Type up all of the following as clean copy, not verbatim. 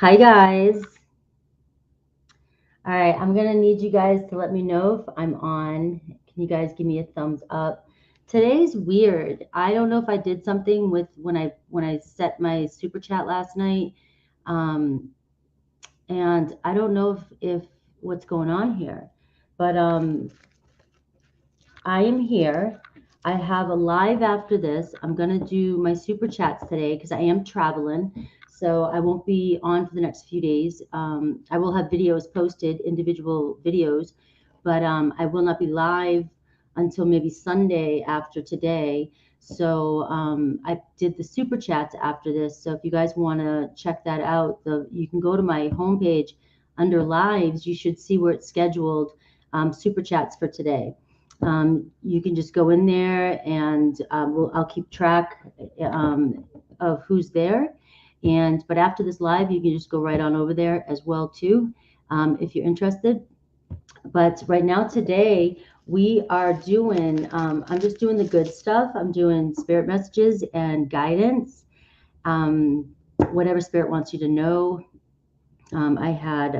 Hi guys. All right, I'm gonna need you guys to let me know if I'm on. Can you guys give me a thumbs up? Today's weird. I don't know if I did something with when I set my super chat last night, um, and I don't know if what's going on here, but I am here. I have a live after this. I'm going to do my super chats today because I am traveling. So I won't be on for the next few days. I will have videos posted, individual videos, but I will not be live until maybe Sunday after today. So I did the super chats after this. So if you guys want to check that out, you can go to my homepage under lives. You should see where it's scheduled super chats for today. You can just go in there and I'll keep track of who's there. But after this live, you can just go right on over there as well too, if you're interested. But right now today we are doing. I'm just doing the good stuff. I'm doing spirit messages and guidance. Um, Whatever spirit wants you to know. I had.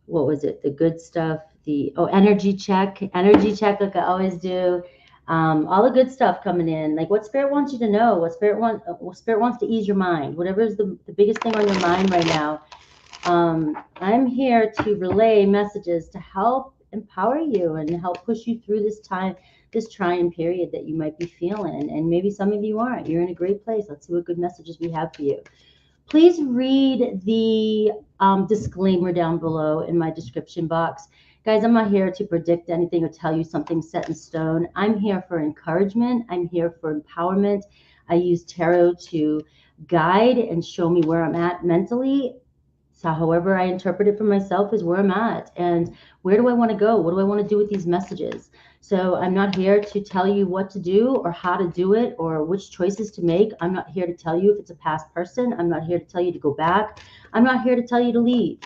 What was it? The good stuff, energy check, like I always do. All the good stuff coming in, like what spirit wants you to know, what spirit wants to ease your mind, whatever is the biggest thing on your mind right now. I'm here to relay messages to help empower you and help push you through this trying period that you might be feeling. And maybe some of you aren't. You're in a great place. Let's see what good messages we have for you. Please read the disclaimer down below in my description box. Guys, I'm not here to predict anything or tell you something set in stone. I'm here for encouragement. I'm here for empowerment. I use tarot to guide and show me where I'm at mentally. So however I interpret it for myself is where I'm at. And where do I want to go? What do I want to do with these messages? So I'm not here to tell you what to do or how to do it or which choices to make. I'm not here to tell you if it's a past person. I'm not here to tell you to go back. I'm not here to tell you to leave.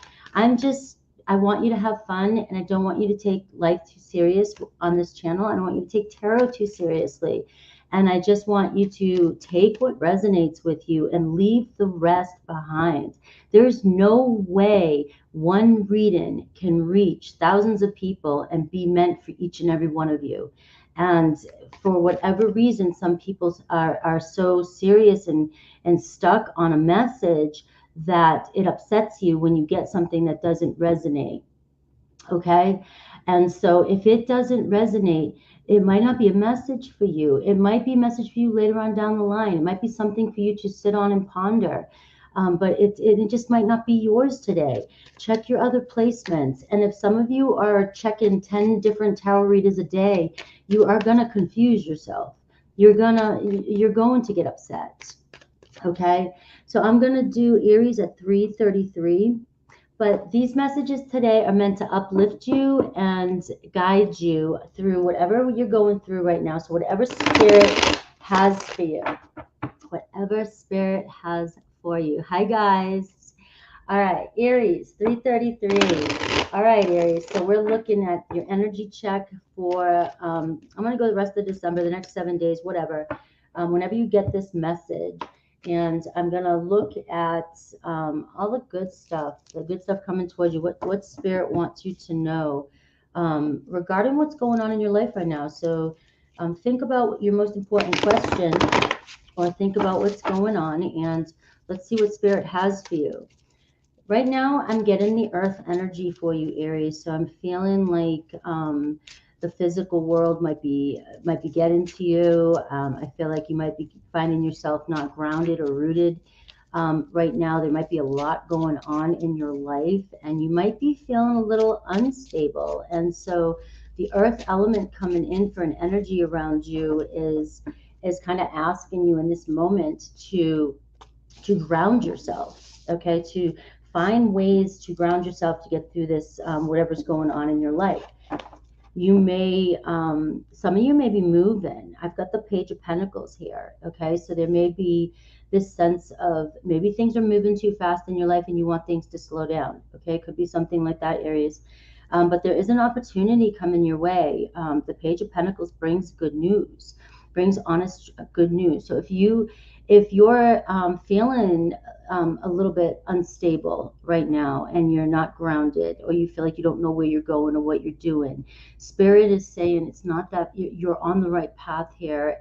I want you to have fun, and I don't want you to take life too serious on this channel. I don't want you to take tarot too seriously. And I just want you to take what resonates with you and leave the rest behind. There's no way one reading can reach thousands of people and be meant for each and every one of you. And for whatever reason, some people are so serious and stuck on a message that it upsets you when you get something that doesn't resonate. Okay. And so if it doesn't resonate, it might not be a message for you. It might be a message for you later on down the line. It might be something for you to sit on and ponder. But it just might not be yours today. Check your other placements. And if some of you are checking 10 different tarot readers a day, you are going to confuse yourself. You're going to get upset. Okay. So I'm going to do Aries at 3:33. But these messages today are meant to uplift you and guide you through whatever you're going through right now. So whatever spirit has for you, whatever spirit has for you. Hi, guys. All right, Aries, 3:33. All right, Aries. So we're looking at your energy check for, I'm going to go the rest of December, the next 7 days, whatever. Whenever you get this message, and I'm going to look at all the good stuff coming towards you. What spirit wants you to know regarding what's going on in your life right now. So think about your most important question, or think about what's going on, and let's see what spirit has for you. Right now, I'm getting the earth energy for you, Aries. So I'm feeling like the physical world might be getting to you. I feel like you might be finding yourself not grounded or rooted. Right now, there might be a lot going on in your life, and you might be feeling a little unstable. And so the earth element coming in for an energy around you is kind of asking you in this moment to ground yourself, okay, to find ways to ground yourself to get through this, whatever's going on in your life. You may, some of you may be moving. I've got the Page of Pentacles here, okay? So there may be this sense of maybe things are moving too fast in your life and you want things to slow down, okay? It could be something like that, Aries. But there is an opportunity coming your way. The Page of Pentacles brings good news, brings honest, good news. So if you're feeling a little bit unstable right now, and you're not grounded, or you feel like you don't know where you're going or what you're doing, Spirit is saying it's not that you're on the right path here.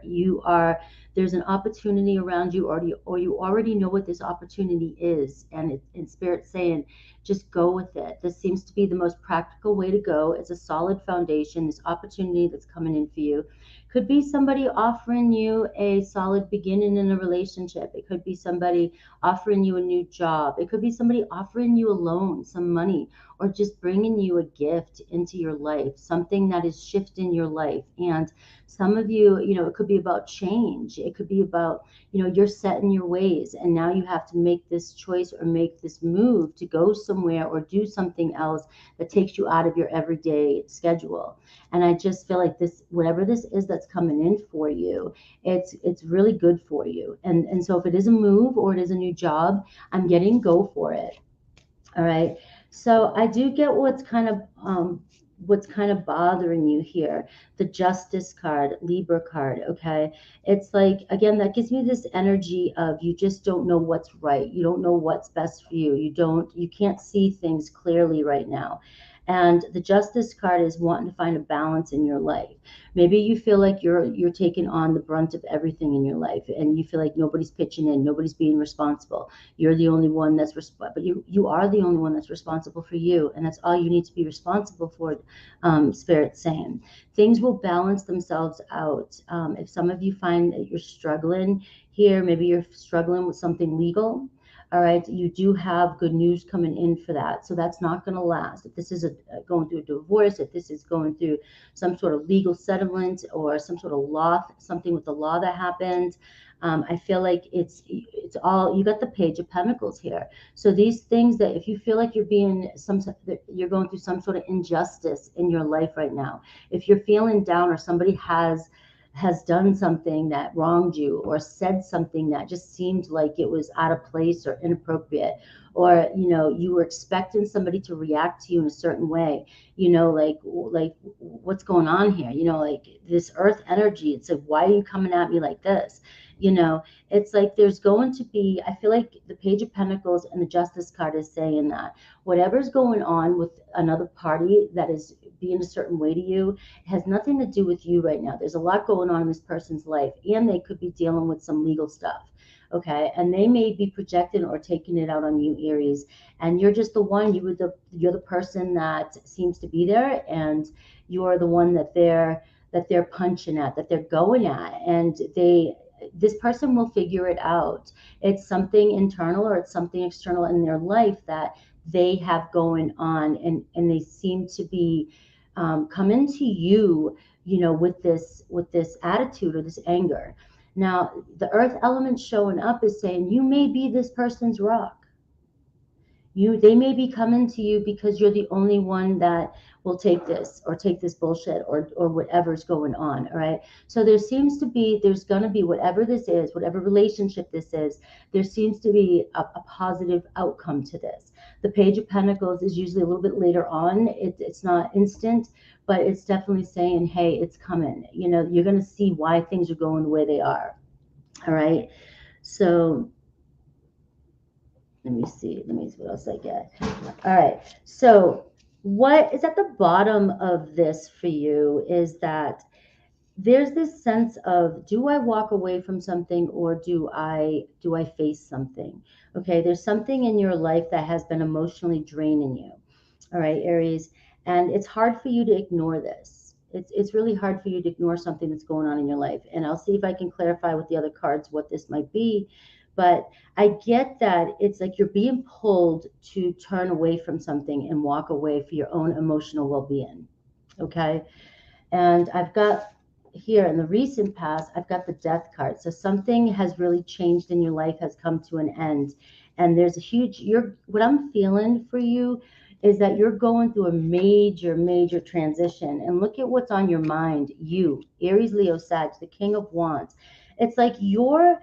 There's an opportunity around you, or you already know what this opportunity is, and Spirit saying just go with it. This seems to be the most practical way to go. It's a solid foundation. This opportunity that's coming in for you could be somebody offering you a solid beginning in a relationship. It could be somebody offering you a new job. It could be somebody offering you a loan, some money, or just bringing you a gift into your life, something that is shifting your life. And some of you, it could be about change. It could be about, you're set in your ways, and now you have to make this choice or make this move to go somewhere or do something else that takes you out of your everyday schedule. And I just feel like this, whatever this is that's coming in for you, it's really good for you. And so if it is a move or it is a new job, I'm getting go for it. All right. So I do get what's kind of bothering you here. The Justice card, Libra card. Okay. It's like, again, that gives me this energy of you just don't know what's right. You don't know what's best for you. You can't see things clearly right now. And the Justice card is wanting to find a balance in your life. Maybe you feel like you're taking on the brunt of everything in your life, and you feel like nobody's pitching in, nobody's being responsible. You're the only one that's but you are the only one that's responsible for you, and that's all you need to be responsible for. Spirit's saying things will balance themselves out. If some of you find that you're struggling here, maybe you're struggling with something legal. All right, you do have good news coming in for that. So that's not going to last. If this is going through a divorce, if this is going through some sort of legal settlement or some sort of law, something with the law that happened, I feel like it's all, you got the Page of Pentacles here. So these things that if you feel like you're going through some sort of injustice in your life right now, if you're feeling down or somebody has done something that wronged you or said something that just seemed like it was out of place or inappropriate, or you were expecting somebody to react to you in a certain way, like what's going on here, like this earth energy, it's like, why are you coming at me like this? It's like there's going to be, I feel like the Page of Pentacles and the Justice card is saying that whatever's going on with another party that is being a certain way to you, it has nothing to do with you right now. There's a lot going on in this person's life, and they could be dealing with some legal stuff. Okay, and they may be projecting or taking it out on you, Aries, and you're just the one. You're the person that seems to be there, and you're the one that they're punching at, that they're going at, and this person will figure it out. It's something internal or it's something external in their life that they have going on, and they seem to be coming to you, with this attitude or this anger. Now, the earth element showing up is saying you may be this person's rock. They may be coming to you because you're the only one that will take this bullshit or whatever's going on. All right. So there's going to be whatever this is, whatever relationship this is, there seems to be a positive outcome to this. The Page of Pentacles is usually a little bit later on. It's not instant, but it's definitely saying, hey, it's coming. You're going to see why things are going the way they are. All right. So let me see what else I get. All right. So what is at the bottom of this for you is that there's this sense of, do I walk away from something, or do I face something? Okay. There's something in your life that has been emotionally draining you. All right, Aries. And it's hard for you to ignore this. It's really hard for you to ignore something that's going on in your life. And I'll see if I can clarify with the other cards what this might be. But I get that it's like you're being pulled to turn away from something and walk away for your own emotional well-being. Okay. And I've got here in the recent past, I've got the Death card. So something has really changed in your life, has come to an end. And there's a huge, what I'm feeling for you is that you're going through a major, major transition. And look at what's on your mind. You, Aries, Leo, Sag, the King of Wands. It's like you're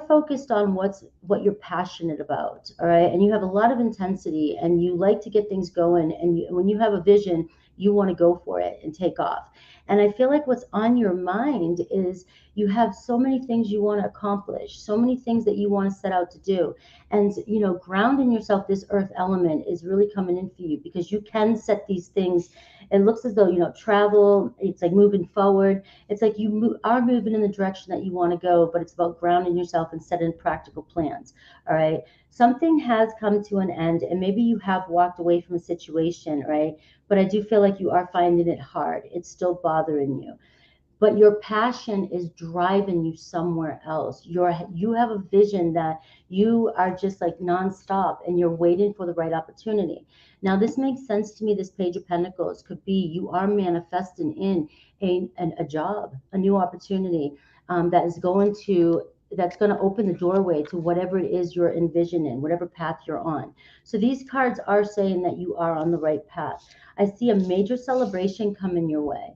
focused on what you're passionate about. All right. And you have a lot of intensity, and you like to get things going. And when you have a vision, you want to go for it and take off. And I feel like what's on your mind is you have so many things you want to accomplish, so many things that you want to set out to do. And, grounding yourself, this earth element is really coming in for you because you can set these things. It looks as though, travel, it's like moving forward. It's like you are moving in the direction that you want to go, but it's about grounding yourself and setting practical plans. All right. Something has come to an end, and maybe you have walked away from a situation, right? But I do feel like you are finding it hard. It's still bothering you, but your passion is driving you somewhere else. You have a vision that you are just like nonstop, and you're waiting for the right opportunity. Now, this makes sense to me. This Page of Pentacles could be you are manifesting in a job, a new opportunity, that's going to open the doorway to whatever it is you're envisioning, whatever path you're on. So these cards are saying that you are on the right path. I see a major celebration coming your way.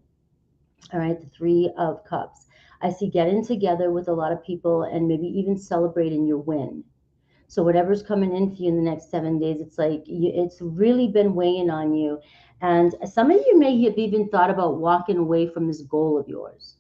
All right, the Three of Cups. I see getting together with a lot of people and maybe even celebrating your win. So whatever's coming in for you in the next 7 days, it's like it's really been weighing on you. And some of you may have even thought about walking away from this goal of yours.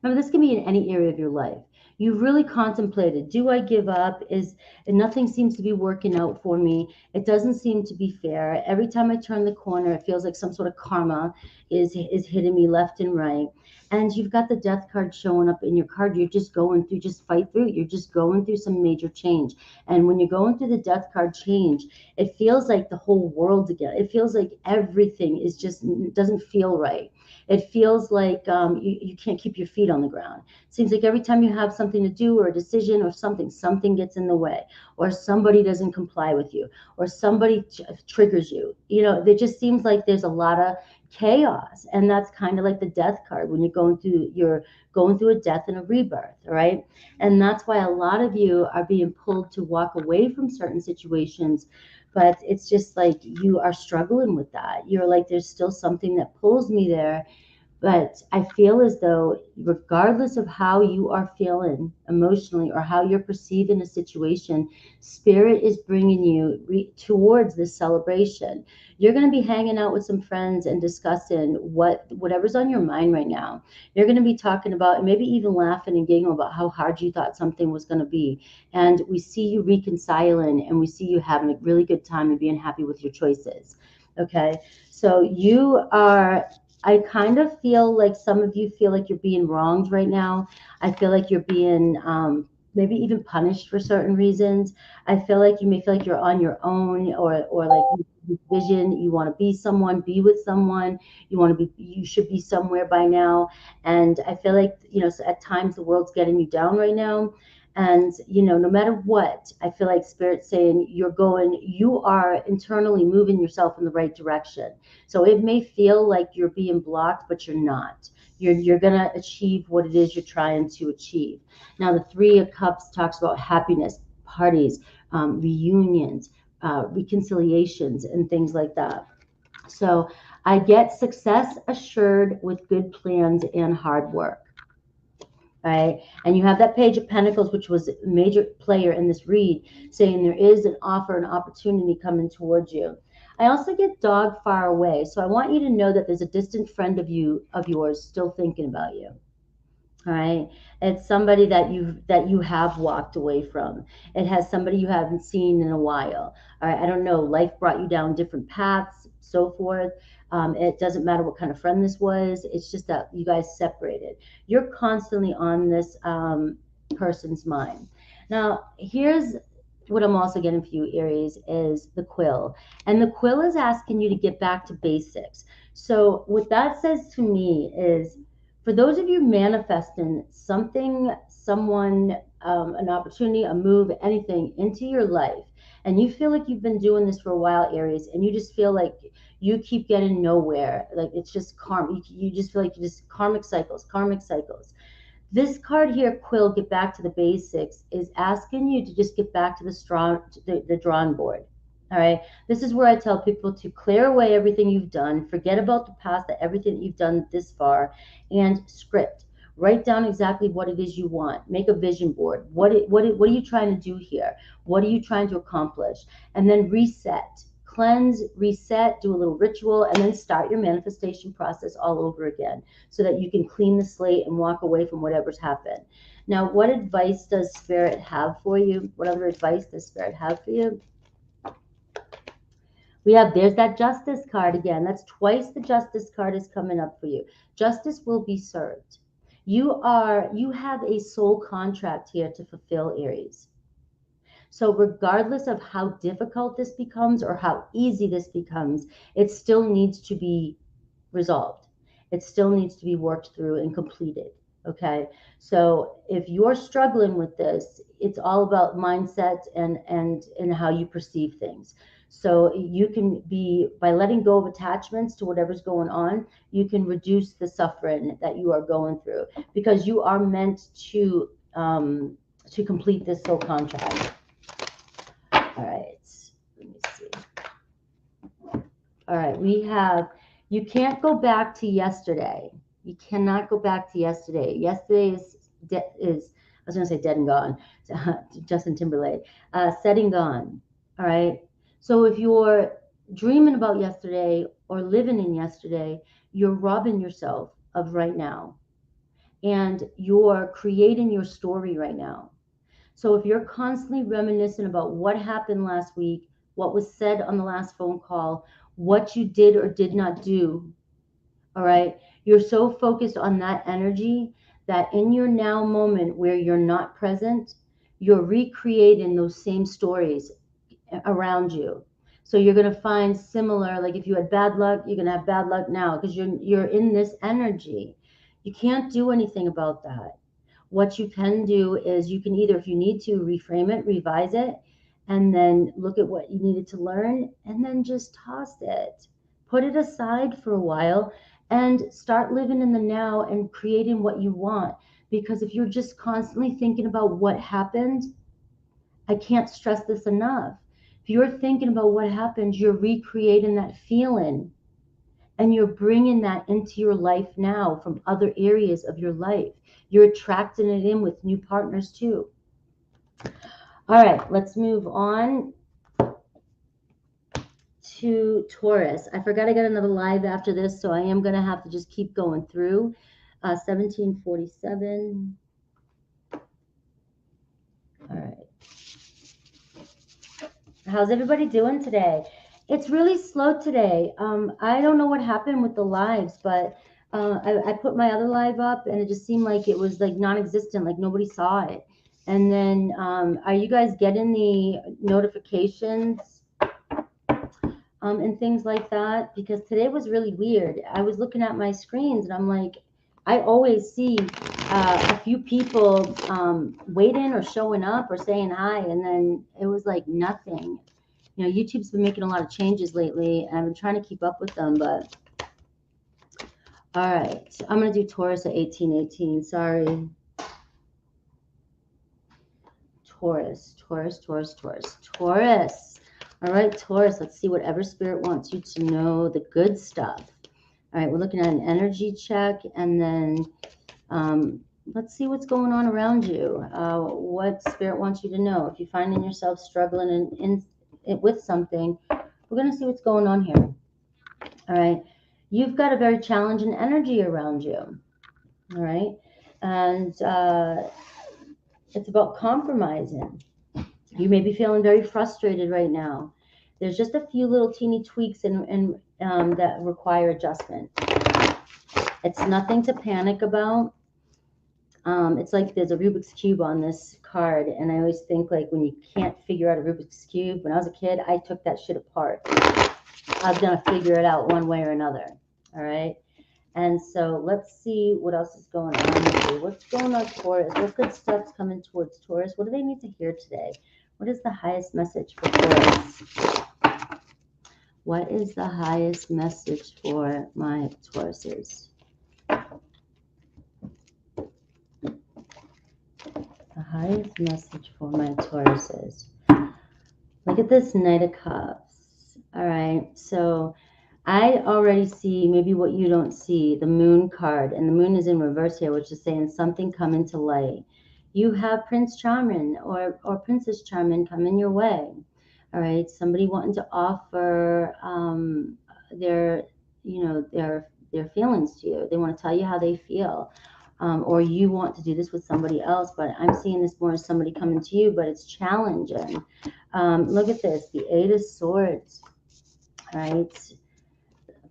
Remember, this can be in any area of your life. You've really contemplated, do I give up? And nothing seems to be working out for me. It doesn't seem to be fair. Every time I turn the corner, it feels like some sort of karma is hitting me left and right. And you've got the Death card showing up in your card. You're just going through, just fight through it. You're just going through some major change. And when you're going through the Death card change, it feels like the whole world again. It feels like everything is just, doesn't feel right. It feels like you can't keep your feet on the ground. It seems like every time you have something to do or a decision or something gets in the way, or somebody doesn't comply with you, or somebody triggers you. It just seems like there's a lot of chaos, and that's kind of like the Death card when you're going through a death and a rebirth, right? And that's why a lot of you are being pulled to walk away from certain situations. But it's just like you are struggling with that. You're like, there's still something that pulls me there. But I feel as though, regardless of how you are feeling emotionally or how you're perceiving a situation, Spirit is bringing you towards this celebration. You're going to be hanging out with some friends and discussing whatever's on your mind right now. You're going to be talking about, and maybe even laughing and giggling about how hard you thought something was going to be. And we see you reconciling, and we see you having a really good time and being happy with your choices. Okay, so I kind of feel like some of you feel like you're being wronged right now. I feel like you're being maybe even punished for certain reasons. I feel like you may feel like you're on your own, or like you vision, you want to be with someone, you should be somewhere by now. And I feel like, so at times the world's getting you down right now. And, no matter what, I feel like Spirit's saying you are internally moving yourself in the right direction. So it may feel like you're being blocked, but you're not. You're going to achieve what it is you're trying to achieve. Now, the Three of Cups talks about happiness, parties, reunions, reconciliations, and things like that. So I get success assured with good plans and hard work. Right? And you have that Page of Pentacles, which was a major player in this read, saying there is an offer, an opportunity coming towards you. I also get dog far away. So I want you to know that there's a distant friend of yours still thinking about you. All right. It's somebody that you have walked away from. It has somebody you haven't seen in a while. All right. I don't know. Life brought you down different paths, so forth. It doesn't matter what kind of friend this was. It's just that you guys separated. You're constantly on this person's mind. Now, here's what I'm also getting for you, Aries, is the Quill. And the Quill is asking you to get back to basics. So what that says to me is, for those of you manifesting something, someone, an opportunity, a move, anything into your life, and you feel like you've been doing this for a while, Aries, and you just feel like you keep getting nowhere, like it's just karma. You just feel like you just karmic cycles. This card here, Quill, get back to the basics, is asking you to just get back to the drawing board. All right. This is where I tell people to clear away everything you've done, forget about the past, everything that you've done this far, and script. Write down exactly what it is you want. Make a vision board. What are you trying to do here? What are you trying to accomplish? And then reset. cleanse, reset, do a little ritual, and then start your manifestation process all over again so that you can clean the slate and walk away from whatever's happened. Now, what advice does Spirit have for you? What other advice does Spirit have for you? We have, there's that Justice card again. That's twice the Justice card is coming up for you. Justice will be served. You have a soul contract here to fulfill, Aries. So regardless of how difficult this becomes or how easy this becomes, it still needs to be resolved. It still needs to be worked through and completed. Okay. So if you're struggling with this, it's all about mindset and how you perceive things. So you can be, by letting go of attachments to whatever's going on, you can reduce the suffering that you are going through, because you are meant to complete this soul contract. All right, let me see. All right, we have, you can't go back to yesterday. You cannot go back to yesterday. Yesterday is I was going to say dead and gone. Justin Timberlake. Said and gone. All right. So if you're dreaming about yesterday or living in yesterday, you're robbing yourself of right now. And you're creating your story right now. So if you're constantly reminiscing about what happened last week, what was said on the last phone call, what you did or did not do, all right, you're so focused on that energy that in your now moment where you're not present, you're recreating those same stories around you. So you're going to find similar, like if you had bad luck, you're going to have bad luck now because you're in this energy. You can't do anything about that. What you can do is you can either, if you need to, reframe it, revise it, and then look at what you needed to learn, and then just toss it. Put it aside for a while and start living in the now and creating what you want. Because if you're just constantly thinking about what happened, I can't stress this enough. If you're thinking about what happened, you're recreating that feeling. And you're bringing that into your life now from other areas of your life. You're attracting it in with new partners too. All right, let's move on to Taurus. I forgot I got another live after this, so I am going to have to just keep going through. 1747. All right. How's everybody doing today? It's really slow today. I don't know what happened with the lives, but I put my other live up and it just seemed like it was like non-existent, like nobody saw it. And then are you guys getting the notifications and things like that? Because today was really weird. I was looking at my screens and I'm like, I always see a few people waiting or showing up or saying hi, and then it was like nothing. You know, YouTube's been making a lot of changes lately, and I've been trying to keep up with them, but all right. I'm going to do Taurus at 1818. Sorry. Taurus. All right, Taurus, let's see whatever Spirit wants you to know, the good stuff. All right, we're looking at an energy check, and then let's see what's going on around you, what Spirit wants you to know. If you're finding yourself struggling with something, we're going to see what's going on here. All right. You've got a very challenging energy around you. All right. And it's about compromising. You may be feeling very frustrated right now. There's just a few little teeny tweaks that require adjustment. It's nothing to panic about. It's like there's a Rubik's Cube on this card, and I always think like when you can't figure out a Rubik's Cube, when I was a kid, I took that shit apart. I was going to figure it out one way or another, all right? And so let's see what else is going on here. What's going on, Taurus? What good stuff's coming towards Taurus? What do they need to hear today? What is the highest message for Taurus? What is the highest message for my Tauruses? The highest message for my Tauruses. Look at this Knight of Cups. All right, so I already see maybe what you don't see, the Moon card, and the Moon is in reverse here, which is saying something coming to light. You have Prince Charming or Princess Charming coming your way. All right, somebody wanting to offer their, their feelings to you. They want to tell you how they feel. Or you want to do this with somebody else, but I'm seeing this more as somebody coming to you, but it's challenging. Look at this, the Eight of Swords, right?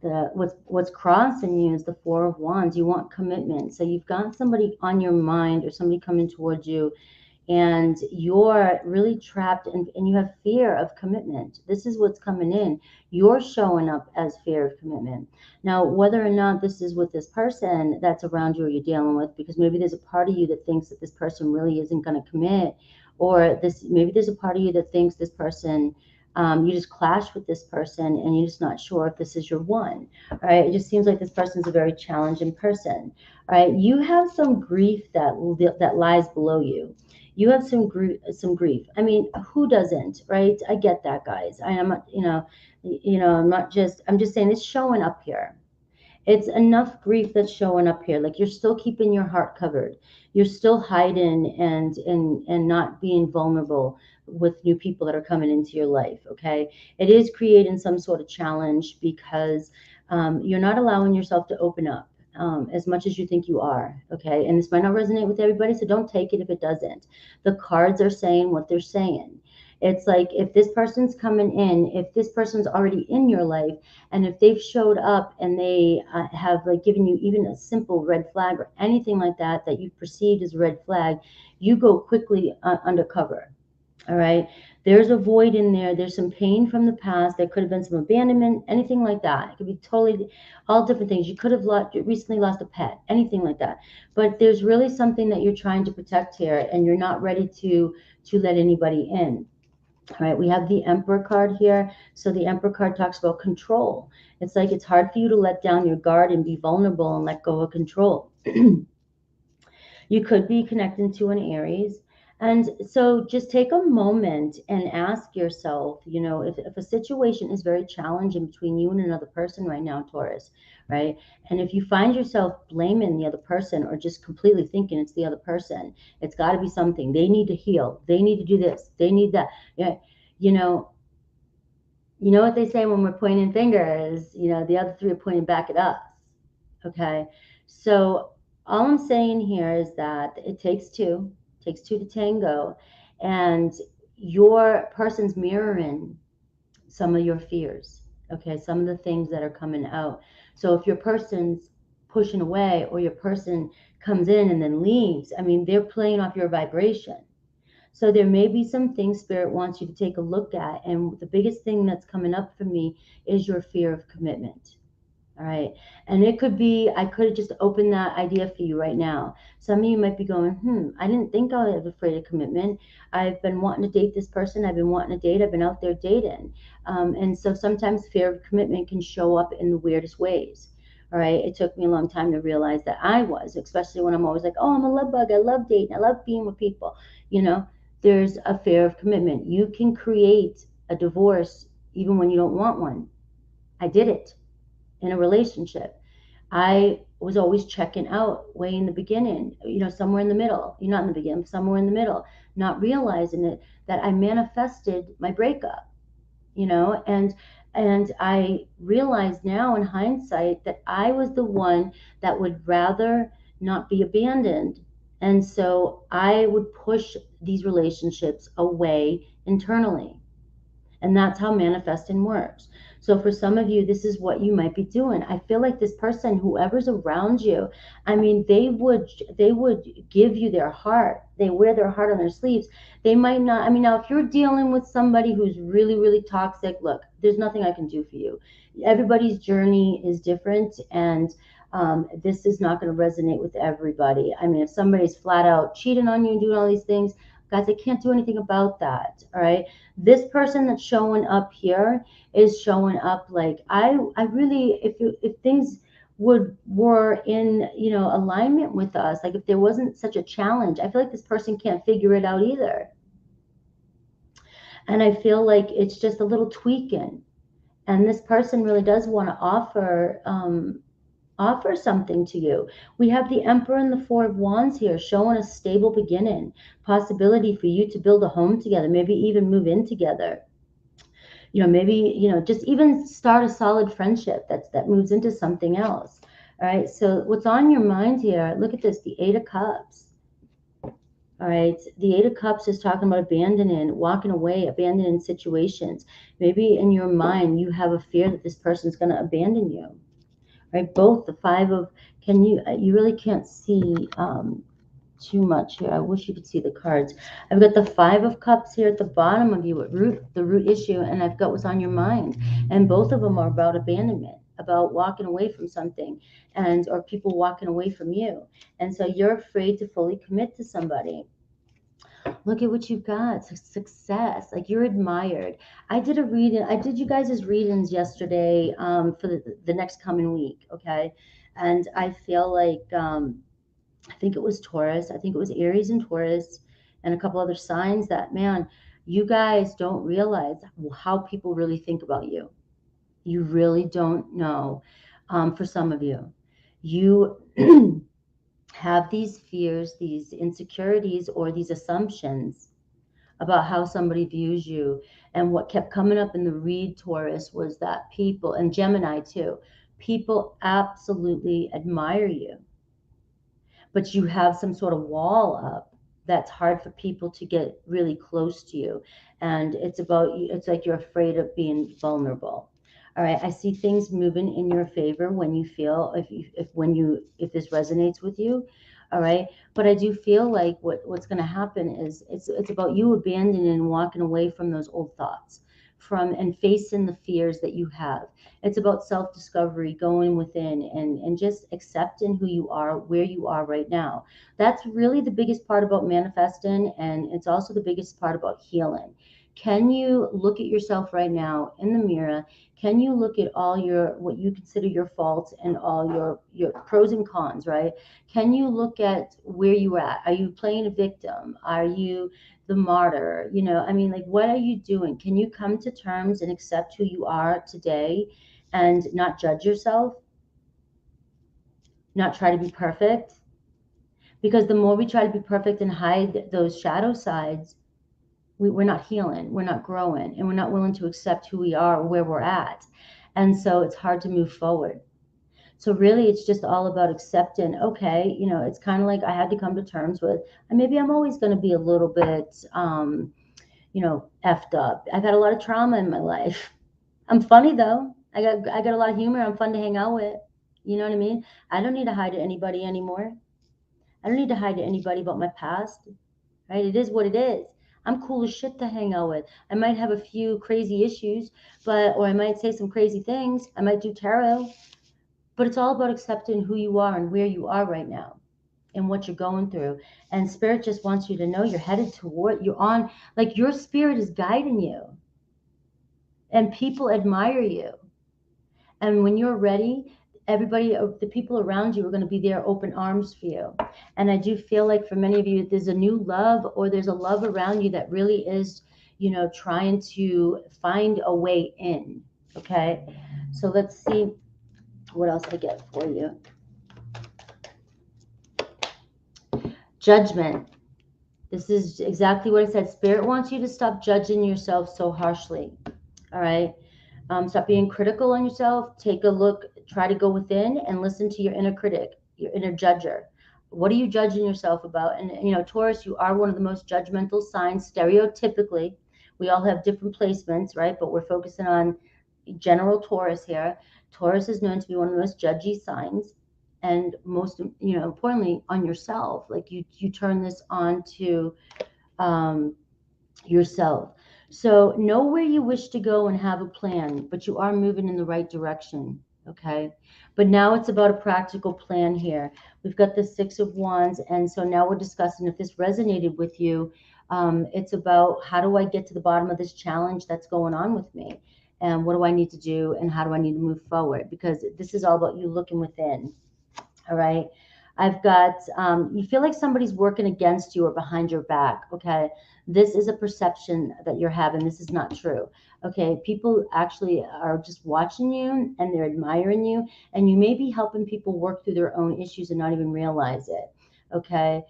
What's crossing you is the Four of Wands. You want commitment. So you've got somebody on your mind or somebody coming towards you, and you're really trapped and you have fear of commitment. This is what's coming in. You're showing up as fear of commitment. Now, whether or not this is with this person that's around you or you're dealing with, because maybe there's a part of you that thinks that this person really isn't going to commit, or maybe there's a part of you that thinks this person, you just clash with this person and you're just not sure if this is your one. All right, it just seems like this person's a very challenging person. All right, you have some grief that lies below you. You have some grief. I mean, who doesn't, right? I get that, guys. I'm not, I'm just saying it's showing up here. It's enough grief that's showing up here. Like you're still keeping your heart covered. You're still hiding and not being vulnerable with new people that are coming into your life. Okay, it is creating some sort of challenge because you're not allowing yourself to open up as much as you think you are. Okay, and this might not resonate with everybody, so don't take it if it doesn't. The cards are saying what they're saying. It's like if this person's coming in, if this person's already in your life, and if they've showed up and they have like given you even a simple red flag or anything like that that you've perceived as a red flag, you go quickly undercover. All right. There's a void in there. There's some pain from the past. There could have been some abandonment, anything like that. It could be totally all different things. You could have recently lost a pet, anything like that. But there's really something that you're trying to protect here, and you're not ready to let anybody in. All right, we have the Emperor card here. So the Emperor card talks about control. It's like it's hard for you to let down your guard and be vulnerable and let go of control. You could be connecting to an Aries. And so just take a moment and ask yourself, if a situation is very challenging between you and another person right now, Taurus, right? And if you find yourself blaming the other person or just completely thinking it's the other person, it's got to be something. They need to heal. They need to do this. They need that. Yeah, you know, you know what they say when we're pointing fingers, the other three are pointing back at us. Okay. So all I'm saying here is that it takes two to tango, and your person's mirroring some of your fears. Okay. Some of the things that are coming out. So if your person's pushing away or your person comes in and then leaves, I mean, they're playing off your vibration. So there may be some things Spirit wants you to take a look at. And the biggest thing that's coming up for me is your fear of commitment. All right. And it could be, I could have just opened that idea for you right now. Some of you might be going, I didn't think I was afraid of commitment. I've been wanting to date this person. I've been wanting to date. I've been out there dating. And so sometimes fear of commitment can show up in the weirdest ways. All right. It took me a long time to realize that I was, especially when I'm always like, oh, I'm a love bug. I love dating. I love being with people. There's a fear of commitment. You can create a divorce even when you don't want one. I did it in a relationship. I was always checking out way in the beginning, somewhere in the middle. You're not in the beginning, somewhere in the middle, not realizing it, that I manifested my breakup, and I realize now in hindsight that I was the one that would rather not be abandoned. And so I would push these relationships away internally. And that's how manifesting works. So for some of you, this is what you might be doing. I feel like this person, whoever's around you, I mean, they would give you their heart. They wear their heart on their sleeves. They might not. I mean, now if you're dealing with somebody who's really, really toxic, look, there's nothing I can do for you. Everybody's journey is different, and this is not going to resonate with everybody. I mean, if somebody's flat out cheating on you and doing all these things, guys, I can't do anything about that. All right. This person that's showing up here is showing up like I really, if things were in alignment with us, like if there wasn't such a challenge, I feel like this person can't figure it out either. And I feel like it's just a little tweaking. And this person really does want to offer something to you. We have the Emperor and the Four of Wands here showing a stable beginning, possibility for you to build a home together, maybe even move in together. maybe, just even start a solid friendship that moves into something else. All right. So what's on your mind here? Look at this, the Eight of Cups. All right. The Eight of Cups is talking about abandoning, walking away, abandoning situations. Maybe in your mind, you have a fear that this person's going to abandon you. Right. Both the Five of, you really can't see too much here. I wish you could see the cards. I've got the Five of Cups here at the bottom of you at the root issue, and I've got what's on your mind. And both of them are about abandonment, about walking away from something, or people walking away from you. And so you're afraid to fully commit to somebody. Look at what you've got. Success. Like, you're admired. I did you guys' readings yesterday for the next coming week. Okay. And I feel like, I think it was Taurus. I think it was Aries and Taurus and a couple other signs that, man, you guys don't realize how people really think about you. You really don't know. For some of you, you have these fears, these insecurities, or these assumptions about how somebody views you. And what kept coming up in the read, Taurus, was that people, and Gemini too, people absolutely admire you, but you have some sort of wall up that's hard for people to get really close to you. And it's like you're afraid of being vulnerable. All right, I see things moving in your favor when you feel, if this resonates with you. All right, but I do feel like what's going to happen is it's about you abandoning and walking away from those old thoughts, and facing the fears that you have. It's about self-discovery, going within, and just accepting who you are, where you are right now. That's really the biggest part about manifesting, and it's also the biggest part about healing. Can you look at yourself right now in the mirror? Can you look at all what you consider your faults and all your pros and cons, right? Can you look at where you are at? Are you playing a victim? Are you the martyr? I mean, like, what are you doing? Can you come to terms and accept who you are today and not judge yourself, not try to be perfect? Because the more we try to be perfect and hide those shadow sides, we're not healing, we're not growing, and we're not willing to accept who we are, where we're at. And so it's hard to move forward. So really, it's just all about accepting, okay, it's kind of like I had to come to terms with, and maybe I'm always going to be a little bit, effed up. I've had a lot of trauma in my life. I'm funny though. I got a lot of humor. I'm fun to hang out with. You know what I mean? I don't need to hide to anybody anymore. I don't need to hide to anybody about my past. Right? It is what it is. I'm cool as shit to hang out with. I might have a few crazy issues, or I might say some crazy things. I might do tarot, but it's all about accepting who you are and where you are right now and what you're going through. And spirit just wants you to know you're headed toward, you're on, like, your spirit is guiding you, and people admire you. And when you're ready, the people around you are going to be there, open arms for you. And I do feel like for many of you, there's a new love, or there's a love around you that really is, trying to find a way in. Okay. So let's see what else I get for you. Judgment. This is exactly what I said. Spirit wants you to stop judging yourself so harshly. All right. Stop being critical on yourself. Take a look, try to go within and listen to your inner critic, your inner judger. What are you judging yourself about? And, Taurus, you are one of the most judgmental signs, stereotypically. We all have different placements, right? But we're focusing on general Taurus here. Taurus is known to be one of the most judgy signs. And most, importantly, on yourself. Like, you turn this on to yourself. So know where you wish to go and have a plan, but you are moving in the right direction. Okay. But now it's about a practical plan here. We've got the Six of Wands. And so now we're discussing, if this resonated with you, it's about, how do I get to the bottom of this challenge that's going on with me? And what do I need to do? And how do I need to move forward? Because this is all about you looking within. All right. I've got, you feel like somebody's working against you or behind your back. Okay. This is a perception that you're having. This is not true. Okay. People actually are just watching you and they're admiring you, and you may be helping people work through their own issues and not even realize it. Okay.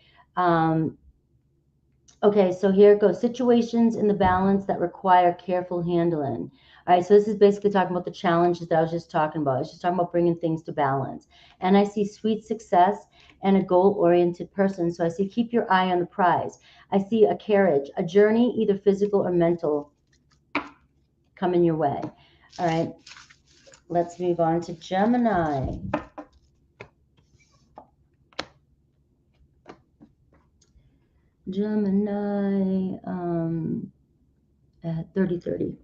Okay, so here it goes. Situations in the balance that require careful handling. All right, so this is basically talking about the challenges that I was just talking about. It's just talking about bringing things to balance. And I see sweet success and a goal-oriented person. So I see keep your eye on the prize. I see a carriage, a journey, either physical or mental, coming your way. All right, let's move on to Gemini. Gemini at 30:30.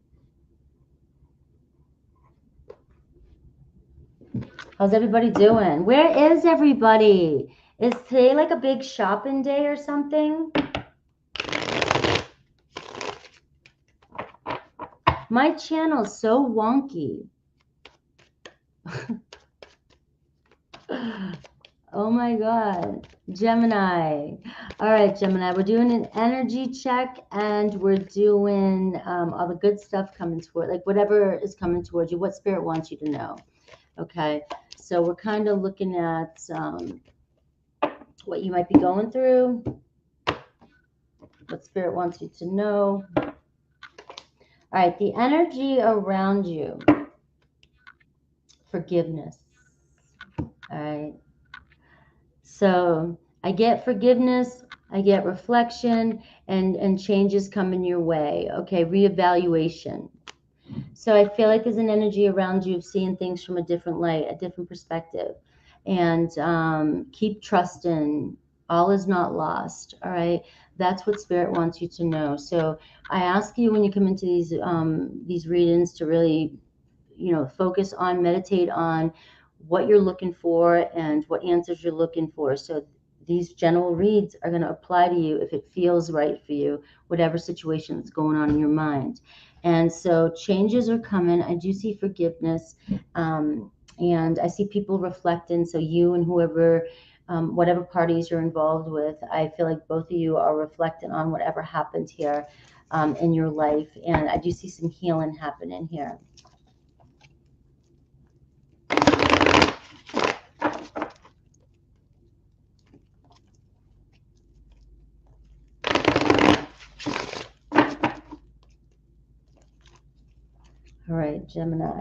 How's everybody doing? Where is everybody? Is today like a big shopping day or something? My channel's so wonky. Oh my God. Gemini. All right, Gemini, we're doing an energy check and we're doing all the good stuff coming toward, like whatever is coming towards you, what spirit wants you to know. Okay, so we're kind of looking at what you might be going through, what spirit wants you to know. All right, the energy around you, forgiveness. All right, so I get forgiveness, I get reflection, and changes coming your way. Okay, reevaluation. So I feel like there's an energy around you of seeing things from a different light, a different perspective, and keep trusting. All is not lost. All right, that's what spirit wants you to know. So I ask you when you come into these readings to really, focus on, meditate on what you're looking for and what answers you're looking for. So these general reads are going to apply to you if it feels right for you, whatever situation is going on in your mind. And so changes are coming. I do see forgiveness. And I see people reflecting. So you and whoever, whatever parties you're involved with, I feel like both of you are reflecting on whatever happened here in your life. And I do see some healing happening here. All right, Gemini.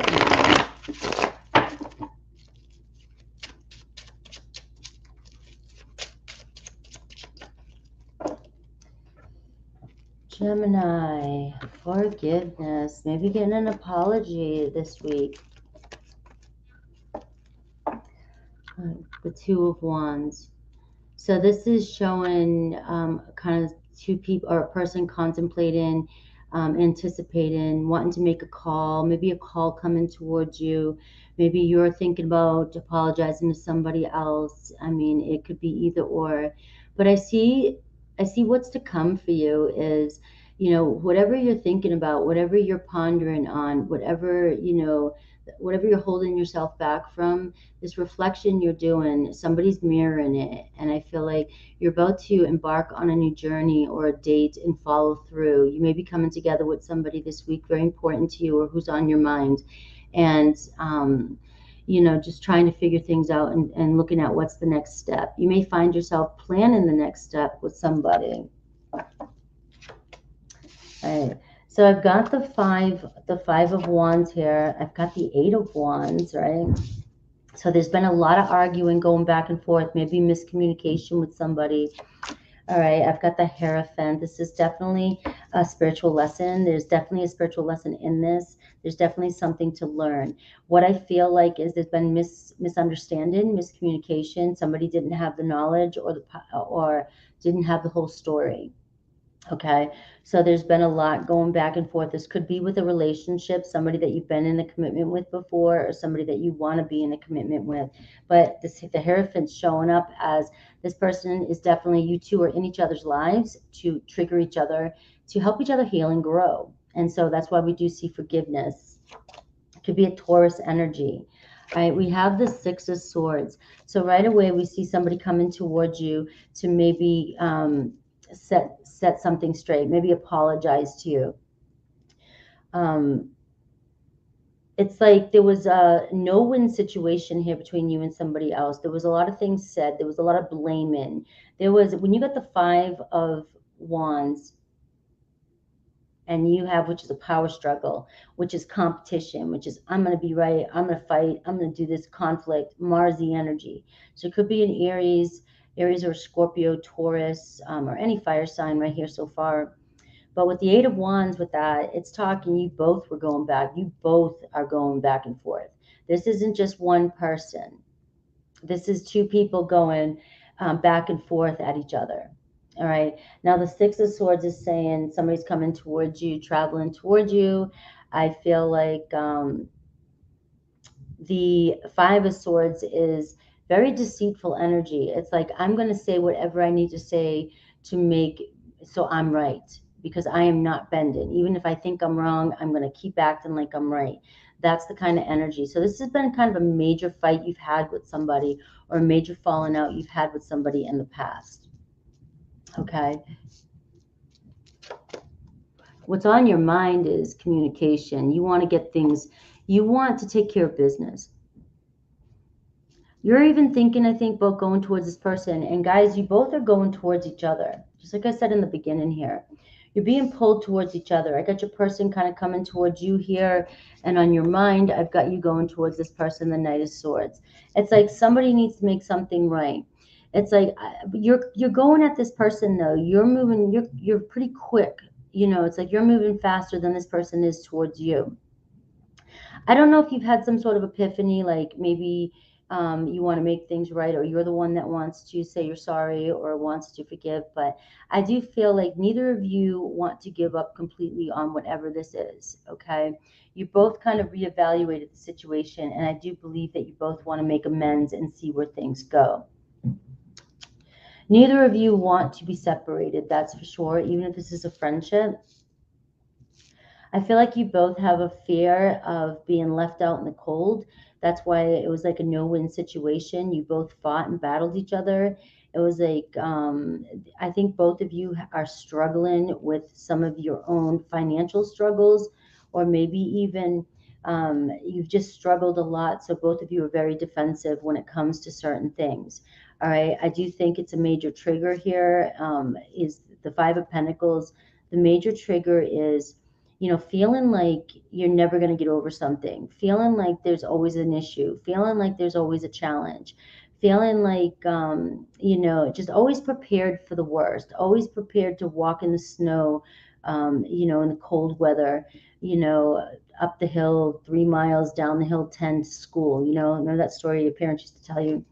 Gemini, forgiveness. Maybe getting an apology this week. The Two of Wands. So this is showing kind of two people or a person contemplating, anticipating, wanting to make a call, maybe a call coming towards you. Maybe you're thinking about apologizing to somebody else. I mean, it could be either or. But I see what's to come for you is, whatever you're thinking about, whatever you're pondering on, whatever you're holding yourself back from, this reflection you're doing, somebody's mirroring it. And I feel like you're about to embark on a new journey or a date and follow through. You may be coming together with somebody this week, very important to you or who's on your mind. And, just trying to figure things out and looking at what's the next step. You may find yourself planning the next step with somebody. All right. So I've got the five of wands here. I've got the 8 of wands, right? So there's been a lot of arguing going back and forth, maybe miscommunication with somebody. All right, I've got the Hierophant. This is definitely a spiritual lesson. There's definitely a spiritual lesson in this. There's definitely something to learn. What I feel like is there's been misunderstanding, miscommunication. Somebody didn't have the knowledge or didn't have the whole story. Okay, so there's been a lot going back and forth. This could be with a relationship, somebody that you've been in a commitment with before, or somebody that you want to be in a commitment with. But the Hierophant's showing up as this person is definitely, you two are in each other's lives to trigger each other, to help each other heal and grow. And so that's why we do see forgiveness. It could be a Taurus energy. All right, we have the 6 of Swords. So right away we see somebody coming towards you to maybe set something straight, maybe apologize to you. It's like there was a no-win situation here between you and somebody else. There was a lot of things said. There was a lot of blaming. There was, when you got the 5 of Wands and you have, which is a power struggle, which is competition, which is I'm going to be right, I'm going to fight, I'm going to do this, conflict, Marsy energy. So it could be an Aries or Scorpio, Taurus, or any fire sign right here so far. But with the Eight of Wands, with that, it's talking you both were going back. You both are going back and forth. This isn't just one person. This is two people going back and forth at each other. All right. Now, the Six of Swords is saying somebody's coming towards you, traveling towards you. I feel like the Five of Swords is very deceitful energy. It's like, I'm going to say whatever I need to say to make so I'm right, because I am not bending. Even if I think I'm wrong, I'm going to keep acting like I'm right. That's the kind of energy. So this has been kind of a major fight you've had with somebody, or a major falling out you've had with somebody in the past. Okay. What's on your mind is communication. You want to get things, you want to take care of business. You're even thinking, I think, about going towards this person. And guys, you both are going towards each other. Just like I said in the beginning here. You're being pulled towards each other. I got your person kind of coming towards you here. And on your mind, I've got you going towards this person, the Knight of Swords. It's like somebody needs to make something right. It's like you're going at this person, though. You're moving, you're pretty quick. You know, it's like you're moving faster than this person is towards you. I don't know if you've had some sort of epiphany, like maybe you want to make things right, or you're the one that wants to say you're sorry or wants to forgive. But I do feel like neither of you want to give up completely on whatever this is, okay? You both kind of reevaluated the situation, and I do believe that you both want to make amends and see where things go. Neither of you want to be separated, that's for sure, even if this is a friendship. I feel like you both have a fear of being left out in the cold. That's why it was like a no-win situation. You both fought and battled each other. It was like, I think both of you are struggling with some of your own financial struggles, or maybe even you've just struggled a lot. So both of you are very defensive when it comes to certain things. All right. I do think it's a major trigger here, is the Five of Pentacles. The major trigger is, you know, feeling like you're never going to get over something, feeling like there's always an issue, feeling like there's always a challenge, feeling like, you know, just always prepared for the worst, always prepared to walk in the snow, you know, in the cold weather, you know, up the hill 3 miles, down the hill 10 to school. You know, remember that story your parents used to tell you?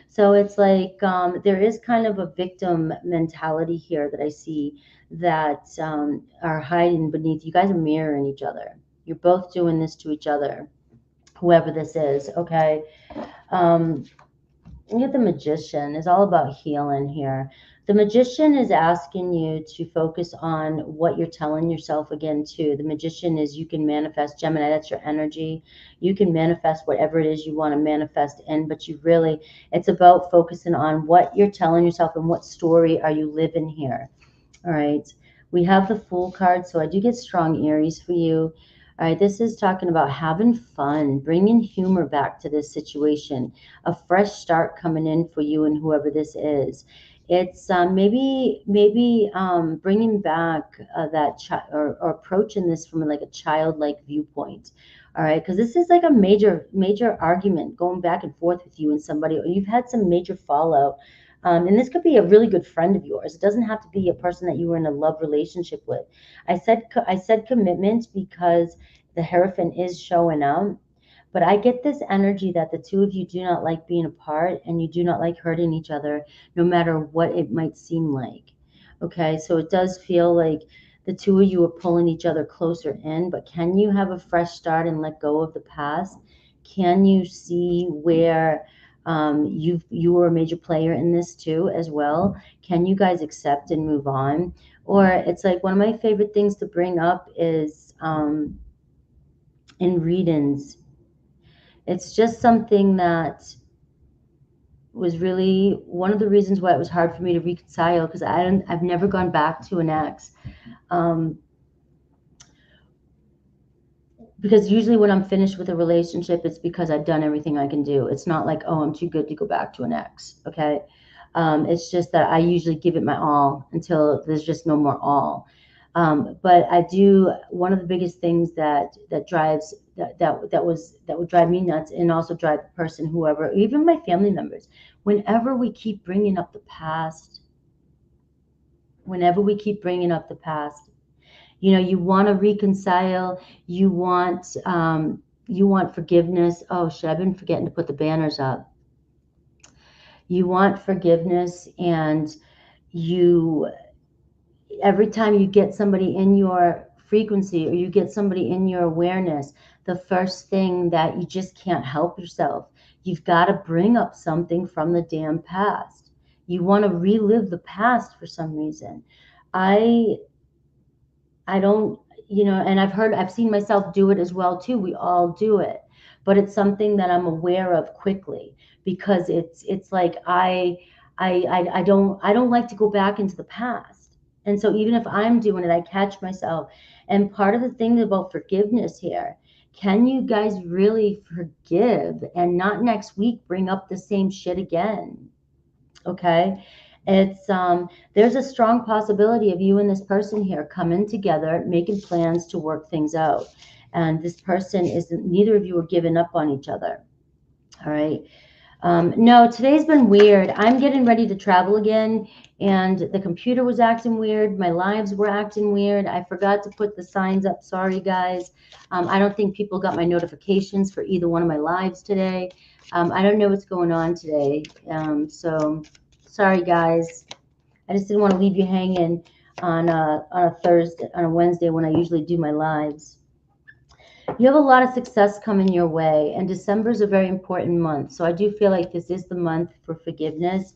So it's like there is kind of a victim mentality here that I see, that are hiding beneath. You guys are mirroring each other. You're both doing this to each other, whoever this is, okay? Look at the Magician. It's all about healing here. The Magician is asking you to focus on what you're telling yourself again, too. The Magician is, you can manifest, Gemini, that's your energy. You can manifest whatever it is you want to manifest in, but you really, it's about focusing on what you're telling yourself and what story are you living here. All right. We have the Fool card, so I do get strong Aries for you. All right, this is talking about having fun, bringing humor back to this situation, a fresh start coming in for you and whoever this is. It's maybe bringing back that child, or approaching this from like a childlike viewpoint. All right, because this is like a major argument going back and forth with you and somebody, or you've had some major fallout. And this could be a really good friend of yours. It doesn't have to be a person that you were in a love relationship with. I said commitment because the Hierophant is showing up. But I get this energy that the two of you do not like being apart, and you do not like hurting each other, no matter what it might seem like. Okay, so it does feel like the two of you are pulling each other closer in, but can you have a fresh start and let go of the past? Can you see where you were a major player in this too as well? Can you guys accept and move on? Or it's like, one of my favorite things to bring up is in readings, it's just something that was really one of the reasons why it was hard for me to reconcile, because I've never gone back to an ex. Because usually when I'm finished with a relationship, it's because I've done everything I can do. It's not like, oh, I'm too good to go back to an ex, okay? It's just that I usually give it my all until there's just no more all. But I do, one of the biggest things that drives that would drive me nuts, and also drive the person, whoever, even my family members, whenever we keep bringing up the past, whenever we keep bringing up the past, you want to reconcile, you want forgiveness. Oh shit, I've been forgetting to put the banners up. You want forgiveness, and you every time you get somebody in your frequency, or you get somebody in your awareness, the first thing that you just can't help yourself, you've got to bring up something from the damn past. You want to relive the past for some reason. I i don't, and I've seen myself do it as well too. We all do it, but it's something that I'm aware of quickly, because it's like I don't like to go back into the past. And so even if I'm doing it, I catch myself. And part of the thing about forgiveness here, can you guys really forgive and not next week bring up the same shit again? Okay. There's a strong possibility of you and this person here coming together, making plans to work things out. And this person isn't, neither of you are giving up on each other. All right. No, today's been weird. I'm getting ready to travel again, and the computer was acting weird. My lives were acting weird. I forgot to put the signs up. Sorry, guys. I don't think people got my notifications for either one of my lives today. I don't know what's going on today. So sorry, guys. I just didn't want to leave you hanging on a Thursday, on a Wednesday when I usually do my lives. You have a lot of success coming your way, and December is a very important month. So I do feel like this is the month for forgiveness.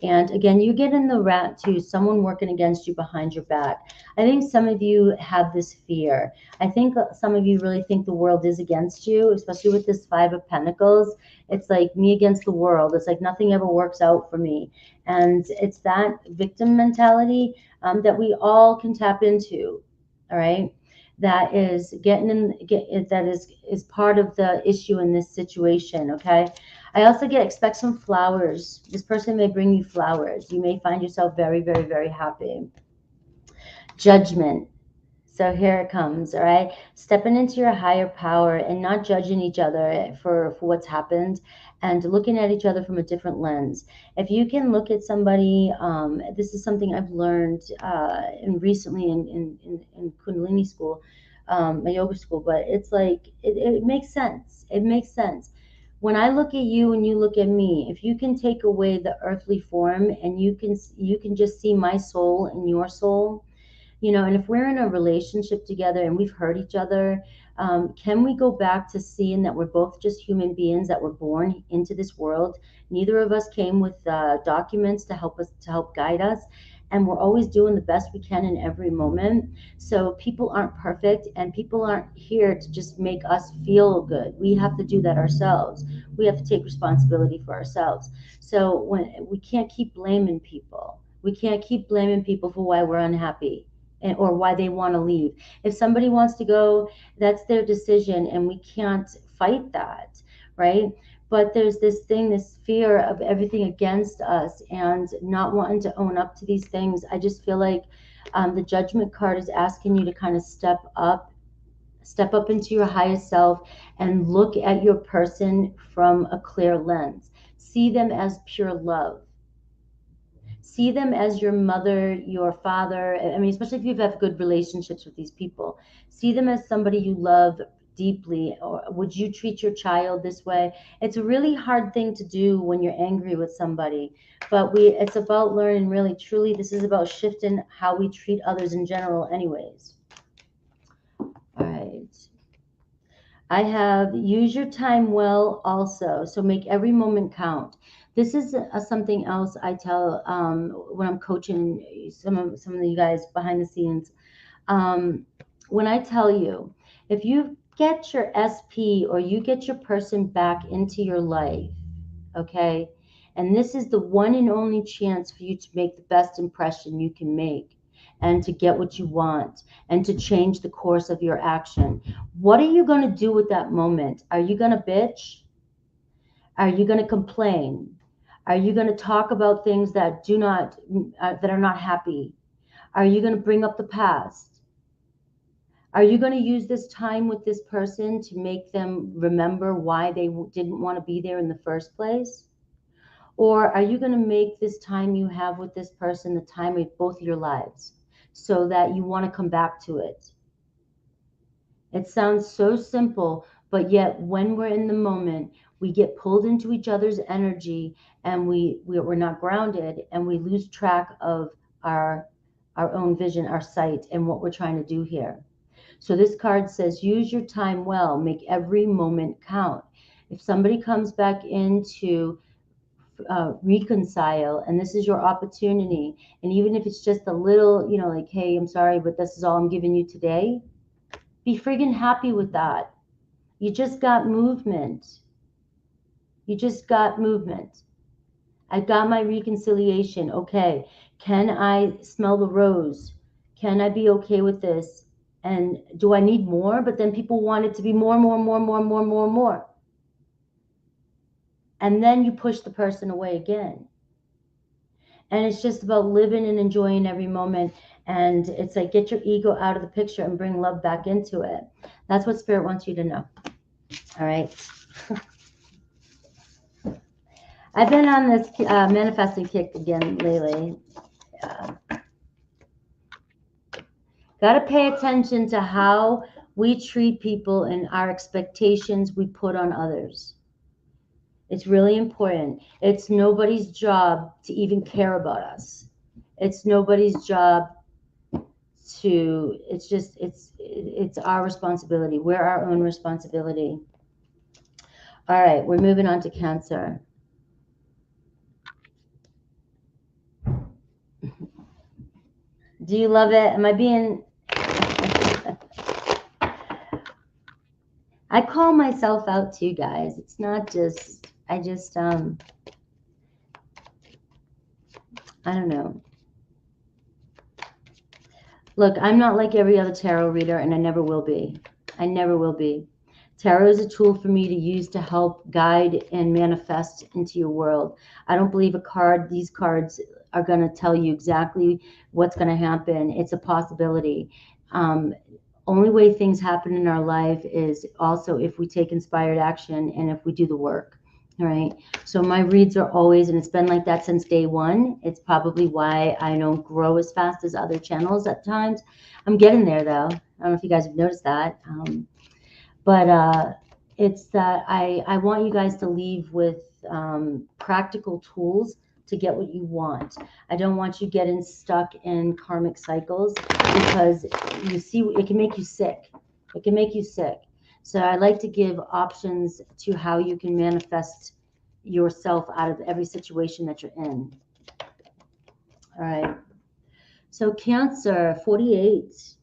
And again, you get in the rat to someone working against you behind your back. I think some of you have this fear. I think some of you really think the world is against you, especially with this Five of Pentacles. It's like me against the world. It's like nothing ever works out for me. And it's that victim mentality that we all can tap into. All right, that is that is part of the issue in this situation. Okay, I also expect some flowers. This person may bring you flowers. You may find yourself very, very, very happy. Judgment. So here it comes. All right, stepping into your higher power and not judging each other for what's happened, and looking at each other from a different lens. If you can look at somebody, this is something I've learned and recently in Kundalini school, my yoga school. But it's like it makes sense. It makes sense. When I look at you and you look at me, if you can take away the earthly form, and you can just see my soul and your soul, and if we're in a relationship together and we've hurt each other, can we go back to seeing that we're both just human beings that were born into this world? Neither of us came with documents to help guide us, and we're always doing the best we can in every moment. So people aren't perfect, and people aren't here to just make us feel good. We have to do that ourselves. We have to take responsibility for ourselves. So when we can't keep blaming people, we can't keep blaming people for why we're unhappy, or why they want to leave. If somebody wants to go, that's their decision, and we can't fight that, right? But there's this thing, this fear of everything against us, and not wanting to own up to these things. I just feel like the Judgment card is asking you to kind of step up into your highest self, and look at your person from a clear lens. See them as pure love. See them as your mother, your father. I mean, especially if you have good relationships with these people, see them as somebody you love deeply. Or would you treat your child this way? It's a really hard thing to do when you're angry with somebody, but it's about learning, really truly. This is about shifting how we treat others in general anyways. All right. I have use your time well also. So make every moment count. This is something else I tell when I'm coaching some of you guys behind the scenes. When I tell you, if you get your SP, or you get your person back into your life, okay, and this is the one and only chance for you to make the best impression you can make, and to get what you want, and to change the course of your action. What are you going to do with that moment? Are you going to bitch? Are you going to complain? Are you going to talk about things that are not happy? Are you going to bring up the past? Are you going to use this time with this person to make them remember why they didn't want to be there in the first place? Or are you going to make this time you have with this person the time of both your lives so that you want to come back to it? It sounds so simple, but yet when we're in the moment, we get pulled into each other's energy and we're not grounded and we lose track of our own vision, our sight, and what we're trying to do here. So this card says, use your time well, make every moment count. If somebody comes back into reconcile, and this is your opportunity, and even if it's just a little, like, hey, I'm sorry, but this is all I'm giving you today, be friggin' happy with that. You just got movement. You just got movement. I got my reconciliation. Okay. Can I smell the rose? Can I be okay with this? And do I need more? But then people want it to be more, more, more, more, more, more, more. And then you push the person away again. And it's just about living and enjoying every moment. And it's like, get your ego out of the picture and bring love back into it. That's what Spirit wants you to know. All right. I've been on this manifesting kick again lately. Got to pay attention to how we treat people and our expectations we put on others. It's really important. It's nobody's job to even care about us. It's nobody's job to, it's our responsibility. We're our own responsibility. All right, we're moving on to Cancer. Do you love it? Am I being... I call myself out too, guys. It's not just, I don't know. Look, I'm not like every other tarot reader, and I never will be. I never will be. Tarot is a tool for me to use to help guide and manifest into your world. I don't believe these cards are going to tell you exactly what's going to happen. It's a possibility. Only way things happen in our life is also if we take inspired action and if we do the work. All right. So my reads are always, and it's been like that since day one. It's probably why I don't grow as fast as other channels at times. I'm getting there though. I don't know if you guys have noticed that. But it's that I want you guys to leave with practical tools to get what you want. I don't want you getting stuck in karmic cycles because you see, it can make you sick. It can make you sick. So I like to give options to how you can manifest yourself out of every situation that you're in. All right. So Cancer, 48.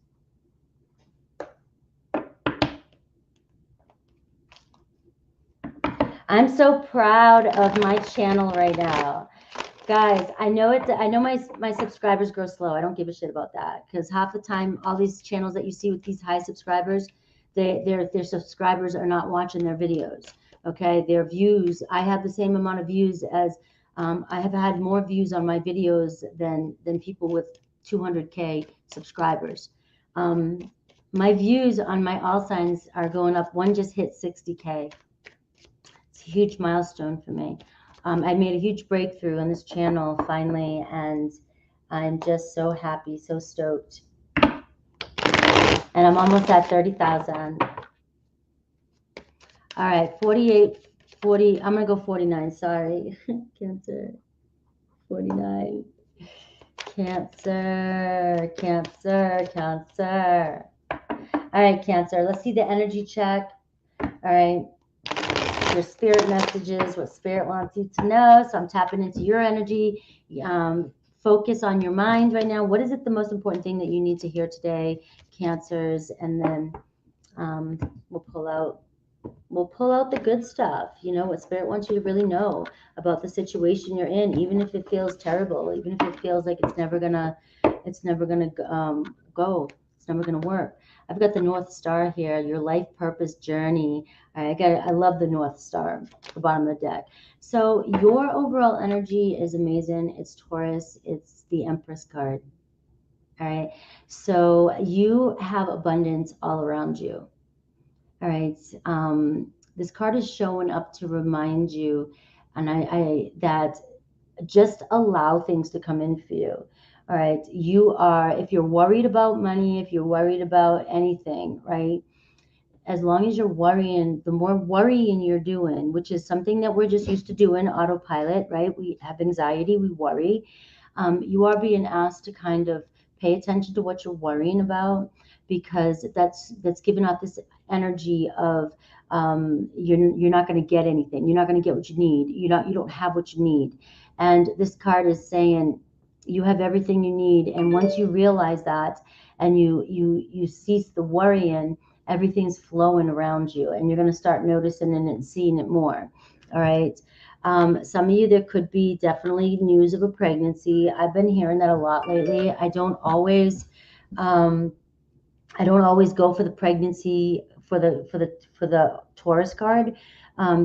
I'm so proud of my channel right now. Guys, I know my subscribers grow slow. I don't give a shit about that because half the time, all these channels that you see with these high subscribers, their subscribers are not watching their videos. Okay, their views. I have the same amount of views as I have had more views on my videos than people with 200K subscribers. My views on my all signs are going up. One just hit 60K. It's a huge milestone for me. I made a huge breakthrough on this channel finally, and I'm just so happy, so stoked. And I'm almost at 30,000. All right, 48, 40. I'm going to go 49. Sorry. Cancer. 49. Cancer. Cancer. Cancer. All right, Cancer. Let's see the energy check. All right. Your spirit messages, what spirit wants you to know. So I'm tapping into your energy. Focus on your mind right now. What is it the most important thing that you need to hear today, Cancers? And then we'll pull out the good stuff. You know what spirit wants you to really know about the situation you're in, even if it feels terrible, even if it feels like it's never gonna go, it's never gonna work. I've got the North Star here, your life purpose journey. I love the North Star at the bottom of the deck. So your overall energy is amazing. It's Taurus. It's the Empress card. All right. So you have abundance all around you. All right. This card is showing up to remind you, and I that just allow things to come in for you. All right. You are, if you're worried about money, if you're worried about anything, right? As long as you're worrying, the more worrying you're doing, which is something that we're just used to doing, autopilot, right? We have anxiety, we worry. You are being asked to kind of pay attention to what you're worrying about, because that's giving off this energy of you're not going to get anything. You're not going to get what you need. You don't have what you need. And this card is saying you have everything you need. And once you realize that, and you cease the worrying, everything's flowing around you, and you're going to start noticing it and seeing it more. All right. Some of you, there could be definitely news of a pregnancy. I've been hearing that a lot lately. Um, I don't always go for the pregnancy for the Taurus card,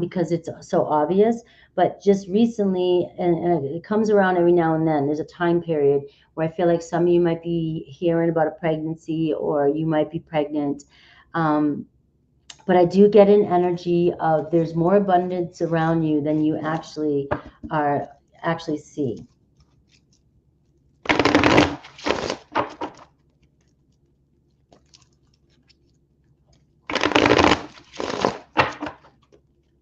because it's so obvious. But just recently, and it comes around every now and then. There's a time period where I feel like some of you might be hearing about a pregnancy, or you might be pregnant. Um, but I do get an energy of there's more abundance around you than you are actually see.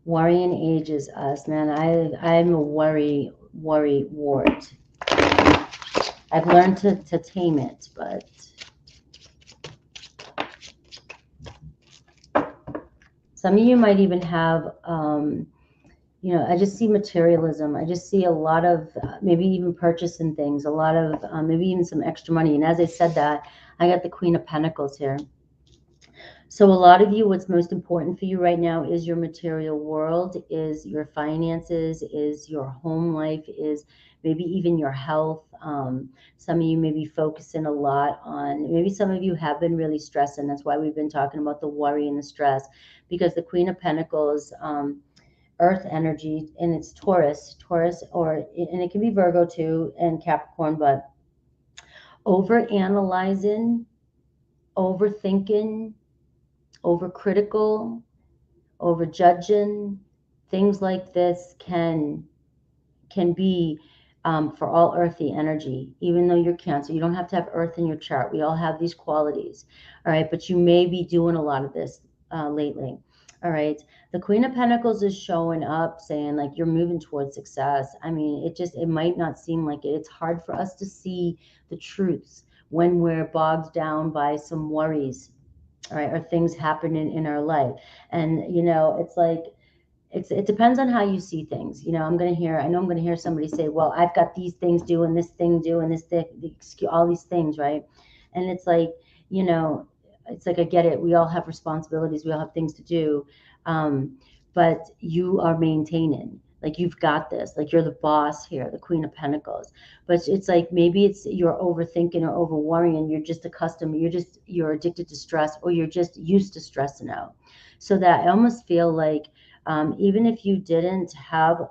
Worrying ages us, man. I'm a worry wart. I've learned to tame it, but some of you might even have I just see materialism. I just see a lot of maybe even purchasing things, a lot of maybe even some extra money. And as I said that, I got the Queen of Pentacles here. So a lot of you, what's most important for you right now is your material world, is your finances, is your home life, is maybe even your health. Some of you may be focusing a lot on, maybe some of you have been really stressing. That's why we've been talking about the worry and the stress, because the Queen of Pentacles, earth energy, and it's Taurus, and it can be Virgo too, and Capricorn, but over analyzing, overthinking, overcritical, over judging, things like this can be for all earthy energy. Even though you're Cancer, you don't have to have earth in your chart. We all have these qualities. All right, but you may be doing a lot of this lately. All right, the Queen of Pentacles is showing up saying like you're moving towards success. I mean, it might not seem like it. It's hard for us to see the truths when we're bogged down by some worries, all right, or things happening in our life. And it's like it depends on how you see things. I know I'm gonna hear somebody say, well, I've got these things doing this thing, doing this thing, all these things, right? And it's like, you know, it's like, I get it. We all have responsibilities, we all have things to do. But you are maintaining, like you've got this, like you're the boss here, the Queen of Pentacles. But it's like maybe it's you're overthinking or over worrying, you're just accustomed, you're addicted to stress, or you're just used to stressing out. So that I almost feel like even if you didn't have,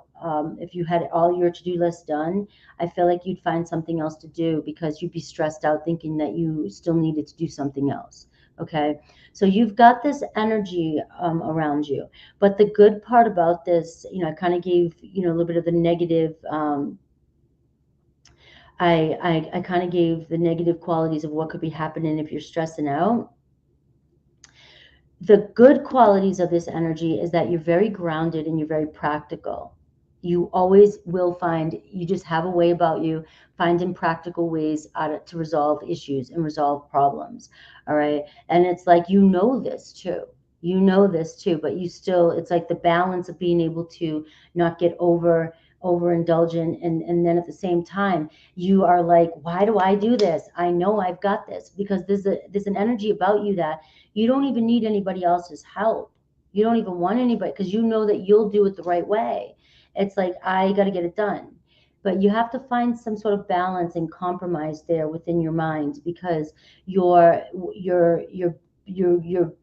if you had all your to-do list done, I feel like you'd find something else to do because you'd be stressed out thinking that you still needed to do something else. Okay, so you've got this energy around you. But the good part about this, I kind of gave, a little bit of the negative. I kind of gave the negative qualities of what could be happening if you're stressing out. The good qualities of this energy is that you're very grounded and you're very practical. You always will find, you just have a way about you finding practical ways to resolve issues and resolve problems. All right. And it's like, this too. But you still, it's like the balance of being able to not get overindulgent, and then at the same time you are like, why do I do this? I know I've got this, because there's an energy about you that you don't even need anybody else's help. You don't even want anybody, because you know that you'll do it the right way. It's like, I got to get it done. But you have to find some sort of balance and compromise there within your mind, because you're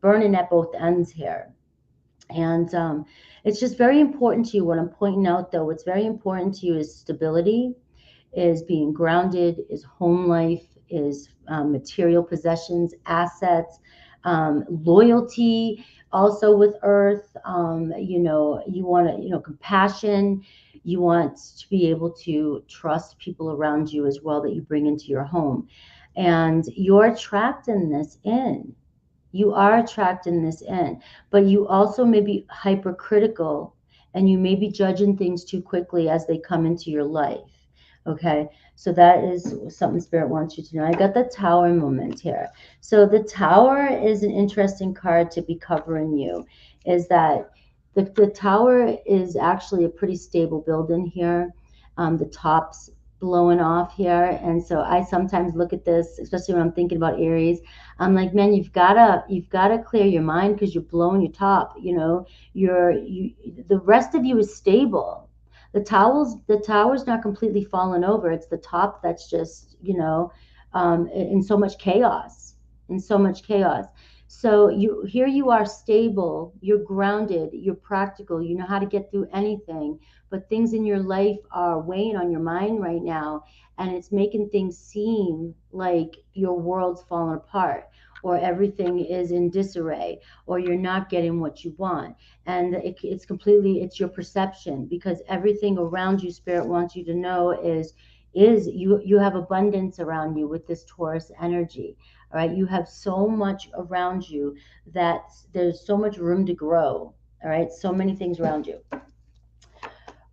burning at both ends here. And it's just very important to you. What I'm pointing out, though, what's very important to you is stability, is being grounded, is home life, is material possessions, assets, loyalty, also with earth. You want to, compassion. You want to be able to trust people around you as well that you bring into your home. And you're trapped in this in. You are trapped in this in, but you also may be hypercritical and you may be judging things too quickly as they come into your life. Okay, so that is something Spirit wants you to know. I got the Tower moment here. So the Tower is an interesting card to be covering you. Is that the Tower is actually a pretty stable building here. The top's blowing off here, and so I sometimes look at this, especially when I'm thinking about Aries. I'm like, man, you've gotta clear your mind because you're blowing your top. The rest of you is stable. The tower's not completely fallen over. It's the top that's just, in so much chaos, in so much chaos. So you are stable, you're grounded, you're practical, you know how to get through anything, but things in your life are weighing on your mind right now, and it's making things seem like your world's falling apart, or everything is in disarray, or you're not getting what you want. And it's your perception, because everything around you, Spirit wants you to know, is you have abundance around you with this Taurus energy. All right, you have so much around you that there's so much room to grow. All right, so many things around you.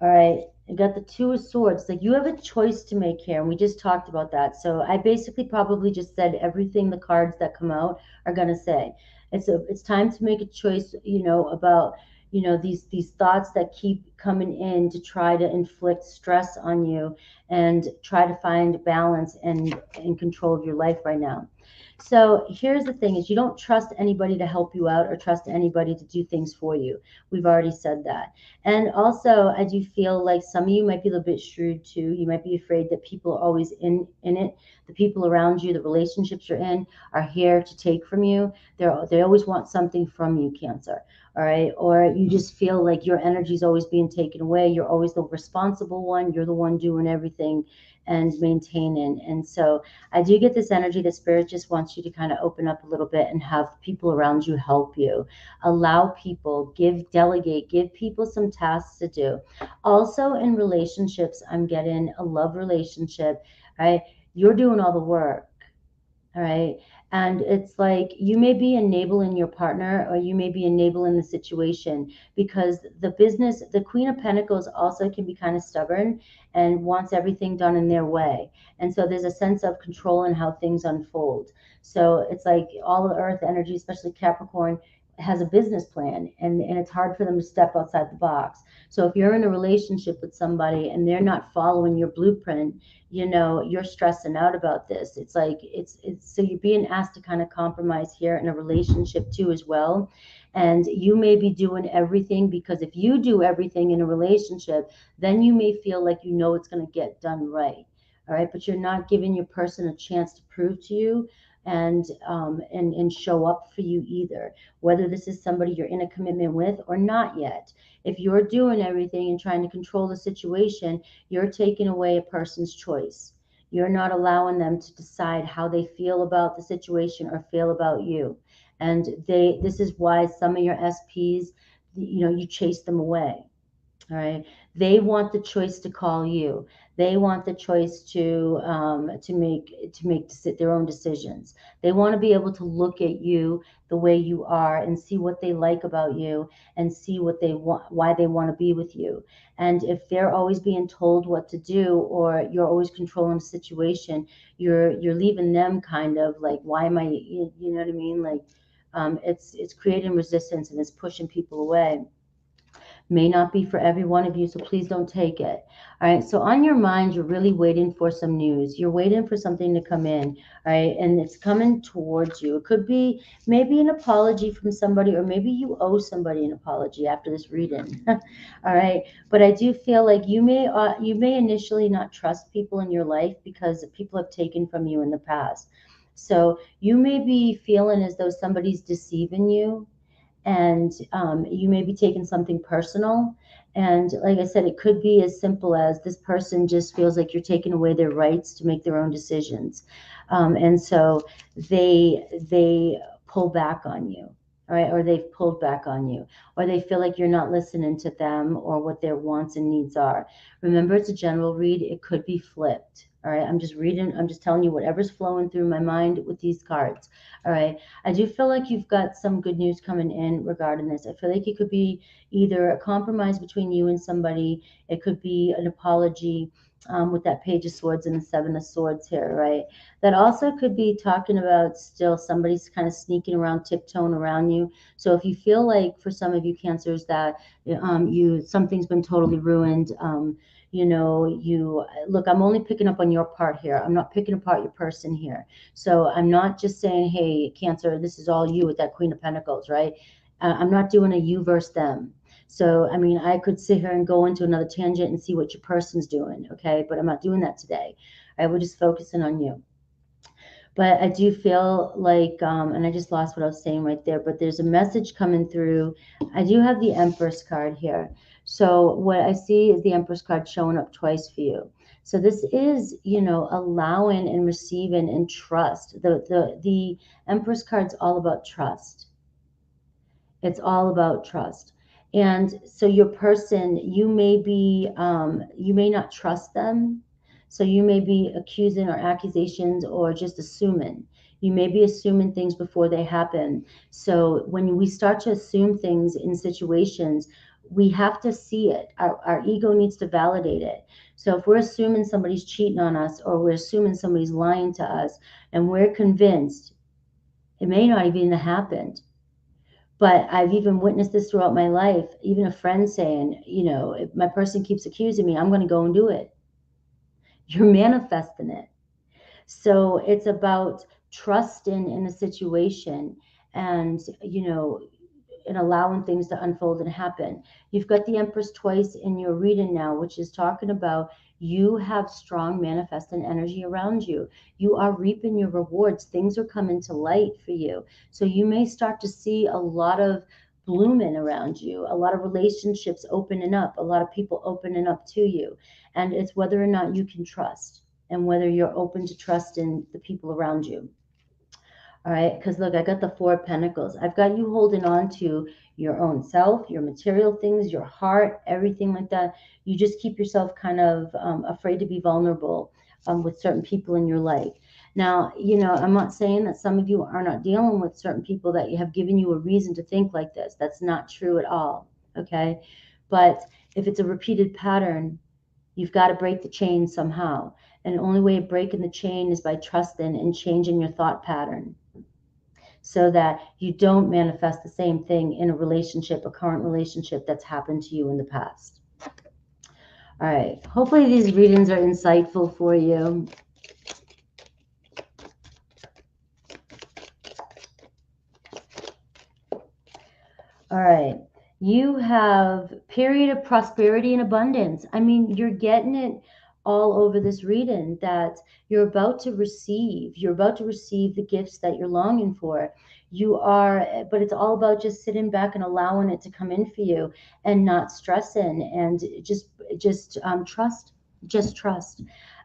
All right, I got the Two of Swords. Like, you have a choice to make here, and we just talked about that. So I basically probably just said everything the cards that come out are gonna say. It's time to make a choice, about these thoughts that keep coming in to try to inflict stress on you and try to find balance and control of your life right now. So here's the thing: is you don't trust anybody to help you out or trust anybody to do things for you. We've already said that. And also, I do feel like some of you might be a little bit shrewd too. You might be afraid that people are always in it. The people around you, the relationships you're in, are here to take from you. They always want something from you, Cancer. All right, or you just feel like your energy is always being taken away. You're always the responsible one. You're the one doing everything and maintaining. And so I do get this energy that Spirit just wants you to kind of open up a little bit and have people around you help you. Allow people, delegate, give people some tasks to do. Also, in relationships, I'm getting a love relationship, right? You're doing all the work. All right. And it's like you may be enabling your partner, or you may be enabling the situation, because the Queen of Pentacles also can be kind of stubborn and wants everything done in their way. And so there's a sense of control in how things unfold. So it's like all the earth energy, especially Capricorn, has a business plan, and it's hard for them to step outside the box. So if you're in a relationship with somebody and they're not following your blueprint, you're stressing out about this. It's like it's so you're being asked to kind of compromise here in a relationship too as well. And you may be doing everything, because if you do everything in a relationship, then you may feel like it's going to get done right. All right, but you're not giving your person a chance to prove to you and show up for you either, whether this is somebody you're in a commitment with or not yet. If you're doing everything and trying to control the situation, you're taking away a person's choice. You're not allowing them to decide how they feel about the situation or feel about you. And this is why some of your SPs, you chase them away. All right. They want the choice to call you. They want the choice to make their own decisions. They want to be able to look at you the way you are and see what they like about you and see what they want, why they want to be with you. And if they're always being told what to do, or you're always controlling the situation, you're leaving them kind of like, why am I? You know what I mean? Like, it's creating resistance, and it's pushing people away. May not be for every one of you, so please don't take it. All right, so on your mind, you're really waiting for some news. You're waiting for something to come in, all right, and it's coming towards you. It could be maybe an apology from somebody, or maybe you owe somebody an apology after this reading. All right, but I do feel like you may initially not trust people in your life because people have taken from you in the past. So you may be feeling as though somebody's deceiving you, and you may be taking something personal. And like I said, it could be as simple as this person just feels like you're taking away their rights to make their own decisions. And so they pull back on you. All right, or they've pulled back on you, or they feel like you're not listening to them or what their wants and needs are. Remember, it's a general read. It could be flipped. All right, I'm just telling you whatever's flowing through my mind with these cards. All right, I do feel like you've got some good news coming in regarding this. I feel like it could be either a compromise between you and somebody. It could be an apology, with that Page of Swords and the Seven of Swords here, right? That also could be talking about still somebody's kind of sneaking around, tiptoeing around you. So if you feel like, for some of you Cancers, that something's been totally ruined, you look, I'm only picking up on your part here. I'm not picking apart your person here. So I'm not just saying, hey, Cancer, this is all you with that Queen of Pentacles, right? I'm not doing a you versus them. So, I mean, I could sit here and go into another tangent and see what your person's doing, okay? But I'm not doing that today. We're just focusing on you. But I do feel like, and I just lost what I was saying right there, but there's a message coming through. I do have the Empress card here. So what I see is the Empress card showing up twice for you. So this is, allowing and receiving and trust. The Empress card's all about trust. It's all about trust. And so your person, you may not trust them. So you may be accusing or accusations or just assuming. You may be assuming things before they happen. So when we start to assume things in situations, we have to see it. Our ego needs to validate it. So if we're assuming somebody's cheating on us, or we're assuming somebody's lying to us, and we're convinced, it may not even have happened. But I've even witnessed this throughout my life, even a friend saying, if my person keeps accusing me, I'm going to go and do it. You're manifesting it. So it's about trusting in a situation, and, and allowing things to unfold and happen. You've got the Empress twice in your reading now, which is talking about you have strong manifesting energy around you. You are reaping your rewards. Things are coming to light for you. So you may start to see a lot of blooming around you, a lot of relationships opening up, a lot of people opening up to you. And it's whether or not you can trust, and whether you're open to trust in the people around you. All right, because look, I got the Four of Pentacles. I've got you holding on to your own self, your material things, your heart, everything like that. You just keep yourself kind of afraid to be vulnerable with certain people in your life. Now, I'm not saying that some of you are not dealing with certain people that have given you a reason to think like this. That's not true at all, okay? But if it's a repeated pattern, you've got to break the chain somehow. And the only way of breaking the chain is by trusting and changing your thought pattern, so that you don't manifest the same thing in a relationship, a current relationship that's happened to you in the past. All right. Hopefully these readings are insightful for you. All right. You have period of prosperity and abundance. I mean, you're getting it all over this reading, that you're about to receive. You're about to receive the gifts that you're longing for. You are, but it's all about just sitting back and allowing it to come in for you, and not stressing, and just trust. Just trust.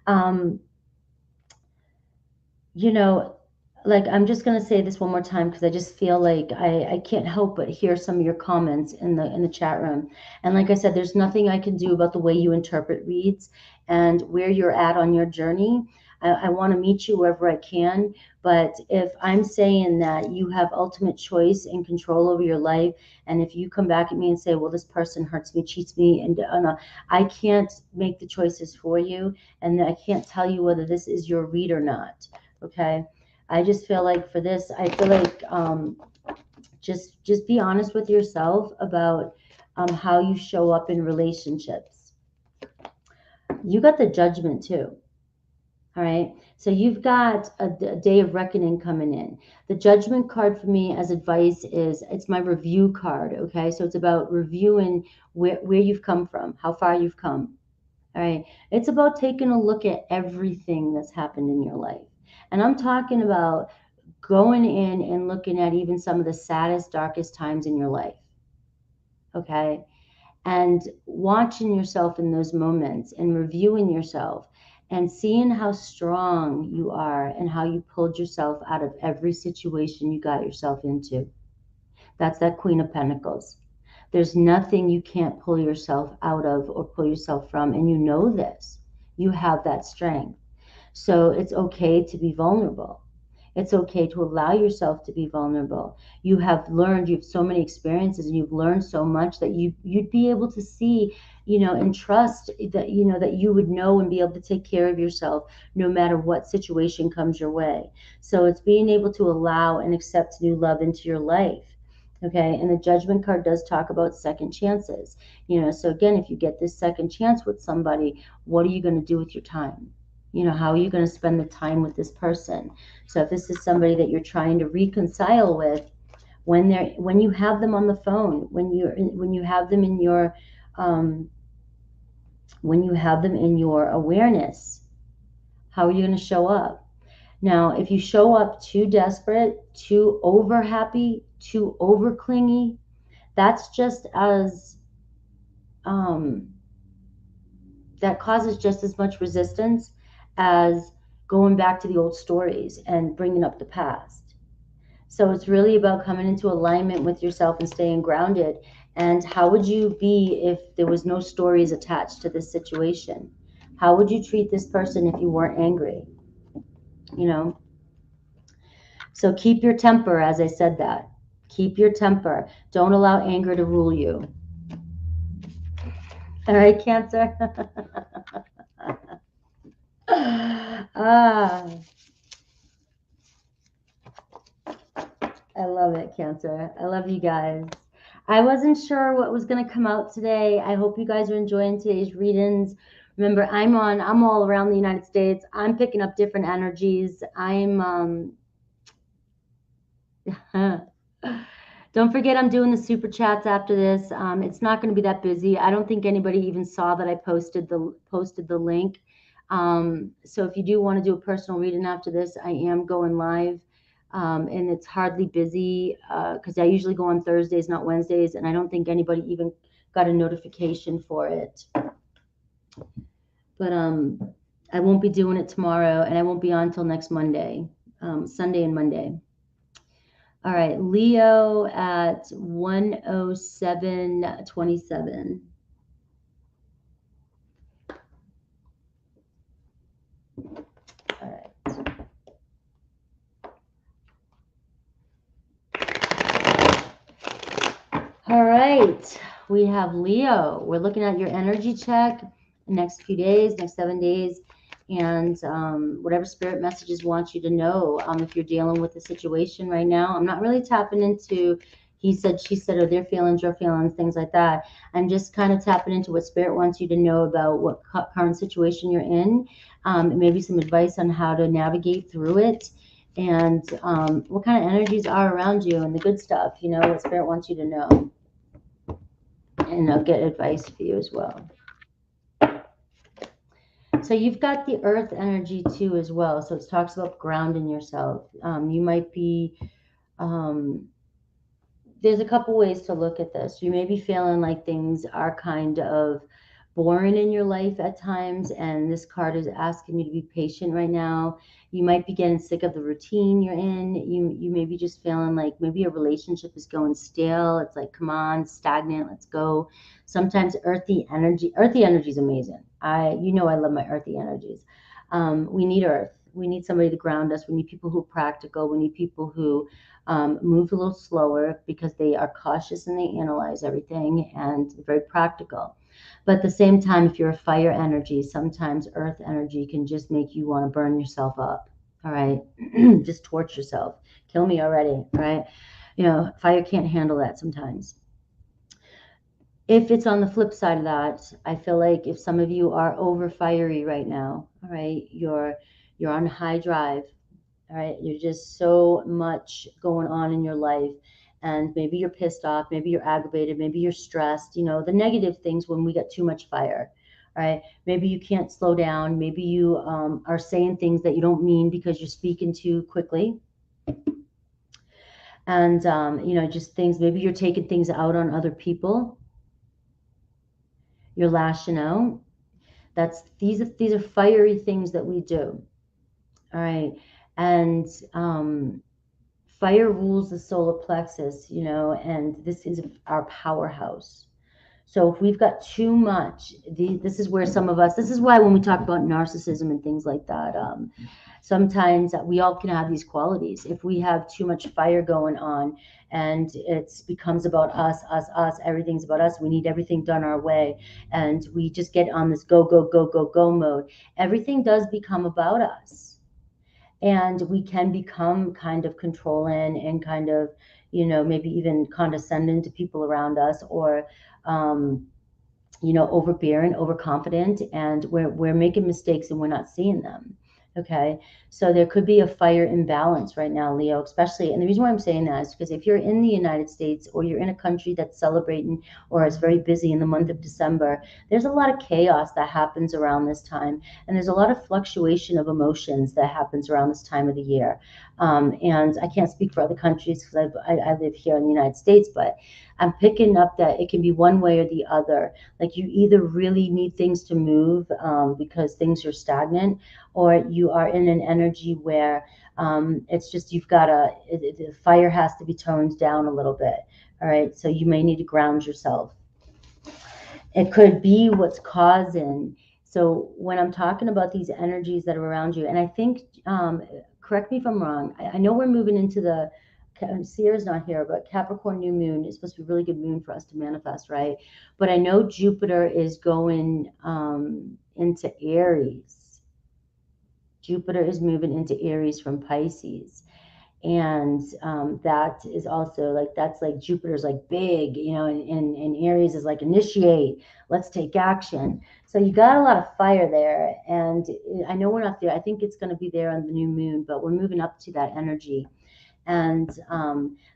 Um, you know, like, I'm just going to say this one more time, because I just feel like I can't help but hear some of your comments in the chat room. And like I said, there's nothing I can do about the way you interpret reads and where you're at on your journey. I want to meet you wherever I can. But if I'm saying that you have ultimate choice and control over your life, and if you come back at me and say, well, this person hurts me, cheats me, and I can't make the choices for you, and I can't tell you whether this is your read or not. Okay. I just feel like for this, I feel like just be honest with yourself about how you show up in relationships. You got the Judgment too. All right. So you've got a day of reckoning coming in. The Judgment card for me as advice is, it's my review card. Okay. So it's about reviewing where you've come from, how far you've come. All right. It's about taking a look at everything that's happened in your life. And I'm talking about going in and looking at even some of the saddest, darkest times in your life. Okay. And watching yourself in those moments and reviewing yourself, and seeing how strong you are and how you pulled yourself out of every situation you got yourself into. That's that Queen of Pentacles. There's nothing you can't pull yourself out of or pull yourself from, and you know this. You have that strength. So it's okay to be vulnerable. It's okay to allow yourself to be vulnerable. You have learned, you have so many experiences, and you've learned so much that you'd be able to see, and trust that, that you would know and be able to take care of yourself no matter what situation comes your way. So it's being able to allow and accept new love into your life. Okay, and the Judgment card does talk about second chances. So again, if you get this second chance with somebody, what are you going to do with your time? How are you going to spend the time with this person? So if this is somebody that you're trying to reconcile with, when you have them on the phone, when you have them in your awareness, how are you going to show up? Now, if you show up too desperate, too over happy, too over clingy, that's just as that causes just as much resistance as going back to the old stories and bringing up the past. So it's really about coming into alignment with yourself and staying grounded. And how would you be if there was no stories attached to this situation? How would you treat this person if you weren't angry? So keep your temper, as I said that. Keep your temper. Don't allow anger to rule you. All right, Cancer? Ah, I love it, Cancer. I love you guys. I wasn't sure what was going to come out today. I hope you guys are enjoying today's readings. Remember, I'm all around the United States. I'm picking up different energies. Don't forget, I'm doing the super chats after this. It's not going to be that busy. I don't think anybody even saw that I posted the link. So if you do want to do a personal reading after this, I am going live. And it's hardly busy because I usually go on Thursdays, not Wednesdays, and I don't think anybody even got a notification for it. But I won't be doing it tomorrow, and I won't be on until next Monday, Sunday and Monday. All right, Leo at 107:27. All right. All right, we have Leo. We're looking at your energy check the next few days, next 7 days, and whatever spirit messages want you to know. If you're dealing with a situation right now, I'm not really tapping into he said, she said, or their feelings, your feelings, things like that. I'm just kind of tapping into what spirit wants you to know about what current situation you're in, maybe some advice on how to navigate through it, and what kind of energies are around you and the good stuff, what spirit wants you to know. And I'll get advice for you as well. So you've got the earth energy too as well. So it talks about grounding yourself. You might be, there's a couple ways to look at this. You may be feeling like things are kind of boring in your life at times, and this card is asking you to be patient right now. You might be getting sick of the routine you're in. You may be just feeling like maybe your relationship is going stale. It's like, come on, stagnant, let's go. Sometimes earthy energy is amazing. I love my earthy energies. We need earth. We need somebody to ground us. We need people who are practical. We need people who move a little slower because they are cautious and they analyze everything and very practical. But at the same time, if you're a fire energy, sometimes earth energy can just make you want to burn yourself up. All right. Just torch yourself. Kill me already. All right. Fire can't handle that sometimes. If it's on the flip side of that, I feel like if some of you are over fiery right now, all right, you're on high drive, all right, you're just so much going on in your life, and maybe you're pissed off, maybe you're aggravated, maybe you're stressed, the negative things when we get too much fire. All right, maybe you can't slow down, maybe you are saying things that you don't mean because you're speaking too quickly, and just things, maybe you're taking things out on other people, you're lashing out. These are fiery things that we do. All right. And fire rules the solar plexus, and this is our powerhouse. So if we've got too much, this is where some of us, this is why when we talk about narcissism and things like that, sometimes we all can have these qualities. If we have too much fire going on and it becomes about us, everything's about us, we need everything done our way, and we just get on this go, go, go, go, go mode, everything does become about us. And we can become kind of controlling and kind of, maybe even condescending to people around us, or overbearing, overconfident, and we're making mistakes and we're not seeing them. Okay, so there could be a fire imbalance right now, Leo, especially. And the reason why I'm saying that is because if you're in the United States, or you're in a country that's celebrating or is very busy in the month of December, there's a lot of chaos that happens around this time, and there's a lot of fluctuation of emotions that happens around this time of the year. And I can't speak for other countries because I live here in the United States, but I'm picking up that it can be one way or the other. Like, you either really need things to move, because things are stagnant, or you are in an energy where it's just, the fire has to be toned down a little bit. All right, so you may need to ground yourself. It could be what's causing. So when I'm talking about these energies that are around you, and I think, correct me if I'm wrong, I know we're moving into the, Sierra's not here, but Capricorn new moon is supposed to be a really good moon for us to manifest, right? But I know Jupiter is going into Aries. Jupiter is moving into Aries from Pisces. And that is also like, that's like Jupiter's like big, and Aries is like initiate, let's take action. So you got a lot of fire there, and I know we're not there. I think it's going to be there on the new moon, but we're moving up to that energy. And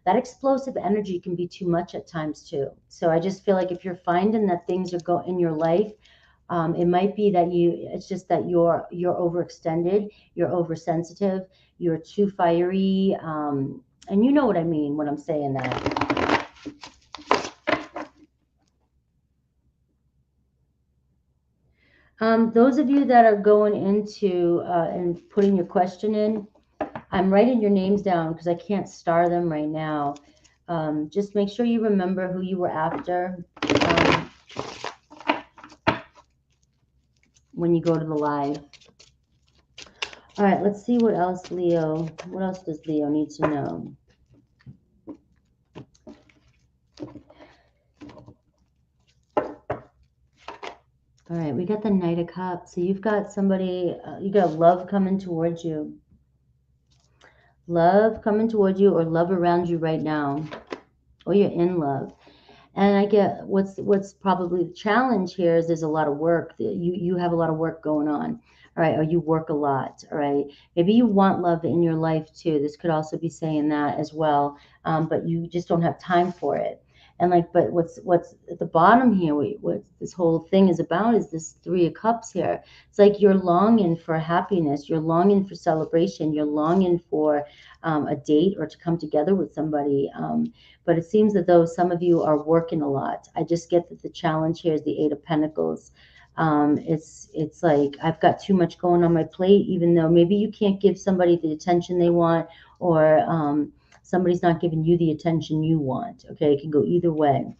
that explosive energy can be too much at times too. So I just feel like if you're finding that things are going in your life, it might be that it's just that you're overextended, you're oversensitive, you're too fiery, and you know what I mean when I'm saying that. Those of you that are going into and putting your question in, I'm writing your names down because I can't star them right now. Just make sure you remember who you were after when you go to the live. All right, let's see what else, Leo. What else does Leo need to know? All right, we got the Knight of Cups. So you've got somebody, you got love coming towards you. Love coming towards you, or love around you right now. Or you're in love. And I get what's probably the challenge here is there's a lot of work. You have a lot of work going on. All right, or you work a lot. All right, maybe you want love in your life too. This could also be saying that as well, but you just don't have time for it. And but what's at the bottom here, what this whole thing is about, is this Three of Cups here. It's like you're longing for happiness, you're longing for celebration, you're longing for a date or to come together with somebody. But it seems that though some of you are working a lot. I just get that the challenge here is the Eight of Pentacles. It's like, I've got too much going on my plate, even though maybe you can't give somebody the attention they want, or somebody's not giving you the attention you want. Okay, it can go either way.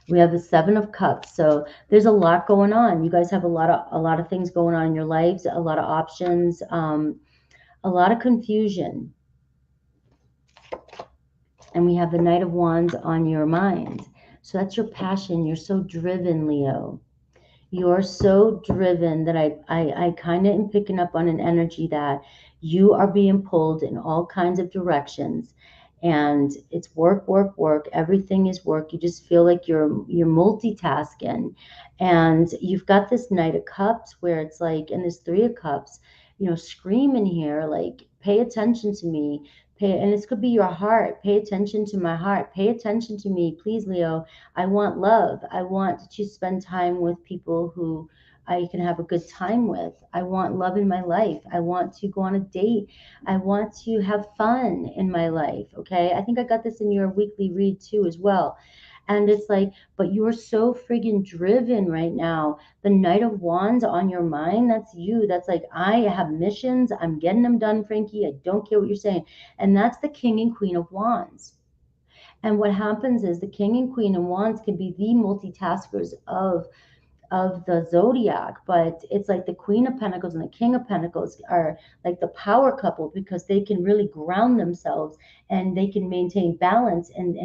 We have the Seven of Cups. So there's a lot going on. You guys have a lot of things going on in your lives, a lot of options, a lot of confusion. And we have the Knight of Wands on your mind. So that's your passion. You're so driven, Leo. You're so driven that I kind of am picking up on an energy that you are being pulled in all kinds of directions. And it's work, work, work. Everything is work. You just feel like you're multitasking. And you've got this Knight of Cups where it's like, and this Three of Cups, screaming here, like, pay attention to me. And this could be your heart. Pay attention to my heart. Pay attention to me, please, Leo. I want love. I want to spend time with people who I can have a good time with. I want love in my life. I want to go on a date. I want to have fun in my life. Okay. I think I got this in your weekly read too as well. And it's like, but you're so friggin' driven right now. The Knight of Wands on your mind, that's you. That's like, I have missions. I'm getting them done, Frankie. I don't care what you're saying. And that's the King and Queen of Wands. And what happens is the King and Queen of Wands can be the multitaskers of the zodiac, but it's like the Queen of Pentacles and the King of Pentacles are like the power couple because they can really ground themselves and they can maintain balance and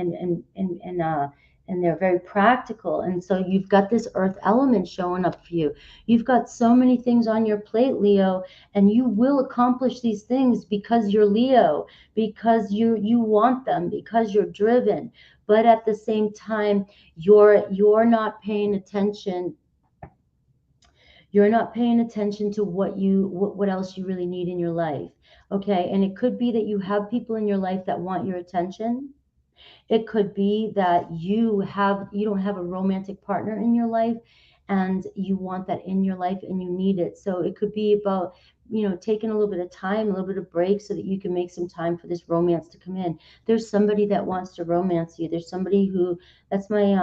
they're very practical. And so you've got this earth element showing up for you. You've got so many things on your plate, Leo, and you will accomplish these things because you're Leo, because you want them, because you're driven. But at the same time, you're not paying attention. You're not paying attention to what else you really need in your life. Okay, and it could be that you have people in your life that want your attention. It could be that you don't have a romantic partner in your life and you want that in your life and you need it. So it could be about, taking a little bit of time, a little bit of break so that you can make some time for this romance to come in. There's somebody that wants to romance you. There's somebody who, that's my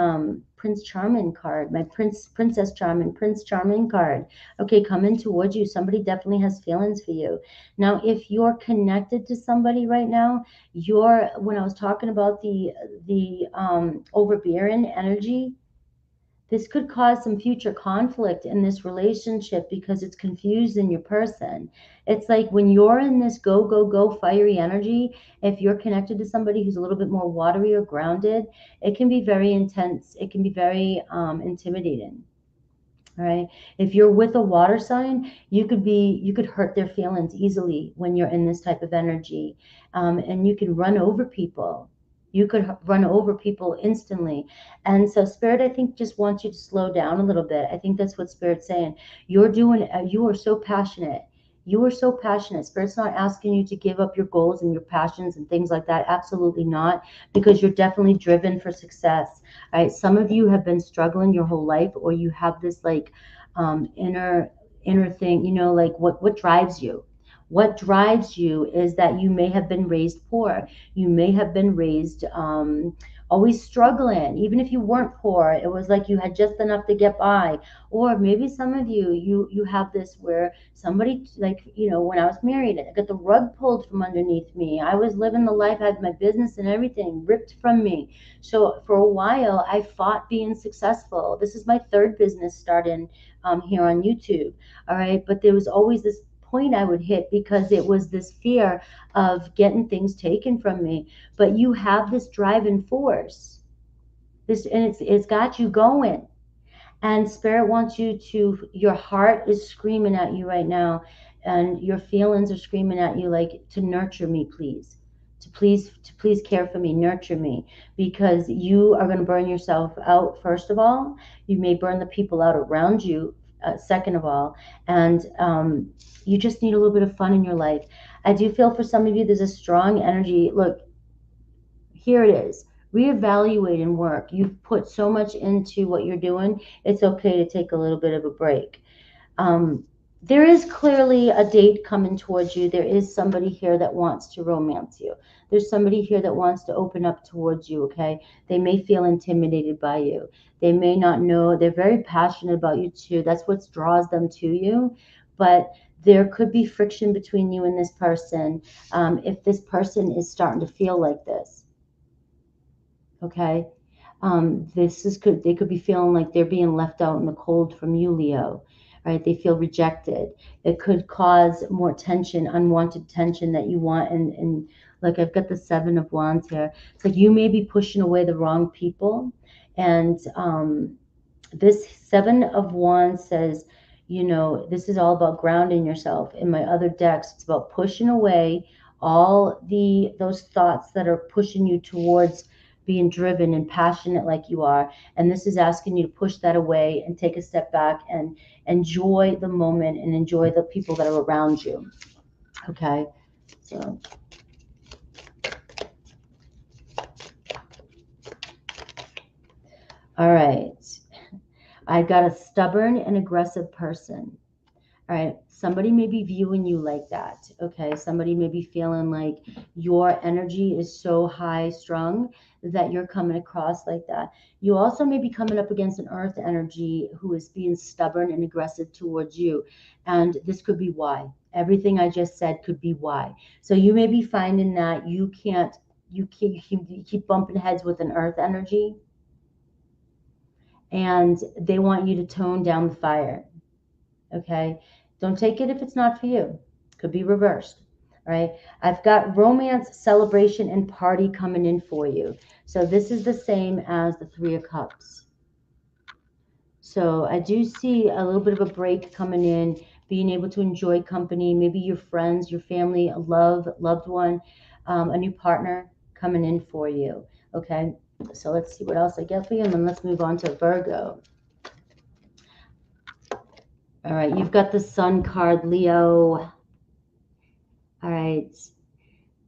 Prince Charming card, my Princess Charming, Prince Charming card. Okay, coming towards you. Somebody definitely has feelings for you. Now, if you're connected to somebody right now, when I was talking about the overbearing energy, this could cause some future conflict in this relationship because it's confusing your person. It's like when you're in this go, go, go fiery energy, if you're connected to somebody who's a little bit more watery or grounded, it can be very intense. It can be very intimidating. All right. If you're with a water sign, you could hurt their feelings easily when you're in this type of energy. And you can run over people. You could run over people instantly. And so Spirit, I think, just wants you to slow down a little bit. I think that's what Spirit's saying. You are so passionate. You are so passionate. Spirit's not asking you to give up your goals and your passions and things like that. Absolutely not, because you're definitely driven for success. All right. Some of you have been struggling your whole life, or you have this like inner thing, like what drives you. What drives you is that you may have been raised poor. You may have been raised always struggling. Even if you weren't poor, it was like you had just enough to get by. Or maybe some of you have this where somebody, like, when I was married, I got the rug pulled from underneath me. I was living the life, I had my business and everything ripped from me. So for a while, I fought being successful. This is my third business starting here on YouTube. All right. But there was always this point I would hit because it was this fear of getting things taken from me. But you have this driving force. And it's got you going. And Spirit wants you to, your heart is screaming at you right now, and your feelings are screaming at you like, to nurture me, please. To please care for me, nurture me, because you are going to burn yourself out, first of all. You may burn the people out around you, second of all. And you just need a little bit of fun in your life. I do feel for some of you, there's a strong energy. Look, here it is. Reevaluate and work. You've put so much into what you're doing. It's okay to take a little bit of a break. There is clearly a date coming towards you. There is somebody here that wants to romance you. There's somebody here that wants to open up towards you, okay? They may feel intimidated by you. They may not know. They're very passionate about you too. That's what draws them to you. But there could be friction between you and this person if this person is starting to feel like this. Okay, they could be feeling like they're being left out in the cold from you, Leo. Right? They feel rejected. It could cause more tension, unwanted tension that you want. And like, I've got the Seven of Wands here. It's like you may be pushing away the wrong people. And this Seven of Wands says, this is all about grounding yourself. In my other decks, it's about pushing away all those thoughts that are pushing you towards being driven and passionate like you are. And this is asking you to push that away and take a step back and enjoy the moment and enjoy the people that are around you. Okay, so all right, I got a stubborn and aggressive person. All right, somebody may be viewing you like that. Okay, somebody may be feeling like your energy is so high strung that you're coming across like that. You also may be coming up against an earth energy who is being stubborn and aggressive towards you. And this could be why. Everything I just said could be why. So you may be finding that you keep bumping heads with an earth energy, and they want you to tone down the fire. Okay, don't take it if it's not for you. Could be reversed. All right, I've got romance, celebration, and party coming in for you. So this is the same as the Three of Cups. So I do see a little bit of a break coming in, being able to enjoy company, maybe your friends, your family, a loved one, a new partner coming in for you. Okay, so let's see what else I get for you, and then let's move on to Virgo. All right, you've got the Sun card, Leo. All right,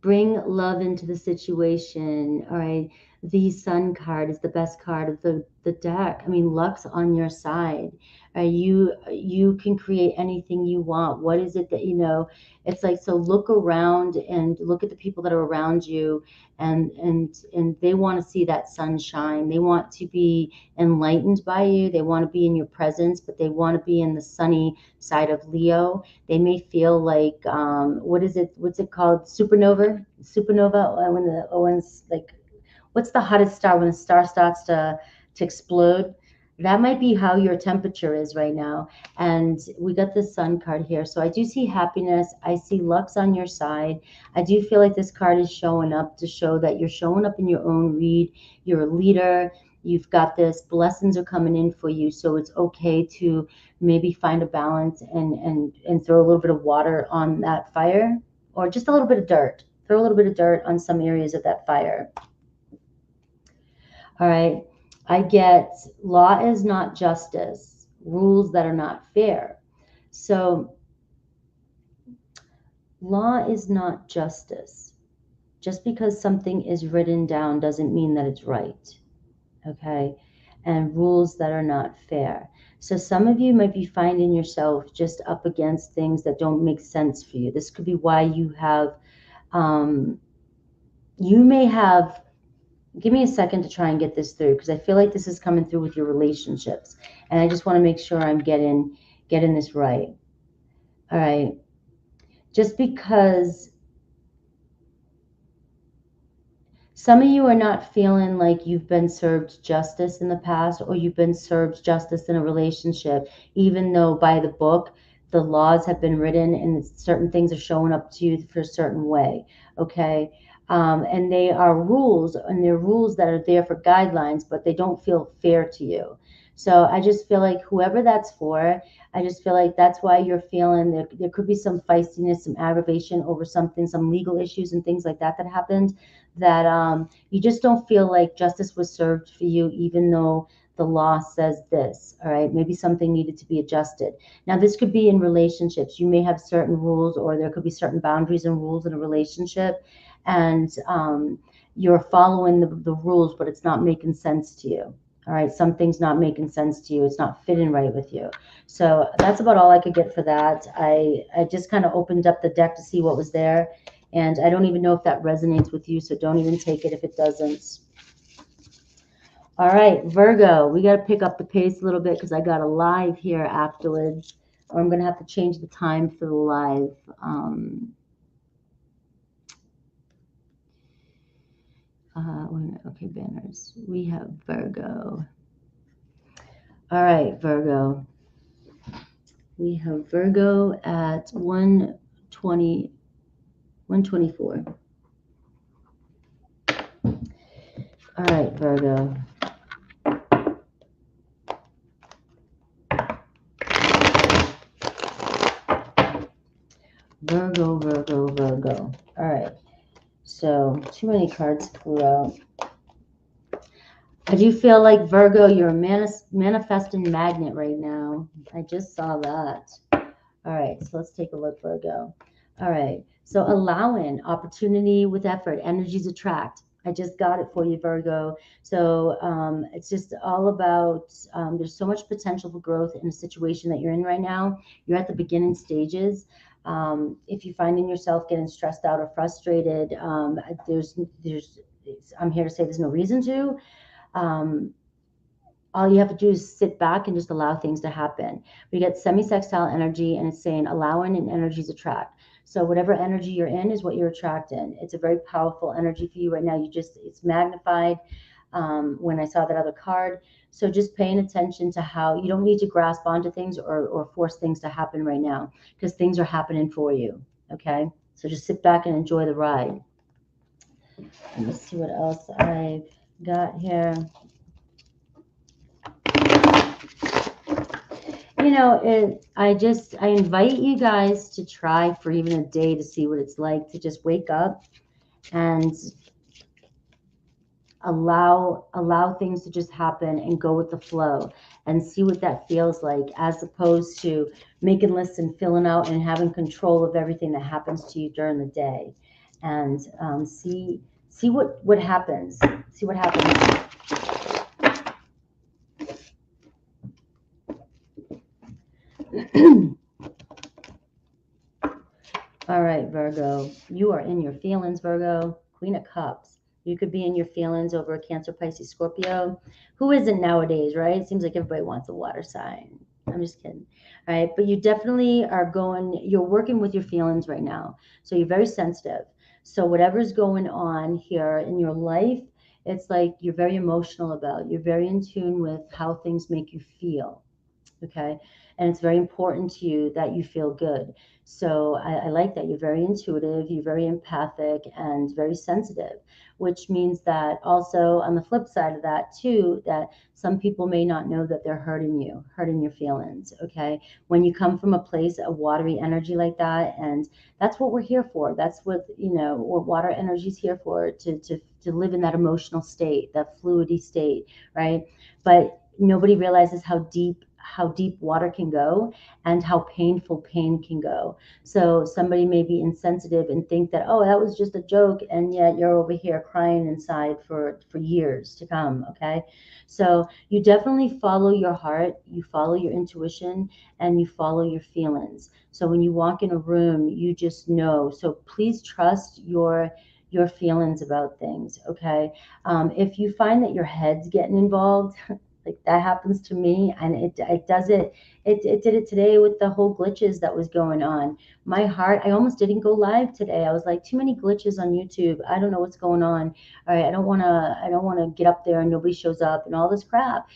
bring love into the situation. All right, the Sun card is the best card of the deck. I mean, luck's on your side. You can create anything you want. What is it that you know? It's like, so look around and look at the people that are around you, and they want to see that sunshine. They want to be enlightened by you. They want to be in your presence, but they want to be in the sunny side of Leo. They may feel like what is it? What's it called? Supernova. When it's like, what's the hottest star when a star starts to explode? That might be how your temperature is right now. And we got the Sun card here. So I do see happiness. I see luck's on your side. I do feel like this card is showing up to show that you're showing up in your own read. You're a leader. You've got this. Blessings are coming in for you. So it's okay to maybe find a balance and throw a little bit of water on that fire, or just a little bit of dirt. Throw a little bit of dirt on some areas of that fire. All right. I get law is not justice, rules that are not fair. So law is not justice. Just because something is written down doesn't mean that it's right. Okay. And rules that are not fair. So some of you might be finding yourself just up against things that don't make sense for you. This could be why you may have. Give me a second to try and get this through, because I feel like this is coming through with your relationships, and I just want to make sure I'm getting this right. All right. Just because some of you are not feeling like you've been served justice in the past, or you've been served justice in a relationship, even though by the book the laws have been written and certain things are showing up to you for a certain way. Okay. And they are rules, and they're rules that are there for guidelines, but they don't feel fair to you. So I just feel like whoever that's for, I just feel like that's why you're feeling there could be some feistiness, some aggravation over something, some legal issues and things like that happened, that you just don't feel like justice was served for you, even though the law says this. All right, maybe something needed to be adjusted. Now this could be in relationships. You may have certain rules, or there could be certain boundaries and rules in a relationship, and you're following the rules, but it's not making sense to you. All right, something's not making sense to you. It's not fitting right with you. So that's about all I could get for that. I just kind of opened up the deck to see what was there, and I don't even know if that resonates with you, so don't even take it if it doesn't. All right, Virgo, we got to pick up the pace a little bit because I got a live here afterwards, or I'm going to have to change the time for the live. Okay, banners. We have Virgo. All right, Virgo. We have Virgo at 124. All right, Virgo. Virgo. All right. So too many cards flew out. I do feel like, Virgo, you're a manifesting magnet right now. I just saw that. All right, so let's take a look, Virgo. All right, so allowing opportunity with effort, energies attract. I just got it for you, Virgo. So it's just all about, there's so much potential for growth in the situation that you're in right now. You're at the beginning stages. If you find in yourself getting stressed out or frustrated, there's, I'm here to say there's no reason to. Um, all you have to do is sit back and just allow things to happen. We get semi-sextile energy, and it's saying allowing and energies attract. So whatever energy you're in is what you're attracting. It's a very powerful energy for you right now. It's magnified when I saw that other card. So just paying attention to how you don't need to grasp onto things or force things to happen right now, because things are happening for you. Okay. So just sit back and enjoy the ride. Let me see what else I've got here. I invite you guys to try for even a day to see what it's like to just wake up and allow things to just happen and go with the flow and see what that feels like, as opposed to making lists and filling out and having control of everything that happens to you during the day. And see what happens. See what happens. All right, Virgo, you are in your feelings, Virgo. Queen of Cups. You could be in your feelings over a Cancer, Pisces, Scorpio. Who isn't nowadays, right? It seems like everybody wants a water sign. I'm just kidding. All right, but you definitely you're working with your feelings right now. So you're very sensitive. So whatever's going on here in your life, it's like you're very emotional about. You're very in tune with how things make you feel. Okay. And it's very important to you that you feel good. So I like that you're very intuitive, you're very empathic, and very sensitive, which means that also on the flip side of that too, that some people may not know that they're hurting your feelings. Okay. When you come from a place of watery energy like that, and that's what we're here for. That's what water energy is here for, to live in that emotional state, that fluidity state, right? But nobody realizes how deep water can go and how painful pain can go. So somebody may be insensitive and think that, oh, that was just a joke, and yet you're over here crying inside for years to come. Okay. So you definitely follow your heart, you follow your intuition, and you follow your feelings. So when you walk in a room, you just know. So please trust your feelings about things. Okay. If you find that your head's getting involved, like that happens to me, and it did it today with the whole glitches that was going on. My heart, I almost didn't go live today. I was like, too many glitches on YouTube. I don't know what's going on. All right, I don't want to get up there and nobody shows up and all this crap.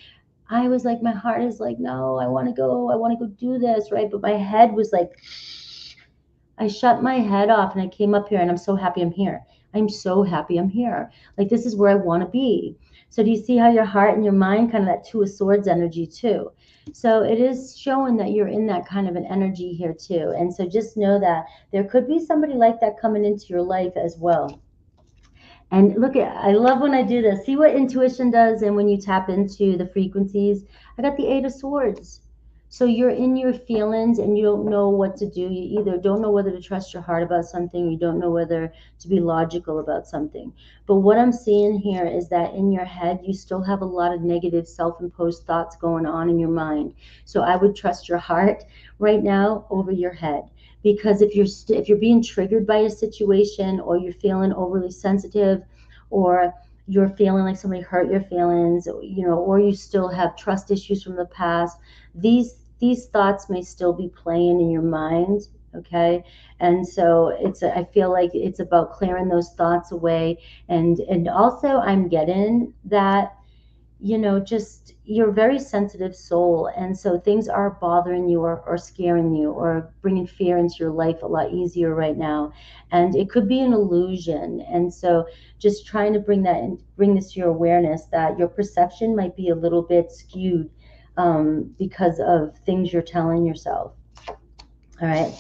I was like, my heart is like, no, I want to go do this, right? But my head was like, I shut my head off and I came up here, and I'm so happy I'm here. I'm so happy I'm here. Like, this is where I want to be. So do you see how your heart and your mind, kind of that Two of Swords energy too? So it is showing that you're in that kind of an energy here too. And so just know that there could be somebody like that coming into your life as well. And I love when I do this. See what intuition does, and when you tap into the frequencies. I got the Eight of Swords. So you're in your feelings and you don't know what to do. You either don't know whether to trust your heart about something, or you don't know whether to be logical about something. But what I'm seeing here is that in your head, you still have a lot of negative self-imposed thoughts going on in your mind. So I would trust your heart right now over your head. Because if you're being triggered by a situation, or you're feeling overly sensitive, or you're feeling like somebody hurt your feelings, or you still have trust issues from the past, these thoughts may still be playing in your mind. Okay. And so I feel like it's about clearing those thoughts away. And also I'm getting that, just you're a very sensitive soul, and so things are bothering you, or scaring you, or bringing fear into your life a lot easier right now, and it could be an illusion. And so just trying to bring this to your awareness, that your perception might be a little bit skewed, because of things you're telling yourself. All right.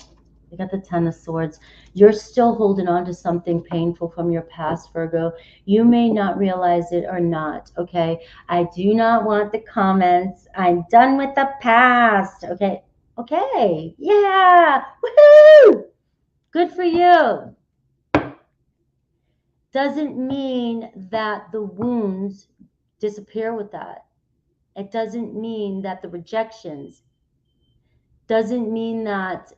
You got the Ten of Swords. You're still holding on to something painful from your past, Virgo. You may not realize it or not, okay? I do not want the comments. I'm done with the past, okay? Okay, yeah, woohoo! Good for you. doesn't mean that the wounds disappear with that. It doesn't mean that the rejections, doesn't mean that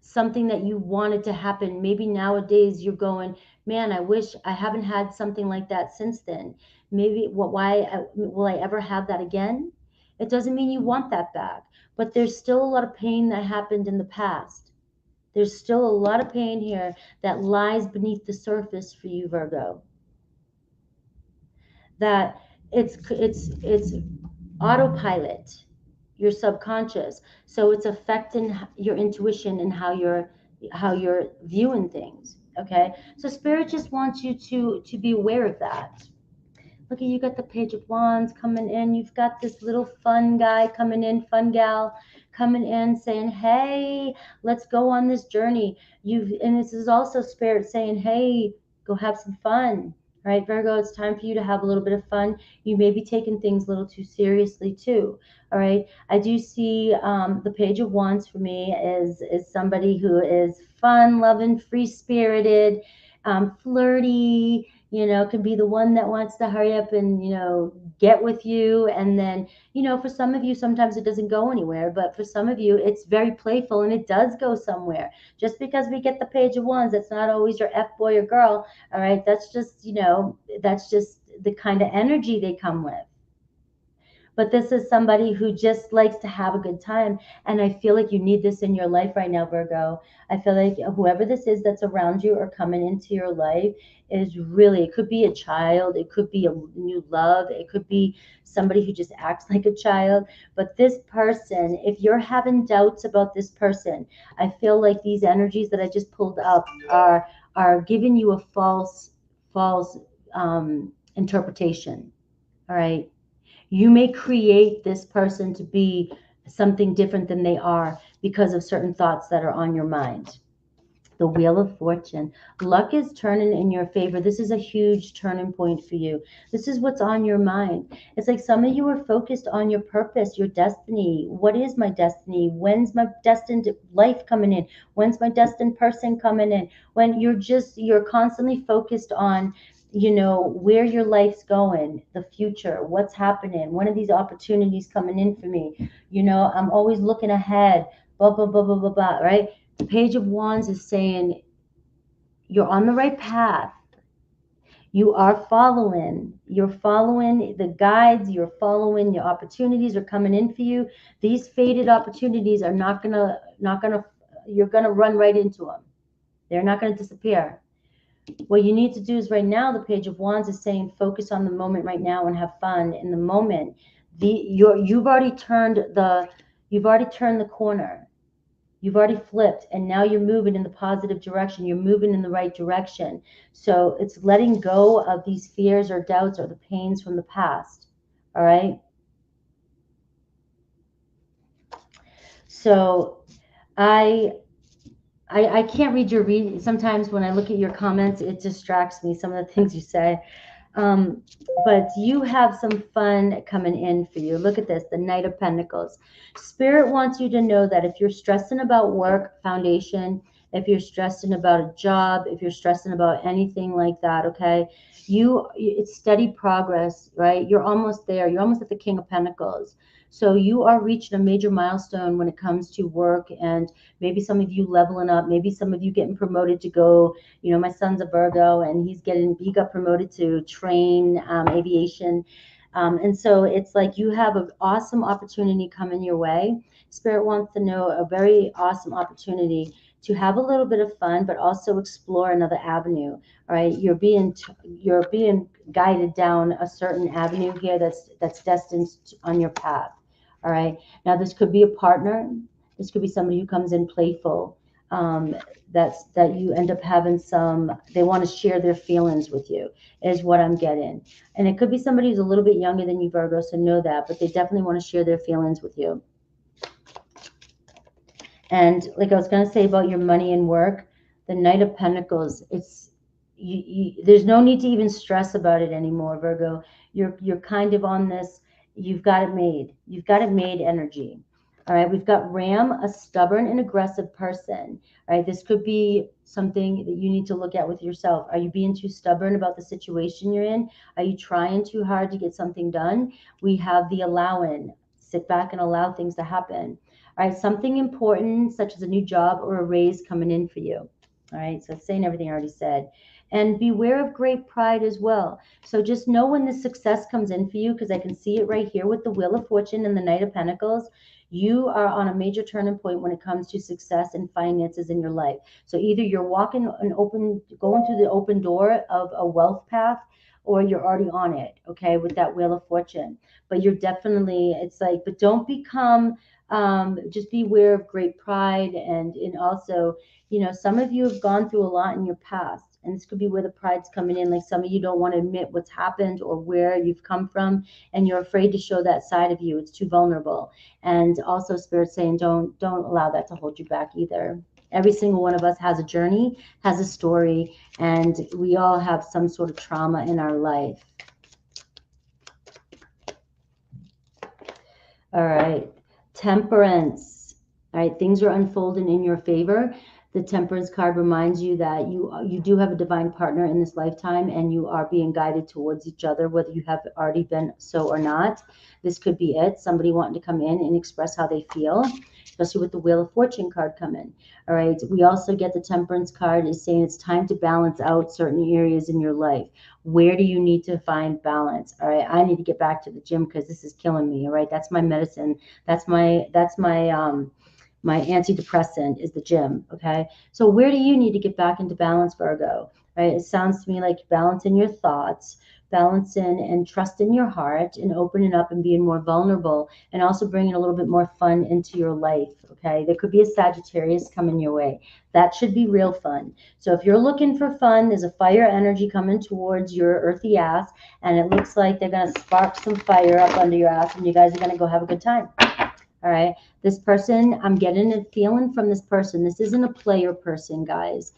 something that you wanted to happen, maybe nowadays you're going, man, I wish I haven't had something like that since then. Maybe will I ever have that again? It doesn't mean you want that back, but there's still a lot of pain that happened in the past. There's still a lot of pain here that lies beneath the surface for you, Virgo. That it's autopilot, your subconscious. So it's affecting your intuition and how you're viewing things. Okay, so spirit just wants you to be aware of that. Look at you, got the Page of Wands coming in. You've got this little fun guy coming in, fun gal coming in, saying, "Hey, let's go on this journey." And this is also spirit saying, "Hey, go have some fun." All right, Virgo, it's time for you to have a little bit of fun. You may be taking things a little too seriously too. All right, I do see the Page of Wands for me is somebody who is fun, loving, free spirited, flirty. Can be the one that wants to hurry up and, get with you. And then, for some of you, sometimes it doesn't go anywhere, but for some of you, it's very playful and it does go somewhere. Just because we get the Page of Wands, that's not always your F boy or girl. All right. That's just the kind of energy they come with. But this is somebody who just likes to have a good time. And I feel like you need this in your life right now, Virgo. I feel like whoever this is that's around you or coming into your life is really, it could be a child, it could be a new love, it could be somebody who just acts like a child. But this person, if you're having doubts about this person, I feel like these energies that I just pulled up are giving you a false interpretation. All right. You may create this person to be something different than they are because of certain thoughts that are on your mind. The Wheel of Fortune. Luck is turning in your favor. This is a huge turning point for you. This is what's on your mind. It's like some of you are focused on your purpose, your destiny. What is my destiny? When's my destined life coming in? When's my destined person coming in? When you're constantly focused on where your life's going, the future, what's happening, when are these opportunities coming in for me? I'm always looking ahead, blah, blah, blah, blah, blah, blah, right? The Page of Wands is saying you're on the right path. You're following the guides, you're following your opportunities are coming in for you. These faded opportunities are not gonna, you're gonna run right into them. They're not gonna disappear. What you need to do is right now, the Page of Wands is saying focus on the moment right now and have fun in the moment. You've already turned the corner. You've already flipped, and now you're moving in the positive direction. You're moving in the right direction. So it's letting go of these fears or doubts or the pains from the past. All right. So I can't read your read. Sometimes when I look at your comments, it distracts me, some of the things you say. But you have some fun coming in for you. Look at this, the Knight of Pentacles. Spirit wants you to know that if you're stressing about work, foundation, if you're stressing about a job, if you're stressing about anything like that, okay, it's steady progress, right? You're almost there. You're almost at the King of Pentacles. So you are reaching a major milestone when it comes to work, and maybe some of you leveling up, maybe some of you getting promoted to go, my son's a Virgo and he got promoted to train aviation. And so it's like you have an awesome opportunity coming your way. Spirit wants to know a very awesome opportunity to have a little bit of fun, but also explore another avenue. All right, you're being guided down a certain avenue here that's destined on your path. All right, now this could be a partner. This could be somebody who comes in playful. That you end up having they want to share their feelings with you, is what I'm getting. And it could be somebody who's a little bit younger than you, Virgo, so know that, but they definitely want to share their feelings with you. And like I was going to say about your money and work, the Knight of Pentacles, there's no need to even stress about it anymore, Virgo. You're kind of on this, you've got it made energy. All right, we've got Ram, a stubborn and aggressive person. All right, this could be something that you need to look at with yourself. Are you being too stubborn about the situation you're in? Are you trying too hard to get something done? We have the allowing. Sit back and allow things to happen. All right, something important, such as a new job or a raise coming in for you. All right, so it's saying everything I already said. And beware of great pride as well. So just know when the success comes in for you, because I can see it right here with the Wheel of Fortune and the Knight of Pentacles. You are on a major turning point when it comes to success and finances in your life. So either you're walking an open, going through the open door of a wealth path, or you're already on it, okay, with that Wheel of Fortune. But you're definitely, it's like, but don't become, just beware of great pride. And also, you know, some of you have gone through a lot in your past. And this could be where the pride's coming in. Like some of you don't want to admit what's happened or where you've come from, and you're afraid to show that side of you. It's too vulnerable. And also Spirit saying don't allow that to hold you back either. Every single one of us has a journey, has a story, and we all have some sort of trauma in our life. All right, Temperance. All right, things are unfolding in your favor. The Temperance card reminds you that you do have a divine partner in this lifetime, and you are being guided towards each other, whether you have already been so or not. This could be it. Somebody wanting to come in and express how they feel, especially with the Wheel of Fortune card coming. All right. We also get the Temperance card is saying it's time to balance out certain areas in your life. Where do you need to find balance? All right. I need to get back to the gym because this is killing me. All right. That's my medicine. That's my antidepressant is the gym. Okay. So where do you need to get back into balance, Virgo? Right. It sounds to me like balancing your thoughts, balancing and trusting your heart, and opening up and being more vulnerable, and also bringing a little bit more fun into your life. Okay. There could be a Sagittarius coming your way. That should be real fun. So if you're looking for fun, there's a fire energy coming towards your earthy ass, and it looks like they're going to spark some fire up under your ass, and you guys are going to go have a good time. All right. This person, I'm getting a feeling from this person. This isn't a player person, guys.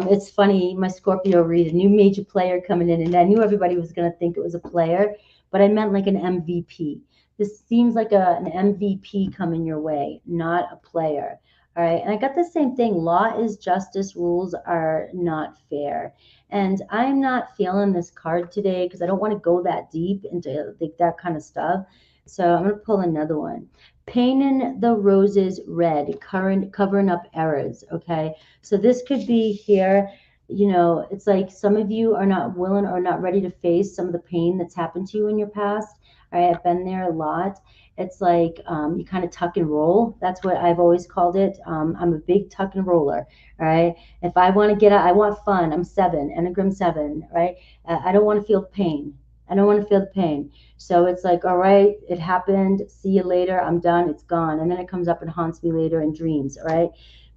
It's funny. My Scorpio read a new major player coming in, and I knew everybody was going to think it was a player, but I meant like an MVP. This seems like an MVP coming your way, not a player. All right. And I got the same thing. Law is justice. Rules are not fair. And I'm not feeling this card today because I don't want to go that deep into like that kind of stuff. So I'm going to pull another one. Painting the roses red, covering up errors. Okay. So this could be here. You know, it's like some of you are not willing or not ready to face some of the pain that's happened to you in your past. All right. I've been there a lot. It's like you kind of tuck and roll. That's what I've always called it. I'm a big tuck and roller. All right. If I want to get out, I want fun. I'm 7, Enneagram 7. Right. I don't want to feel pain. I don't want to feel the pain. So it's like, all right, it happened. See you later. I'm done. It's gone. And then it comes up and haunts me later in dreams. All right.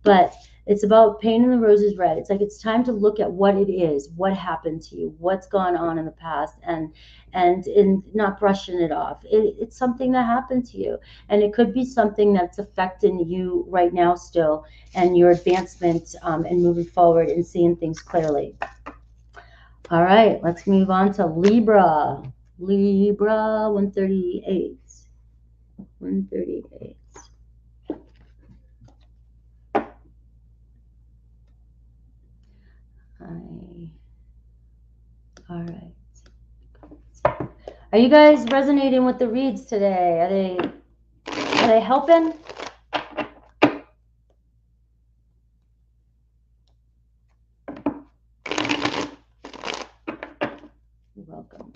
But it's about painting the roses red. It's like it's time to look at what it is, what happened to you, what's gone on in the past, and in not brushing it off. It's something that happened to you. And it could be something that's affecting you right now still, and your advancement and moving forward and seeing things clearly. All right, let's move on to Libra. Libra 138. 138. All right. Are you guys resonating with the reads today? Are they helping? You're welcome.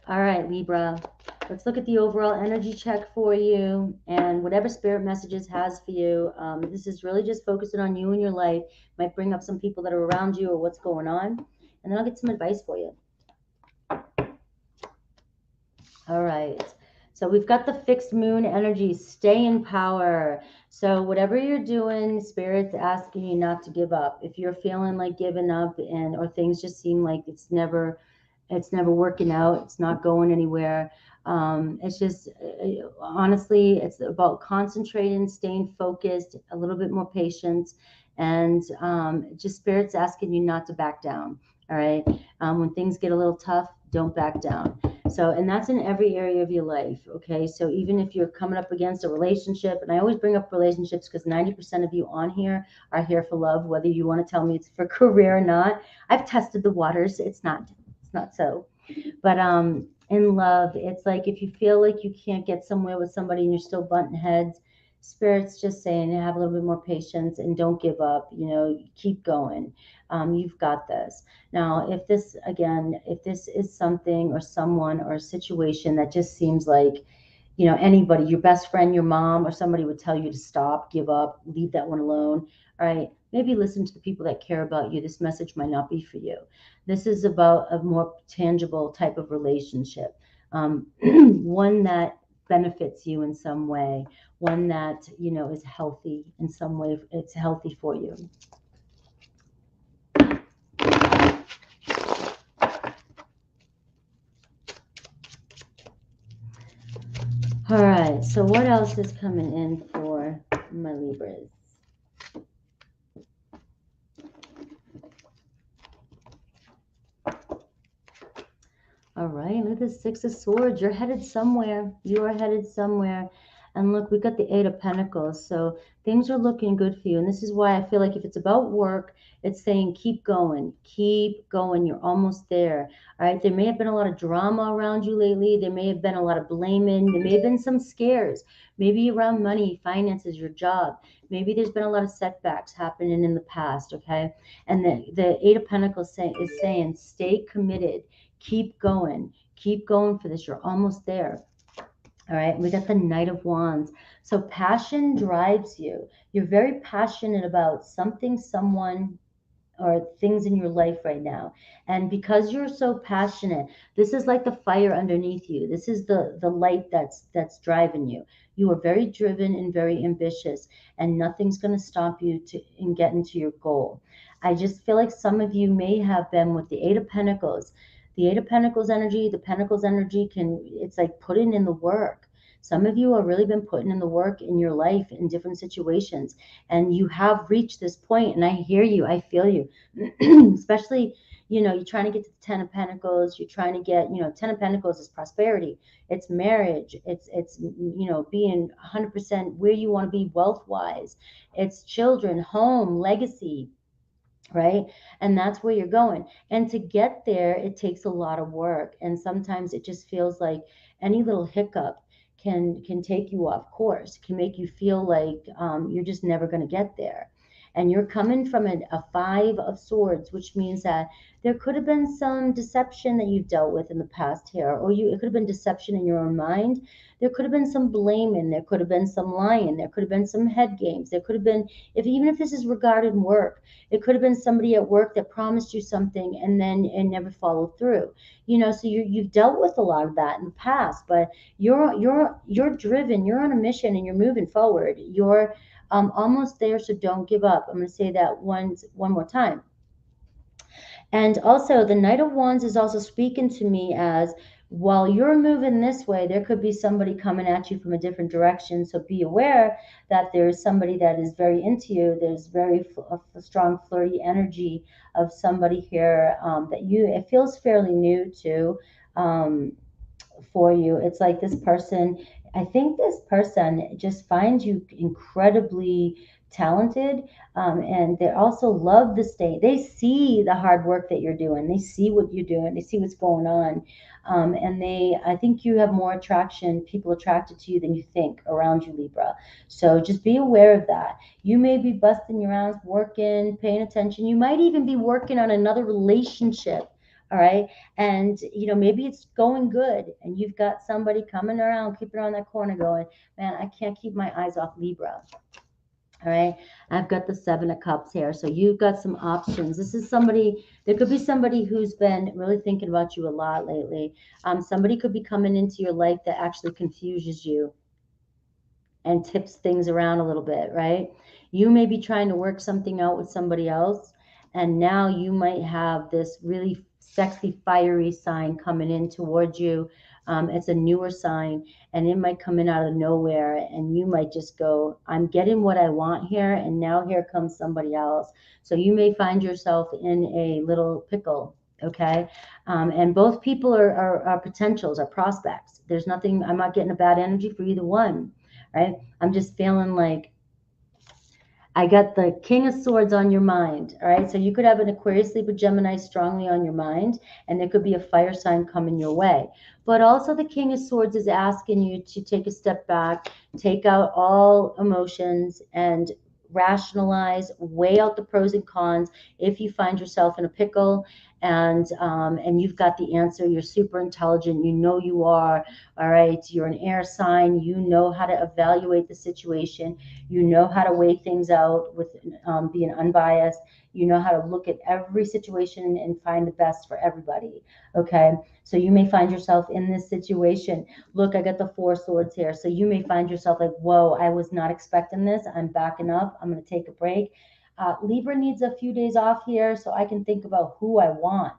All right, Libra. Let's look at the overall energy check for you and whatever spirit messages has for you. This is really just focusing on you and your life. Might bring up some people that are around you or what's going on. And then I'll get some advice for you. All right. So we've got the fixed moon energy. Stay in power. So whatever you're doing, Spirit's asking you not to give up. If you're feeling like giving up or things just seem like it's never working out, it's not going anywhere. It's just, honestly, it's about concentrating, staying focused, a little bit more patience, and just Spirit's asking you not to back down. All right. When things get a little tough, don't back down. So, and that's in every area of your life. Okay. So even if you're coming up against a relationship, and I always bring up relationships because 90% of you on here are here for love, whether you want to tell me it's for career or not. I've tested the waters. It's not so. But in love, it's like if you feel like you can't get somewhere with somebody and you're still butting heads, Spirit's just saying have a little bit more patience and don't give up. Keep going. You've got this. Now, if this is something or someone or a situation that just seems like, anybody, your best friend, your mom, or somebody would tell you to stop, give up, leave that one alone. All right. Maybe listen to the people that care about you. This message might not be for you. This is about a more tangible type of relationship, one that benefits you in some way, one that, is healthy in some way. It's healthy for you. All right. So what else is coming in for my Libras? All right, look at the Six of Swords. You're headed somewhere. You are headed somewhere. And look, we got the Eight of Pentacles. So things are looking good for you. And this is why I feel like if it's about work, it's saying keep going. Keep going. You're almost there. All right. There may have been a lot of drama around you lately. There may have been a lot of blaming. There may have been some scares. Maybe around money, finances, your job. Maybe there's been a lot of setbacks happening in the past. Okay. And the Eight of Pentacles is saying stay committed. Keep going for this. You're almost there. All right, we got the Knight of Wands. So passion drives you. You're very passionate about something, someone, or things in your life right now. And because you're so passionate, this is like the fire underneath you. This is the light that's driving you. You are very driven and very ambitious, and nothing's going to stop you in getting to your goal. I just feel like some of you may have been with the Eight of Pentacles. The Eight of Pentacles energy, the Pentacles energy it's like putting in the work. Some of you have really been putting in the work in your life in different situations, and you have reached this point, and I hear you, I feel you. Especially, you're trying to get to the Ten of Pentacles, you're trying to get, Ten of Pentacles is prosperity, it's marriage, it's being 100% where you want to be wealth wise, it's children, home, legacy, right? And that's where you're going. And to get there, it takes a lot of work. And sometimes it just feels like any little hiccup can take you off course, can make you feel like you're just never going to get there. And you're coming from a Five of Swords, which means that there could have been some deception that you've dealt with in the past here, or it could have been deception in your own mind. There could have been some blaming. There could have been some lying. There could have been some head games. There could have been, even if this is regarding work, it could have been somebody at work that promised you something and then never followed through. So you've dealt with a lot of that in the past, but you're driven. You're on a mission and you're moving forward. You're almost there, so don't give up. I'm going to say that one more time. And also, the Knight of Wands is also speaking to me as, while you're moving this way, there could be somebody coming at you from a different direction. So be aware that there's somebody that is very into you. There's very strong flirty energy of somebody here it feels fairly new to for you. It's like this person, I think this person just finds you incredibly talented, and they also love the state. They see the hard work that you're doing. They see what you're doing. They see what's going on. And I think you have more people attracted to you than you think around you, Libra. So just be aware of that. You may be busting your ass, working, paying attention. You might even be working on another relationship. All right. And, maybe it's going good and you've got somebody coming around, keeping around that corner going, man, I can't keep my eyes off Libra. All right. I've got the Seven of Cups here. So you've got some options. There could be somebody who's been really thinking about you a lot lately. Somebody could be coming into your life that actually confuses you and tips things around a little bit, right? You may be trying to work something out with somebody else, and now you might have this really sexy, fiery sign coming in towards you. It's a newer sign, and it might come in out of nowhere, and you might just go, I'm getting what I want here, and now here comes somebody else. So you may find yourself in a little pickle, okay? And both people are potentials, are prospects. There's nothing, I'm not getting a bad energy for either one, right? I'm just feeling like I got the King of Swords on your mind, all right? So you could have an Aquarius, Libra, Gemini strongly on your mind, and there could be a fire sign coming your way. But also the King of Swords is asking you to take a step back, take out all emotions, and rationalize, weigh out the pros and cons. If you find yourself in a pickle and you've got the answer, you're super intelligent, you know you are, all right? You're an air sign, you know how to evaluate the situation, you know how to weigh things out with being unbiased. You know how to look at every situation and find the best for everybody. Okay. So you may find yourself in this situation. Look, I got the 4 swords here. So you may find yourself like, whoa, I was not expecting this. I'm backing up. I'm going to take a break. Libra needs a few days off here so I can think about who I want,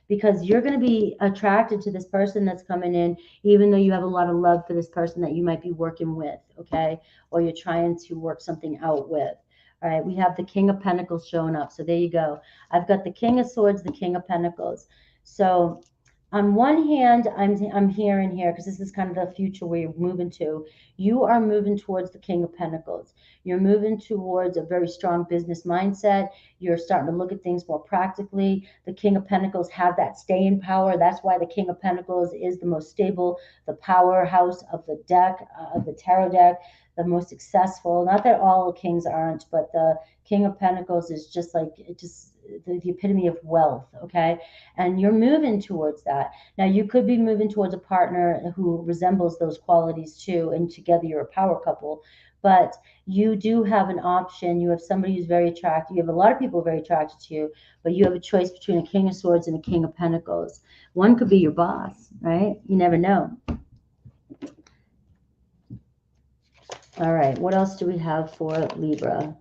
because you're going to be attracted to this person that's coming in, even though you have a lot of love for this person that you might be working with, okay? Or you're trying to work something out with. All right, we have the King of Pentacles showing up. So there you go. I've got the King of Swords, the King of Pentacles. So on one hand, I'm hearing here, because this is kind of the future where you're moving to. You are moving towards the King of Pentacles. You're moving towards a very strong business mindset. You're starting to look at things more practically. The King of Pentacles have that staying power. That's why the King of Pentacles is the most stable, the powerhouse of the deck, of the tarot deck, the most successful. Not that all kings aren't, but the King of Pentacles is just like, the epitome of wealth, okay? And you're moving towards that. Now, you could be moving towards a partner who resembles those qualities too, and together you're a power couple. But you do have an option. You have somebody who's very attractive. You have a lot of people very attracted to you, but you have a choice between a King of Swords and a King of Pentacles. One could be your boss, right? You never know. All right, what else do we have for Libra?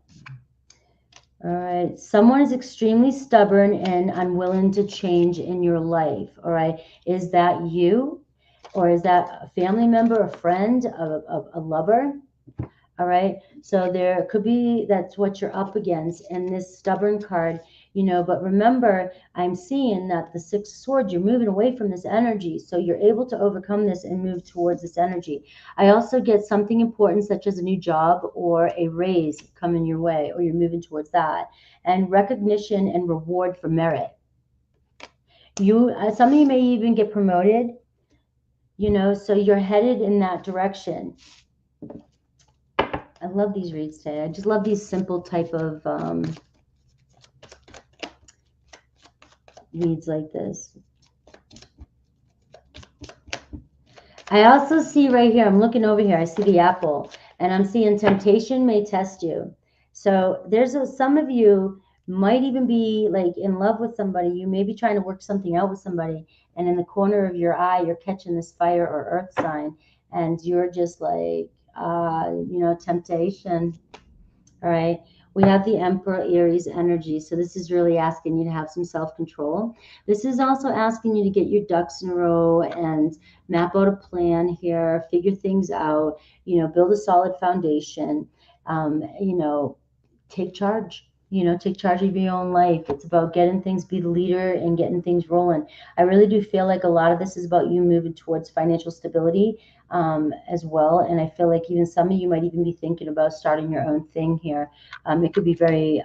All right, someone is extremely stubborn and unwilling to change in your life, all right? Is that you? Or is that a family member, a friend, a lover? All right, so there could be, that's what you're up against in this stubborn card, you know. But remember, I'm seeing that the 6 of Swords, you're moving away from this energy, so you're able to overcome this and move towards this energy. I also get something important, such as a new job or a raise coming your way, or you're moving towards that, and recognition and reward for merit. You, some of you may even get promoted, you know, so you're headed in that direction. I love these reads today. I just love these simple type of reads like this. I also see right here, I'm looking over here, I see the apple, and I'm seeing temptation may test you. So there's some of you might even be like in love with somebody. You may be trying to work something out with somebody, and in the corner of your eye, you're catching this fire or earth sign, and you're just like, you know, temptation. All right. We have the Emperor Aries energy. So this is really asking you to have some self-control. This is also asking you to get your ducks in a row and map out a plan here, figure things out, you know, build a solid foundation, you know, take charge. You know, take charge of your own life. It's about getting things, be the leader and getting things rolling. I really do feel like a lot of this is about you moving towards financial stability as well. And I feel like even some of you might even be thinking about starting your own thing here. It could be very,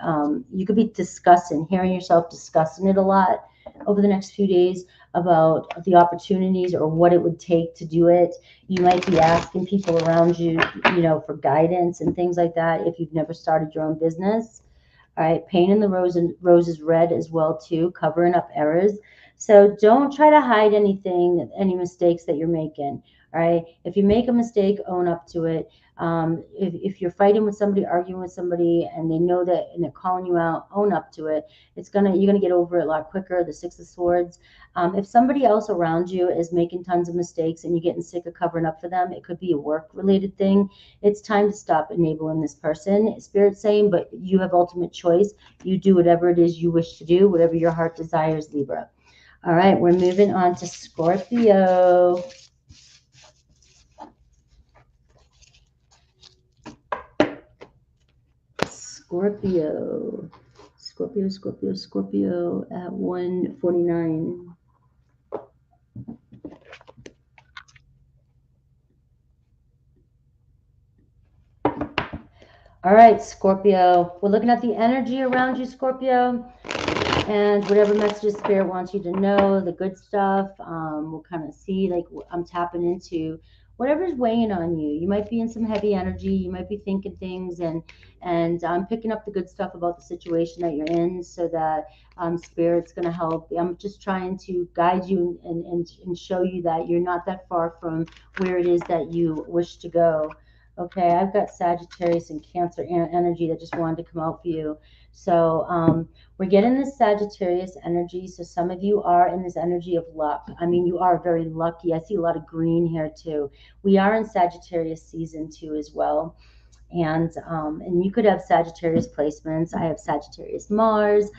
you could be discussing, hearing yourself discussing it a lot over the next few days about the opportunities or what it would take to do it. You might be asking people around you, you know, for guidance and things like that if you've never started your own business. All right, painting the roses red as well too, covering up errors. So don't try to hide anything, any mistakes that you're making. All right, if you make a mistake, own up to it. If you're fighting with somebody, arguing with somebody, and they know that and they're calling you out, own up to it. You're gonna get over it a lot quicker. The 6 of Swords. If somebody else around you is making tons of mistakes and you're getting sick of covering up for them, it could be a work-related thing. It's time to stop enabling this person. Spirit's saying, but you have ultimate choice. You do whatever it is you wish to do, whatever your heart desires, Libra. All right, we're moving on to Scorpio. Scorpio. Scorpio, Scorpio, Scorpio at 1:49. All right, Scorpio. We're looking at the energy around you, Scorpio, and whatever messages Spirit wants you to know, the good stuff. We'll kind of see, like, I'm tapping into whatever's weighing on you. You might be in some heavy energy. You might be thinking things, and I'm picking up the good stuff about the situation that you're in, so that Spirit's going to help. I'm just trying to guide you and show you that you're not that far from where it is that you wish to go. Okay, I've got Sagittarius and Cancer energy that just wanted to come out for you. So we're getting this Sagittarius energy. So some of you are in this energy of luck. I mean, you are very lucky. I see a lot of green here too. We are in Sagittarius season too as well. And you could have Sagittarius placements. I have Sagittarius Mars,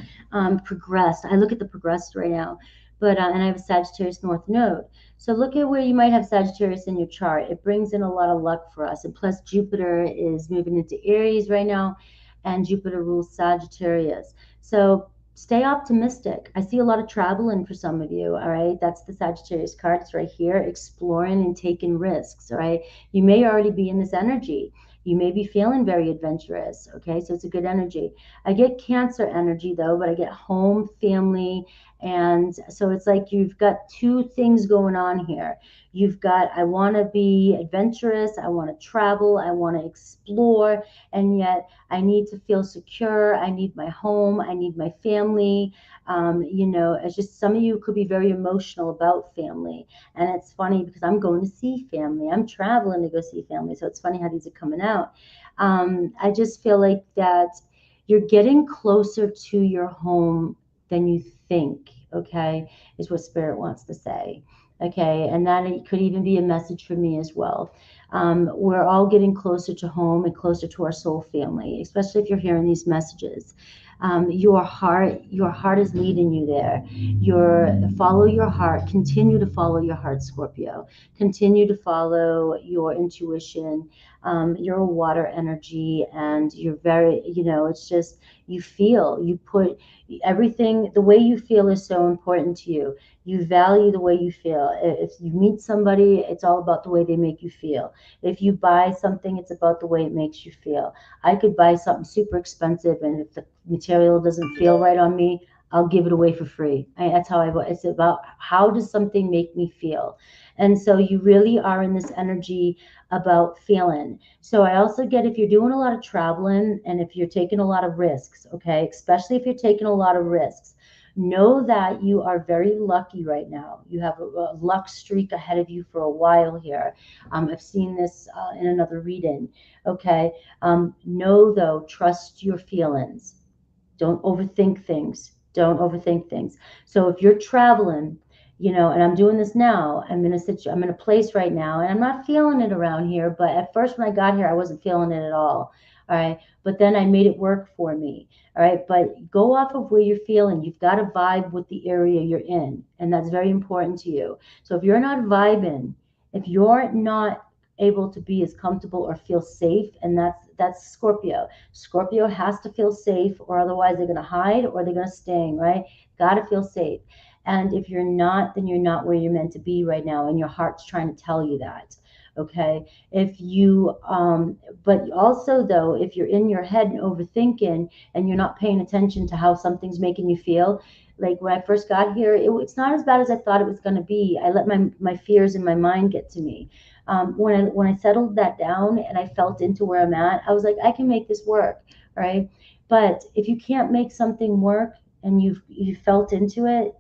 progressed. I look at the progressed right now, but and I have a Sagittarius North Node. So look at where you might have Sagittarius in your chart. It brings in a lot of luck for us. And plus Jupiter is moving into Aries right now, and Jupiter rules Sagittarius. So stay optimistic. I see a lot of traveling for some of you. All right, that's the Sagittarius card. It's right here, exploring and taking risks. All right, you may already be in this energy. You may be feeling very adventurous. Okay, so it's a good energy. I get Cancer energy though, but I get home, family, and so it's like you've got two things going on here. You've got, I want to be adventurous, I want to travel, I want to explore, and yet I need to feel secure. I need my home, I need my family. It's just some of you could be very emotional about family. And it's funny because I'm going to see family. I'm traveling to go see family. So it's funny how these are coming out. I just feel like that you're getting closer to your home than you think, okay, is what Spirit wants to say. Okay, and that it could even be a message for me as well. We're all getting closer to home and closer to our soul family, especially if you're hearing these messages. Your heart is leading you there. Follow your heart. Continue to follow your heart, Scorpio. Continue to follow your intuition. You're a water energy, and you're very, it's just, you put everything, the way you feel is so important to you. You value the way you feel. If you meet somebody, it's all about the way they make you feel. If you buy something, it's about the way it makes you feel. I could buy something super expensive, and if the material doesn't feel right on me, I'll give it away for free. That's how it's about, how does something make me feel? And so you really are in this energy about feeling. So I also get, if you're doing a lot of traveling and if you're taking a lot of risks, okay, especially if you're taking a lot of risks, know that you are very lucky right now. You have a luck streak ahead of you for a while here. I've seen this in another reading. Okay. Know though, trust your feelings. Don't overthink things. Don't overthink things. So if you're traveling, and I'm doing this now, I'm in a place right now, and I'm not feeling it around here. But at first, when I got here, I wasn't feeling it at all. All right. But then I made it work for me. All right. But go off of where you're feeling. You've got to vibe with the area you're in. And that's very important to you. So if you're not vibing, if you're not able to be as comfortable or feel safe, and that's Scorpio. Scorpio has to feel safe, or otherwise they're going to hide or they're going to sting, right? Got to feel safe. And if you're not, then you're not where you're meant to be right now, and your heart's trying to tell you that. Okay. If you, but also though, if you're in your head and overthinking and you're not paying attention to how something's making you feel, like when I first got here, it's not as bad as I thought it was going to be. I let my fears in my mind get to me. When I settled that down and I felt into where I'm at, I was like, I can make this work, right? But if you can't make something work and you felt into it,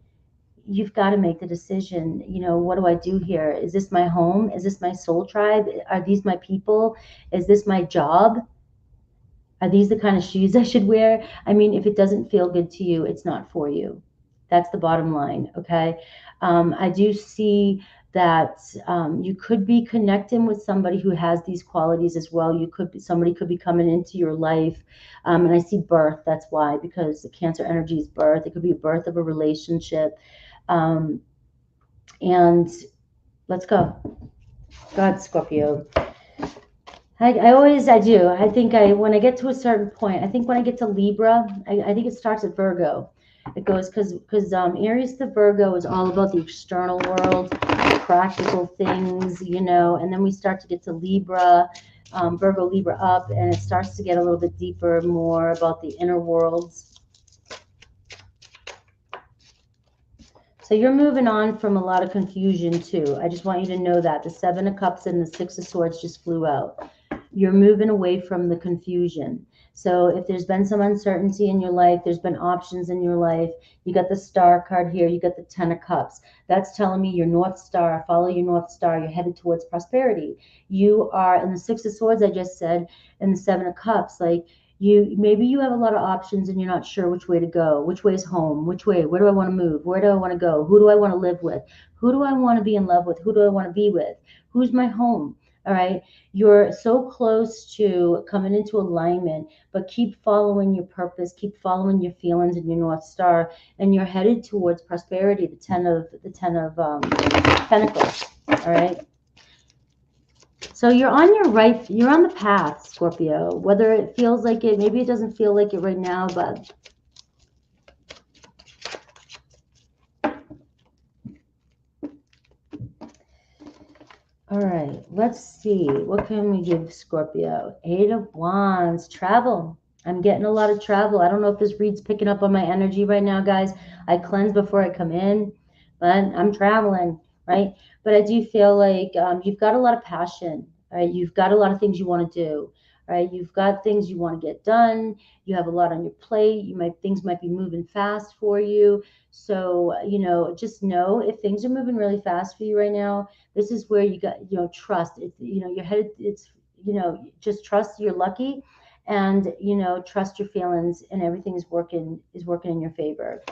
you've got to make the decision. What do I do here? Is this my home? Is this my soul tribe? Are these my people? Is this my job? Are these the kind of shoes I should wear? I mean, if it doesn't feel good to you, it's not for you. That's the bottom line. Okay. I do see that you could be connecting with somebody who has these qualities as well. Somebody could be coming into your life. And I see birth. That's why, because the Cancer energy is birth. It could be a birth of a relationship. And let's go. God, Scorpio. I do. I think when I get to a certain point, I think when I get to Libra, I think it starts at Virgo. It goes because Aries to Virgo is all about the external world, practical things, and then we start to get to Libra, Virgo, Libra up, and it starts to get a little bit deeper, more about the inner worlds. So you're moving on from a lot of confusion too. I just want you to know that the Seven of Cups and the Six of Swords just flew out. You're moving away from the confusion. So if there's been some uncertainty in your life, there's been options in your life. You got the Star card here, you got the Ten of Cups. That's telling me your North Star, follow your North Star, you're headed towards prosperity. You are in the Six of Swords, I just said, and the Seven of Cups, like maybe you have a lot of options and you're not sure which way to go, which way is home, which way, where do I want to move, where do I want to go, who do I want to live with, who do I want to be in love with, who do I want to be with, who's my home. All right, you're so close to coming into alignment, but keep following your purpose, keep following your feelings and your North Star, and you're headed towards prosperity. The ten of Pentacles. All right. So you're on the path, Scorpio. Whether it feels like it, maybe it doesn't feel like it right now, but all right, let's see. What can we give Scorpio? Eight of Wands, travel. I'm getting a lot of travel. I don't know if this read's picking up on my energy right now, guys. I cleanse before I come in, but I'm traveling, right? But I do feel like you've got a lot of passion, right? You've got a lot of things you want to do, right? You've got things you want to get done. You have a lot on your plate. Things might be moving fast for you. So, just know if things are moving really fast for you right now, this is where you got, trust. You're headed, just trust you're lucky, and, trust your feelings, and everything is working in your favor.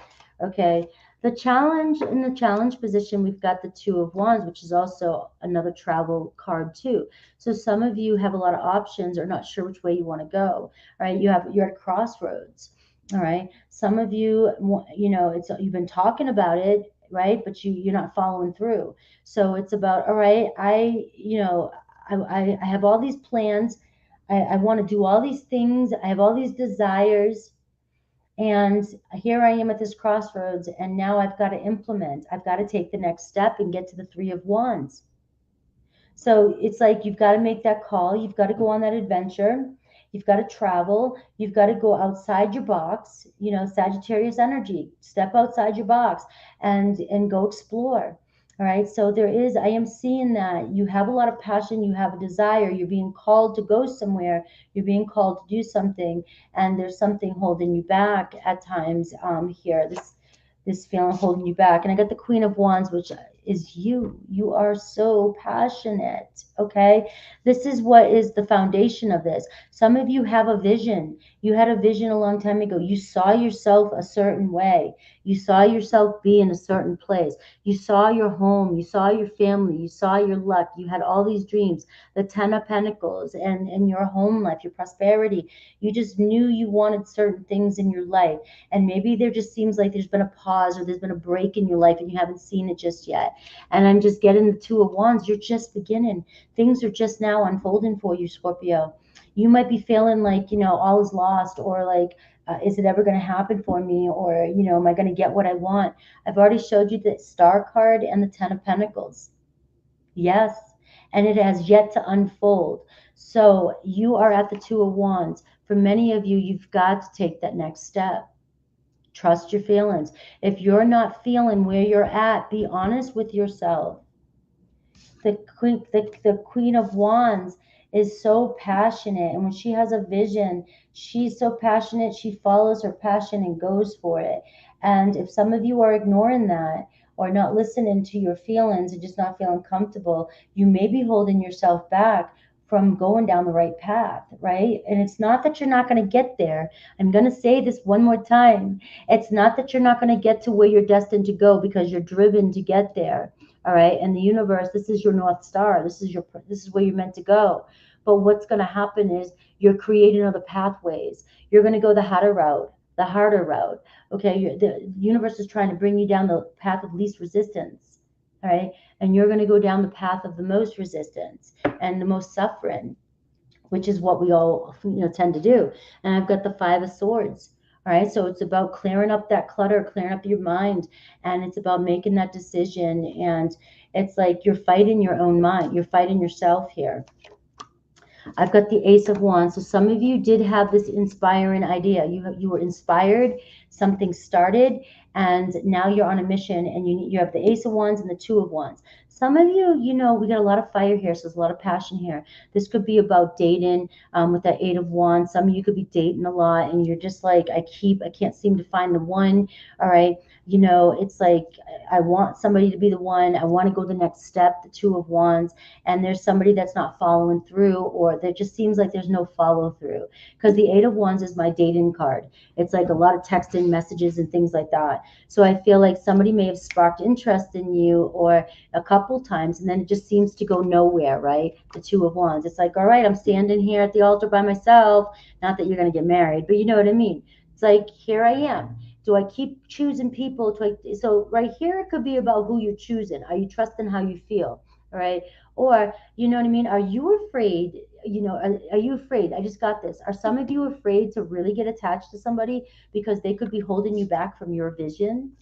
Okay. In the challenge position, we've got the Two of Wands, which is also another travel card too. So some of you have a lot of options or not sure which way you want to go. Right. You're at crossroads. All right. Some of you, you've been talking about it, right? But you're not following through. So it's about, all right, I have all these plans. I want to do all these things. I have all these desires. And here I am at this crossroads, and now I've got to implement. I've got to take the next step and get to the Three of Wands. So it's like you've got to make that call. You've got to go on that adventure. You've got to travel. You've got to go outside your box. Sagittarius energy. Step outside your box and go explore. All right. So I am seeing that you have a lot of passion. You have a desire. You're being called to go somewhere. You're being called to do something, and there's something holding you back at times. Here, this feeling holding you back. And I got the Queen of Wands, which is you. You are so passionate. Okay. This is what is the foundation of this. Some of you have a vision. You had a vision a long time ago. You saw yourself a certain way. You saw yourself be in a certain place. You saw your home. You saw your family. You saw your luck. You had all these dreams, the Ten of Pentacles, and your home life, your prosperity. You just knew you wanted certain things in your life. And maybe there just seems like there's been a pause or there's been a break in your life and you haven't seen it just yet. And I'm just getting the Two of Wands. You're just beginning. Things are just now unfolding for you, Scorpio. You might be feeling like, all is lost, or like, is it ever going to happen for me? Or, am I going to get what I want? I've already showed you the Star card and the Ten of Pentacles. Yes. And it has yet to unfold. So you are at the Two of Wands. For many of you, you've got to take that next step. Trust your feelings. If you're not feeling where you're at, be honest with yourself. The Queen of Wands is so passionate, and when she has a vision, she's so passionate, she follows her passion and goes for it. And if some of you are ignoring that or not listening to your feelings and just not feeling comfortable, you may be holding yourself back from going down the right path, right? And it's not that you're not going to get there. I'm going to say this one more time. It's not that you're not going to get to where you're destined to go, because you're driven to get there. All right. And the universe, this is your North Star. This is where you're meant to go. But what's going to happen is you're creating other pathways. You're going to go the harder route. Okay. The universe is trying to bring you down the path of least resistance. All right. And you're going to go down the path of the most resistance and the most suffering. which is what we all, tend to do. And I've got the Five of Swords. All right, so it's about clearing up that clutter, clearing up your mind, and it's about making that decision. And it's like you're fighting your own mind, you're fighting yourself here. I've got the Ace of Wands. So some of you did have this inspiring idea. You were inspired, something started, and now you're on a mission, and you have the Ace of Wands and the Two of Wands. Some of you, we got a lot of fire here, so there's a lot of passion here. This could be about dating with that Eight of Wands. Some of you could be dating a lot, and you're just like, I can't seem to find the one. All right. It's like, I want somebody to be the one. I want to go the next step, the Two of Wands, and there's somebody that's not following through, or there just seems like there's no follow through, because the Eight of Wands is my dating card. It's like a lot of texting messages and things like that. So I feel like somebody may have sparked interest in you or a couple times, and then it just seems to go nowhere, right? The Two of Wands. It's like, all right, I'm standing here at the altar by myself. Not that you're going to get married, but you know what I mean. It's like, here I am. Do I keep choosing people? So right here, it could be about who you're choosing. Are you trusting how you feel? All right. Or, you know what I mean? Are you afraid? Are you afraid? I just got this. Are some of you afraid to really get attached to somebody because they could be holding you back from your vision?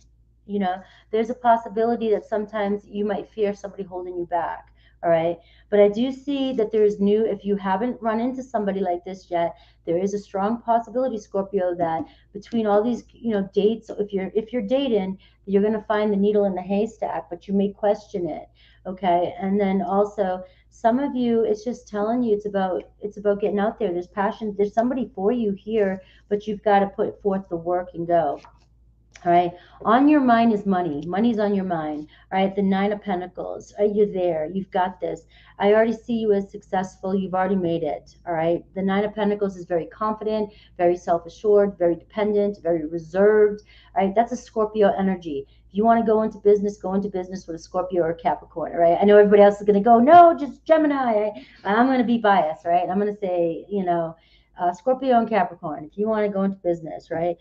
There's a possibility that sometimes you might fear somebody holding you back. All right. But I do see that there's if you haven't run into somebody like this yet, there is a strong possibility, Scorpio, that between all these, dates, if you're dating, you're going to find the needle in the haystack, but you may question it. Okay. And then also, some of you, it's just telling you it's about getting out there. There's passion. There's somebody for you here, but you've got to put forth the work and go. All right. On your mind is money. Money's on your mind. All right. The Nine of Pentacles. You're there. You've got this. I already see you as successful. You've already made it. All right. The Nine of Pentacles is very confident, very self-assured, very dependent, very reserved. All right. That's a Scorpio energy. If you want to go into business with a Scorpio or a Capricorn. All right. I know everybody else is going to go, no, just Gemini. I'm going to be biased. Right. I'm going to say, Scorpio and Capricorn. If you want to go into business, right?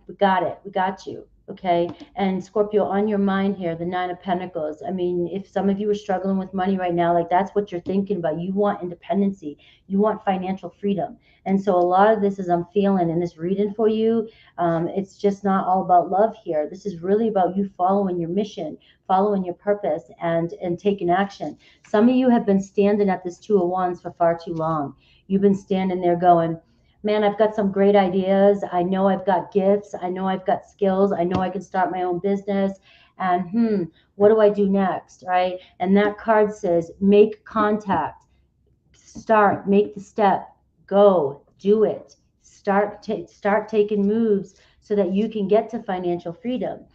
We got it. We got you. Okay. And Scorpio, on your mind here, the Nine of Pentacles. I mean, if some of you are struggling with money right now, like that's what you're thinking about. You want independency. You want financial freedom. And so a lot of this is I'm feeling in this reading for you. It's just not all about love here. This is really about you following your mission, following your purpose, and taking action. Some of you have been standing at this Two of Wands for far too long. You've been standing there going, man, I've got some great ideas. I know I've got gifts. I know I've got skills. I know I can start my own business. And what do I do next, right? And that card says, make contact, start, make the step, go, do it, start taking moves so that you can get to financial freedom.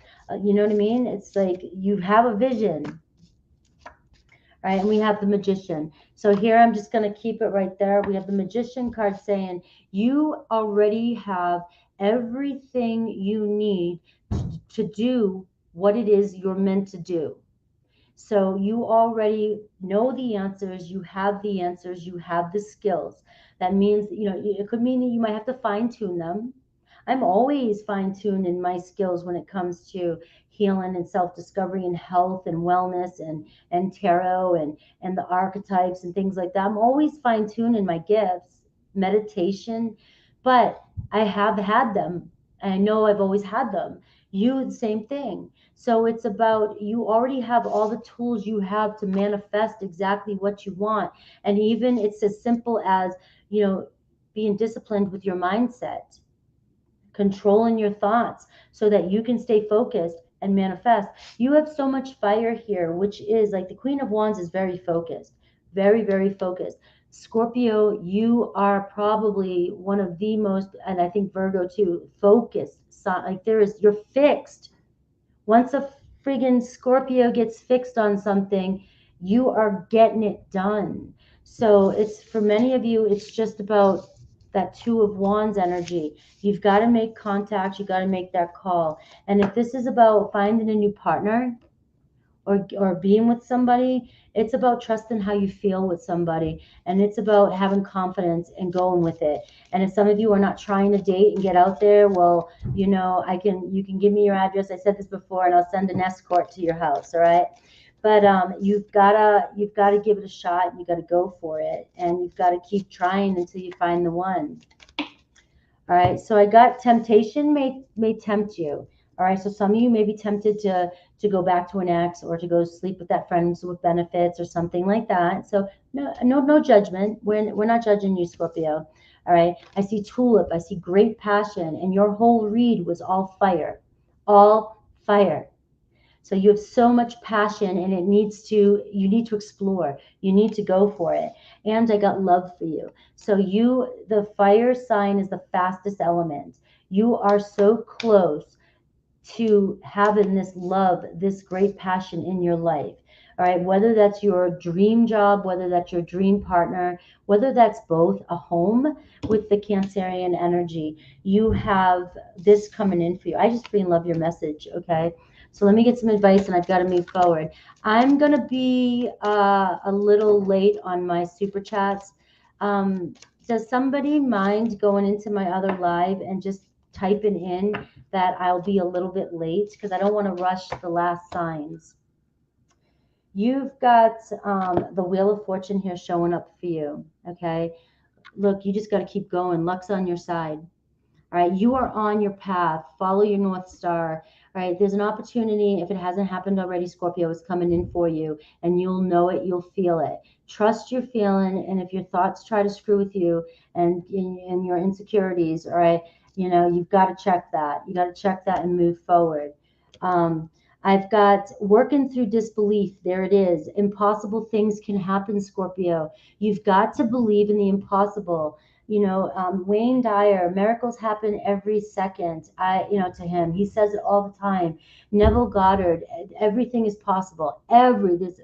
You know what I mean? It's like you have a vision. Right, and we have the Magician. So here I'm just going to keep it right there. We have the Magician card saying you already have everything you need to do what it is you're meant to do. So you already know the answers, you have the answers, you have the skills. That means, it could mean that you might have to fine tune them. I'm always fine tuning my skills when it comes to healing and self-discovery and health and wellness and tarot and the archetypes and things like that. I'm always fine tuning my gifts, meditation, but I have had them. And I know I've always had them. You, the same thing. So it's about you already have all the tools you have to manifest exactly what you want. And even it's as simple as, being disciplined with your mindset, controlling your thoughts so that you can stay focused and manifest. You have so much fire here, which is like the Queen of Wands is very focused, very, very focused. Scorpio, you are probably one of the most, and I think Virgo too, focused. Like you're fixed. Once a friggin' Scorpio gets fixed on something, you are getting it done. So it's for many of you, it's just about that Two of Wands energy. You've got to make contact. You got to make that call. And if this is about finding a new partner or being with somebody, it's about trusting how you feel with somebody. And it's about having confidence and going with it. And if some of you are not trying to date and get out there, well, you can give me your address. I said this before, and I'll send an escort to your house. All right. But you've gotta give it a shot. You gotta go for it, and you've got to keep trying until you find the one. All right. So I got temptation may tempt you. All right. So some of you may be tempted to go back to an ex, or to go sleep with that friends with benefits or something like that. So no judgment. We're not judging you, Scorpio. All right. I see tulip. I see great passion, and your whole read was all fire, all fire. So you have so much passion, and you need to explore. You need to go for it. And I got love for you. So the fire sign is the fastest element. You are so close to having this love, this great passion in your life. All right, whether that's your dream job, whether that's your dream partner, whether that's both, a home with the Cancerian energy, you have this coming in for you. I just freaking love your message, okay? So let me get some advice, and I've got to move forward. I'm going to be a little late on my super chats. Does somebody mind going into my other live and just typing in that I'll be a little bit late, because I don't want to rush the last signs? You've got the Wheel of Fortune here showing up for you, okay? Look, you just got to keep going. Luck's on your side. All right, you are on your path. Follow your North Star. All right, there's an opportunity. If it hasn't happened already, Scorpio is coming in for you, and you'll know it. You'll feel it. Trust your feeling, and if your thoughts try to screw with you and your insecurities, all right, you've got to check that. You got to check that and move forward. Um, I've got working through disbelief. There it is. Impossible things can happen, Scorpio. You've got to believe in the impossible. Wayne Dyer, miracles happen every second. To him, he says it all the time. Neville Goddard, everything is possible. There's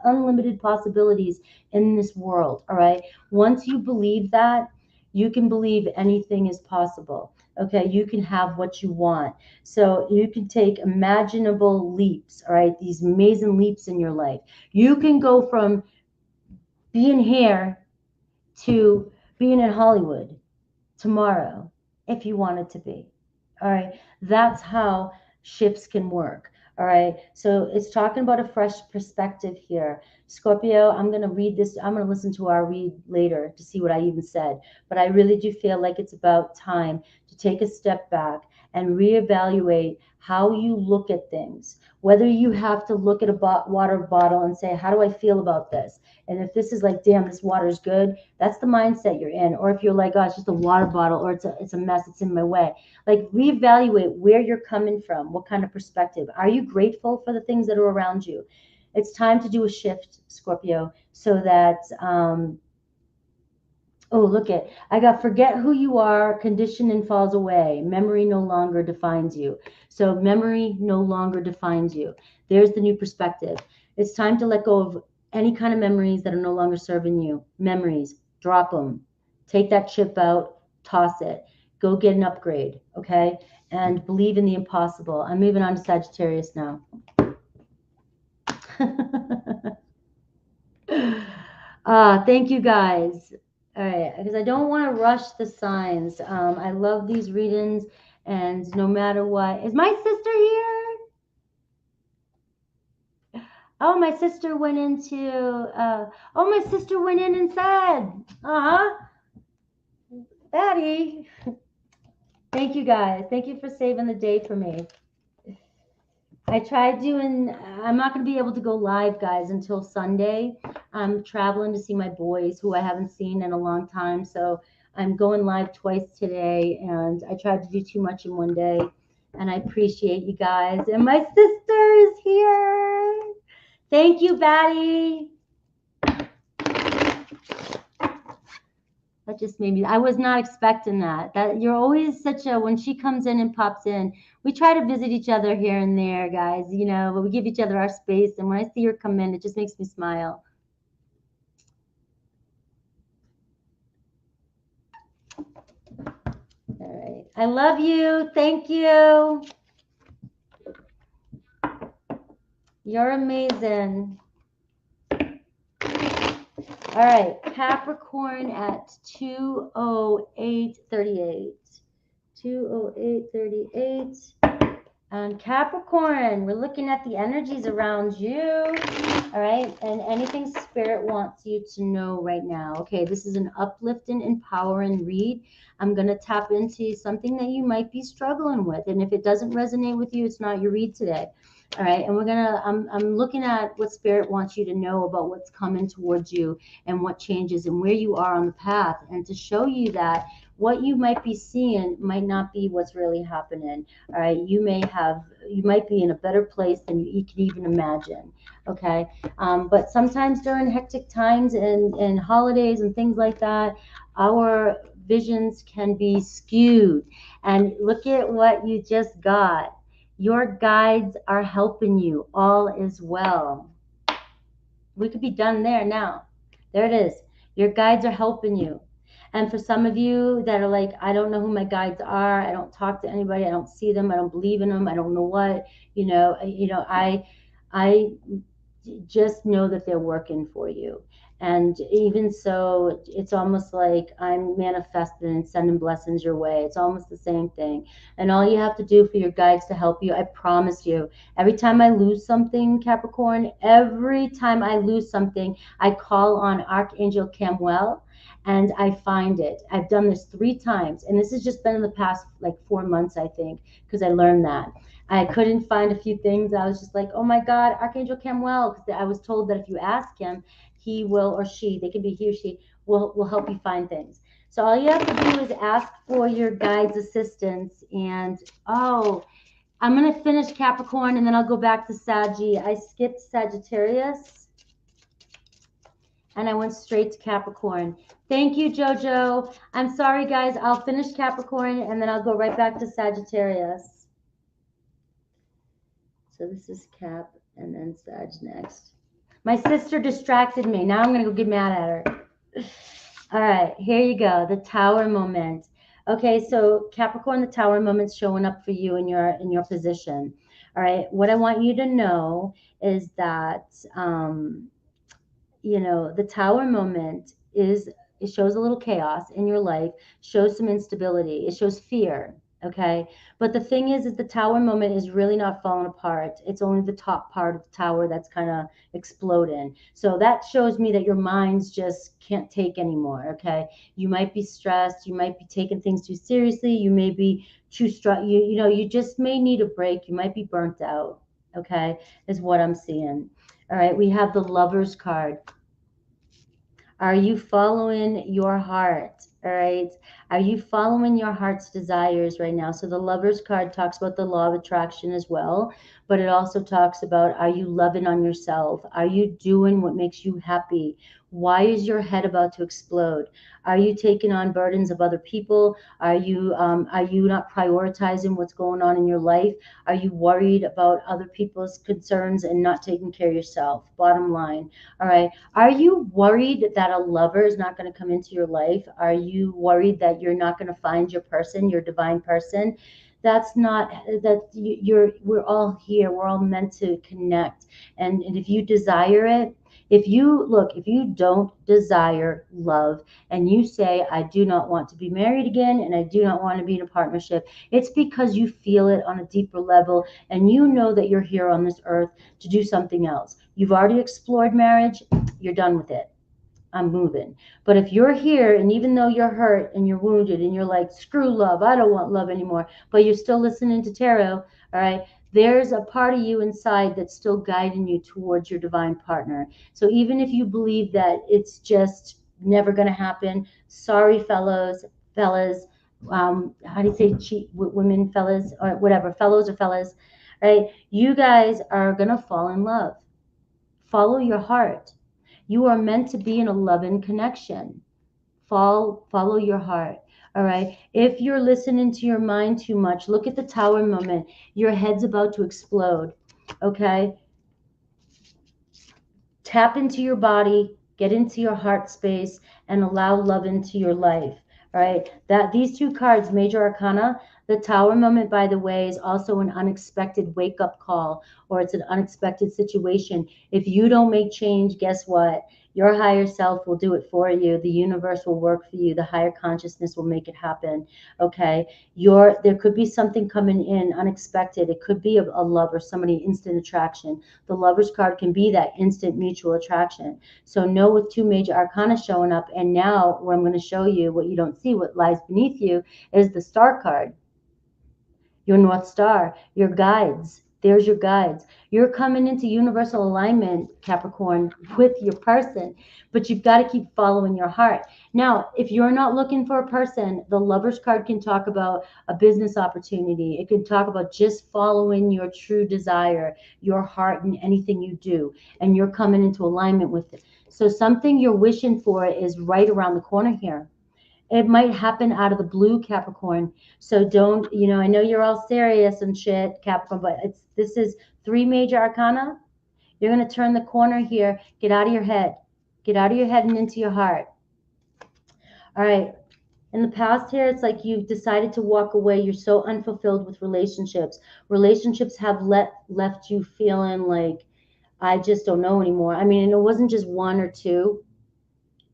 unlimited possibilities in this world. All right. Once you believe that, you can believe anything is possible. Okay. You can have what you want. So you can take imaginable leaps. All right. These amazing leaps in your life. You can go from being here to being in Hollywood tomorrow if you wanted to be. All right. That's how shifts can work. All right. So it's talking about a fresh perspective here. Scorpio, I'm going to read this. I'm going to listen to our read later to see what I even said. But I really do feel like it's about time to take a step back and reevaluate how you look at things. Whether you have to look at a water bottle and say, how do I feel about this? And if this is like, damn, this water is good, that's the mindset you're in. Or if you're like, oh, it's just a water bottle, or it's a mess, it's in my way. Like, reevaluate where you're coming from, what kind of perspective. Are you grateful for the things that are around you? It's time to do a shift, Scorpio, so that oh, look at, I got forget who you are, condition and falls away. Memory no longer defines you. So memory no longer defines you. There's the new perspective. It's time to let go of any kind of memories that are no longer serving you. Memories, drop them. Take that chip out, toss it. Go get an upgrade, okay? And believe in the impossible. I'm moving on to Sagittarius now. Thank you guys. All right, because I don't want to rush the signs. I love these readings, and no matter what. Is my sister here? Oh, my sister went into, my sister went in and said, Daddy. Thank you guys. Thank you for saving the day for me. I'm not going to be able to go live, guys, until Sunday. I'm traveling to see my boys, who I haven't seen in a long time. So I'm going live twice today, and I tried to do too much in one day. And I appreciate you guys. And my sister is here. Thank you, Batty. That just made me, I was not expecting that. You're always when she comes in and pops in, we try to visit each other here and there, guys, but we give each other our space. And when I see her come in, it just makes me smile. All right. I love you. Thank you. You're amazing. All right. Capricorn at 2:08:38. 2:08:38. And Capricorn, we're looking at the energies around you. All right. And anything Spirit wants you to know right now. Okay. This is an uplifting, empowering read. I'm going to tap into something that you might be struggling with. And if it doesn't resonate with you, it's not your read today. All right. And I'm looking at what Spirit wants you to know about what's coming towards you and what changes and where you are on the path, and to show you that what you might be seeing might not be what's really happening. All right, you might be in a better place than you can even imagine. Okay, but sometimes during hectic times and holidays and things like that, our visions can be skewed. And look at what you just got. Your guides are helping you. All is well. We could be done there now. There it is. Your guides are helping you. And for some of you that are like, I don't know who my guides are. I don't talk to anybody. I don't see them. I don't believe in them. I don't know what, I just know that they're working for you. And even so, it's almost like I'm manifesting and sending blessings your way. It's almost the same thing. And all you have to do for your guides to help you, I promise you, every time I lose something, Capricorn, every time I lose something, I call on Archangel Camuel and I find it. I've done this 3 times. And this has just been in the past like 4 months, I think, because I learned that. I couldn't find a few things. I was just like, oh my God, Archangel Camuel, because I was told that if you ask him, he will, or she, they can be he or she, will help you find things. So all you have to do is ask for your guide's assistance. And oh, I'm going to finish Capricorn and then I'll go back to Saggy. I skipped Sagittarius and I went straight to Capricorn. Thank you, Jojo. I'm sorry, guys. I'll finish Capricorn and then I'll go right back to Sagittarius. So this is Cap and then Sag next. My sister distracted me. Now I'm going to go get mad at her. All right, here you go. The Tower moment. Okay, so Capricorn, the Tower moment's showing up for you in your position. All right, what I want you to know is that the Tower moment it shows a little chaos in your life, shows some instability, it shows fear. Okay, but the thing is the Tower moment is really not falling apart. It's only the top part of the tower that's kind of exploding. So that shows me that your minds just can't take anymore. Okay, you might be stressed, you might be taking things too seriously, you may be too stressed, you just may need a break, you might be burnt out. Okay, is what I'm seeing. All right, we have the Lovers card. Are you following your heart? All right. Are you following your heart's desires right now? So the Lovers card talks about the law of attraction as well, but it also talks about, are you loving on yourself? Are you doing what makes you happy? Why is your head about to explode? Are you taking on burdens of other people? Are you not prioritizing what's going on in your life? Are you worried about other people's concerns and not taking care of yourself? Bottom line. All right. Are you worried that a lover is not going to come into your life? Are you worried that you're not going to find your person, your divine person? That's not that we're all here. We're all meant to connect. And if you desire it, if you don't desire love and you say, I do not want to be married again and I do not want to be in a partnership, it's because you feel it on a deeper level and you know that you're here on this earth to do something else. You've already explored marriage, you're done with it. I'm moving. But if you're here and even though you're hurt and you're wounded and you're like, screw love, I don't want love anymore, but you're still listening to tarot, all right, there's a part of you inside that's still guiding you towards your divine partner. So even if you believe that it's just never going to happen, sorry, fellas, how do you say women, fellas, or whatever, fellows or fellas, right? You guys are going to fall in love. Follow your heart. You are meant to be in a loving connection. Follow your heart. All right. If you're listening to your mind too much, look at the Tower moment. Your head's about to explode. Okay. Tap into your body, get into your heart space, and allow love into your life. All right. That these 2 cards, Major Arcana, the Tower moment, by the way, is also an unexpected wake-up call, or it's an unexpected situation. If you don't make change, guess what? Your higher self will do it for you. The universe will work for you. The higher consciousness will make it happen. Okay. There could be something coming in unexpected. It could be a love or somebody, instant attraction. The Lover's card can be that instant mutual attraction. So know, with two major arcana showing up, and now where I'm going to show you what you don't see, what lies beneath you, is the Star card. Your North Star, your guides. There's your guides. You're coming into universal alignment, Capricorn, with your person, but you've got to keep following your heart. Now, if you're not looking for a person, the Lover's card can talk about a business opportunity. It can talk about just following your true desire, your heart in anything you do, and you're coming into alignment with it. So something you're wishing for is right around the corner here. It might happen out of the blue, Capricorn. So don't, I know you're all serious and shit, Capricorn, but this is three major arcana. You're going to turn the corner here. Get out of your head. Get out of your head and into your heart. All right. In the past here, it's like you've decided to walk away. You're so unfulfilled with relationships. Relationships have left you feeling like, I just don't know anymore. I mean, and it wasn't just one or two.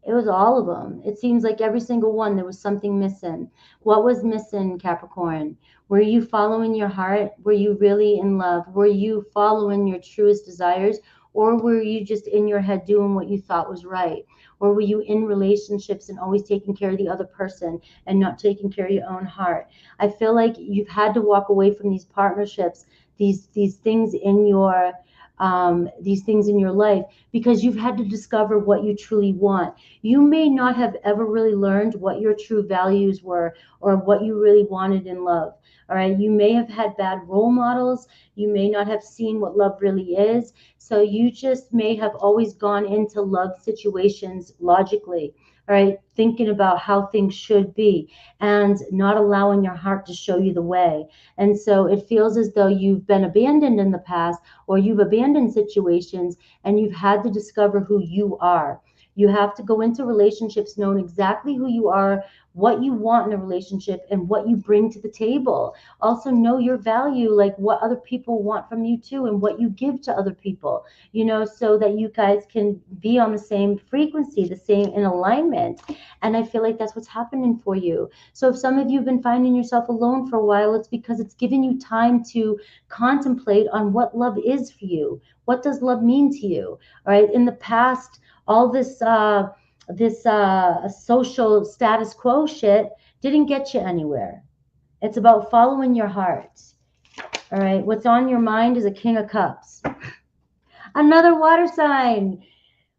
It was all of them. It seems like every single one, there was something missing. What was missing, Capricorn? Were you following your heart? Were you really in love? Were you following your truest desires? Or were you just in your head doing what you thought was right? Or were you in relationships and always taking care of the other person and not taking care of your own heart? I feel like you've had to walk away from these partnerships, these things in your life, because you've had to discover what you truly want. You may not have ever really learned what your true values were or what you really wanted in love. All right. You may have had bad role models. You may not have seen what love really is. So you just may have always gone into love situations logically. All right. Thinking about how things should be and not allowing your heart to show you the way. And so it feels as though you've been abandoned in the past, or you've abandoned situations, and you've had to discover who you are. You have to go into relationships knowing exactly who you are, what you want in a relationship, and what you bring to the table. Also know your value, like what other people want from you too, and what you give to other people, so that you guys can be on the same frequency, the same in alignment. And I feel like that's what's happening for you. So if some of you have been finding yourself alone for a while, it's because it's given you time to contemplate on what love is for you. What does love mean to you? All right. In the past, all this social status quo shit didn't get you anywhere. It's about following your heart. All right. What's on your mind is a King of Cups. Another water sign.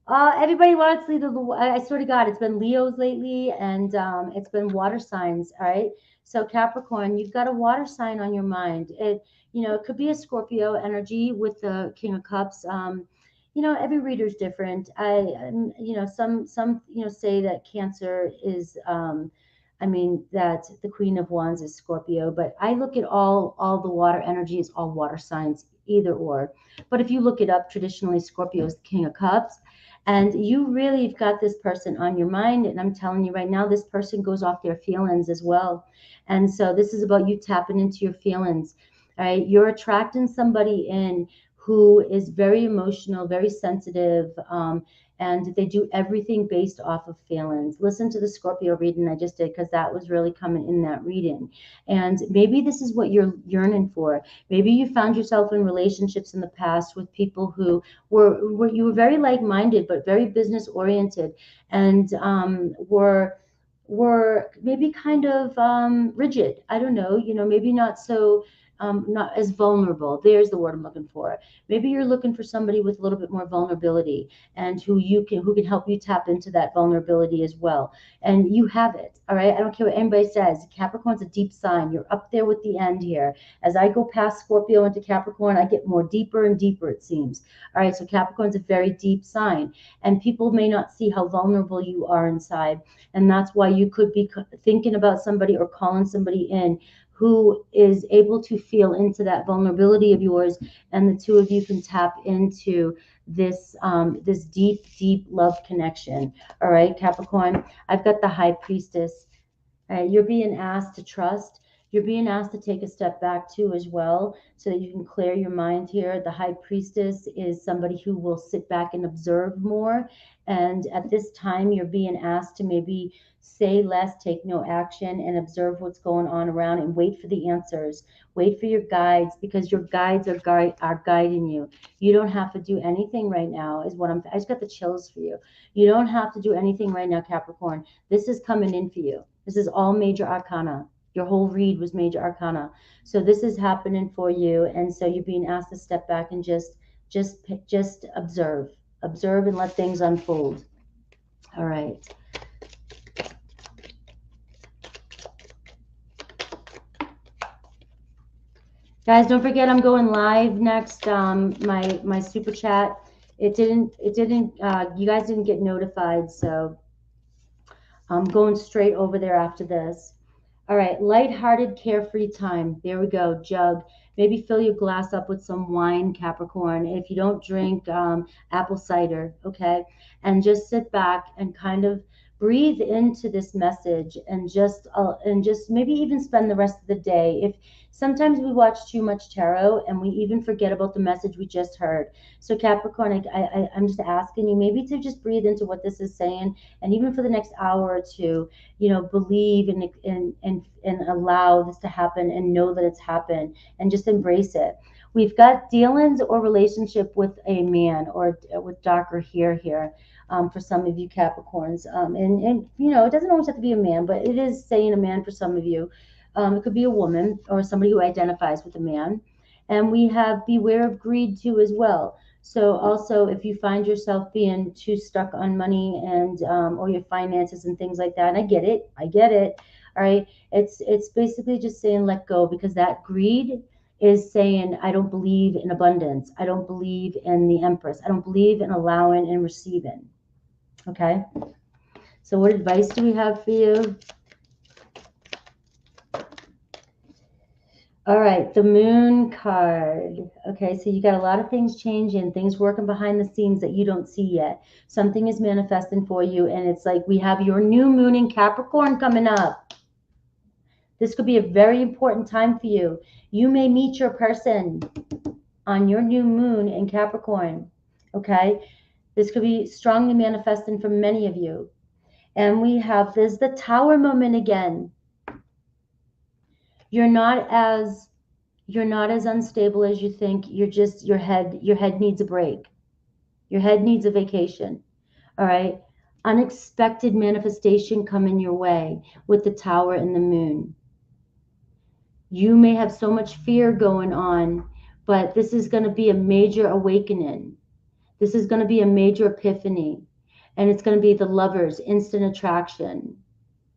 Everybody wants I swear to God, it's been Leos lately, and it's been water signs. All right. So Capricorn, you've got a water sign on your mind. It could be a Scorpio energy with the King of Cups. Every reader is different. Some say that Cancer is, that the Queen of Wands is Scorpio, but I look at all the water energy as all water signs, either or. But if you look it up, traditionally Scorpio is the King of Cups. And you really have got this person on your mind. And I'm telling you right now, this person goes off their feelings as well. And so this is about you tapping into your feelings. All right. You're attracting somebody in who is very emotional, very sensitive, and they do everything based off of feelings. Listen to the Scorpio reading I just did, because that was really coming in that reading. And maybe this is what you're yearning for. Maybe you found yourself in relationships in the past with people who you were very like-minded, but very business oriented, and were maybe kind of rigid. I don't know, maybe not so not as vulnerable. There's the word I'm looking for. Maybe you're looking for somebody with a little bit more vulnerability, and who can help you tap into that vulnerability as well. And you have it. All right. I don't care what anybody says. Capricorn's a deep sign. You're up there with the end here. As I go past Scorpio into Capricorn, I get more deeper and deeper, it seems. All right. So Capricorn's a very deep sign, and people may not see how vulnerable you are inside. And that's why you could be thinking about somebody or calling somebody in who is able to feel into that vulnerability of yours, and the two of you can tap into this this deep love connection. All right, Capricorn, I've got the High Priestess. All right, you're being asked to trust. You're being asked to take a step back too as well, so that you can clear your mind here. The High Priestess is somebody who will sit back and observe more. And at this time, you're being asked to maybe say less, take no action, and observe what's going on around and wait for the answers. Wait for your guides, because your guides are guiding you. You don't have to do anything right now, is what I just got the chills for you. You don't have to do anything right now, Capricorn. This is coming in for you. This is all major arcana. Your whole read was major arcana. So this is happening for you. And so you're being asked to step back and just observe. Observe and let things unfold. All right. Guys, don't forget I'm going live next. My super chat. You guys didn't get notified, so I'm going straight over there after this. All right, lighthearted, carefree time. There we go, jug. Maybe fill your glass up with some wine, Capricorn. If you don't drink apple cider, okay? And just sit back and kind of breathe into this message, and just maybe even spend the rest of the day. If sometimes we watch too much tarot and we even forget about the message we just heard. So Capricorn, I'm just asking you maybe to just breathe into what this is saying, and even for the next hour or two, believe and allow this to happen, and know that it's happened, and just embrace it. We've got dealings or relationship with a man, or with darker hair here, for some of you Capricorns. And it doesn't always have to be a man, but it is saying a man for some of you. It could be a woman or somebody who identifies with a man. And we have beware of greed too as well. So also, if you find yourself being too stuck on money and or your finances and things like that, and I get it. All right, it's basically just saying let go, because that greed is saying I don't believe in abundance. I don't believe in the Empress. I don't believe in allowing and receiving. Okay. So what advice do we have for you? All right, the Moon card. Okay, so you got a lot of things changing, things working behind the scenes that you don't see yet. Something is manifesting for you, and it's like we have your new moon in Capricorn coming up. This could be a very important time for you. You may meet your person on your new moon in Capricorn. Okay, this could be strongly manifesting for many of you. And there's the Tower moment again. You're not as unstable as you think. You're just, your head needs a break. Your head needs a vacation. All right. Unexpected manifestation coming your way with the Tower and the Moon. You may have so much fear going on, but this is going to be a major awakening. This is going to be a major epiphany. And it's going to be the Lovers, instant attraction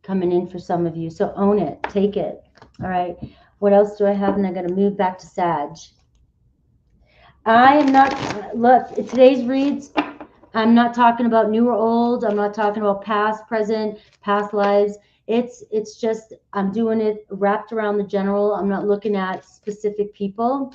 coming in for some of you. So own it. Take it. All right. What else do I have? And I'm going to move back to Sag. I am not, look, today's reads, I'm not talking about new or old. I'm not talking about past, present, past lives. It's just, I'm doing it wrapped around the general. I'm not looking at specific people.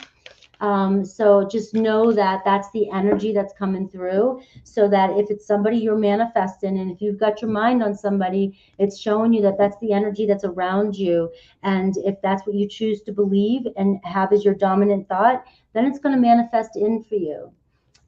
So just know that that's the energy that's coming through, so that if it's somebody you're manifesting, and if you've got your mind on somebody, it's showing you that that's the energy that's around you. And if that's what you choose to believe and have as your dominant thought, then it's going to manifest in for you.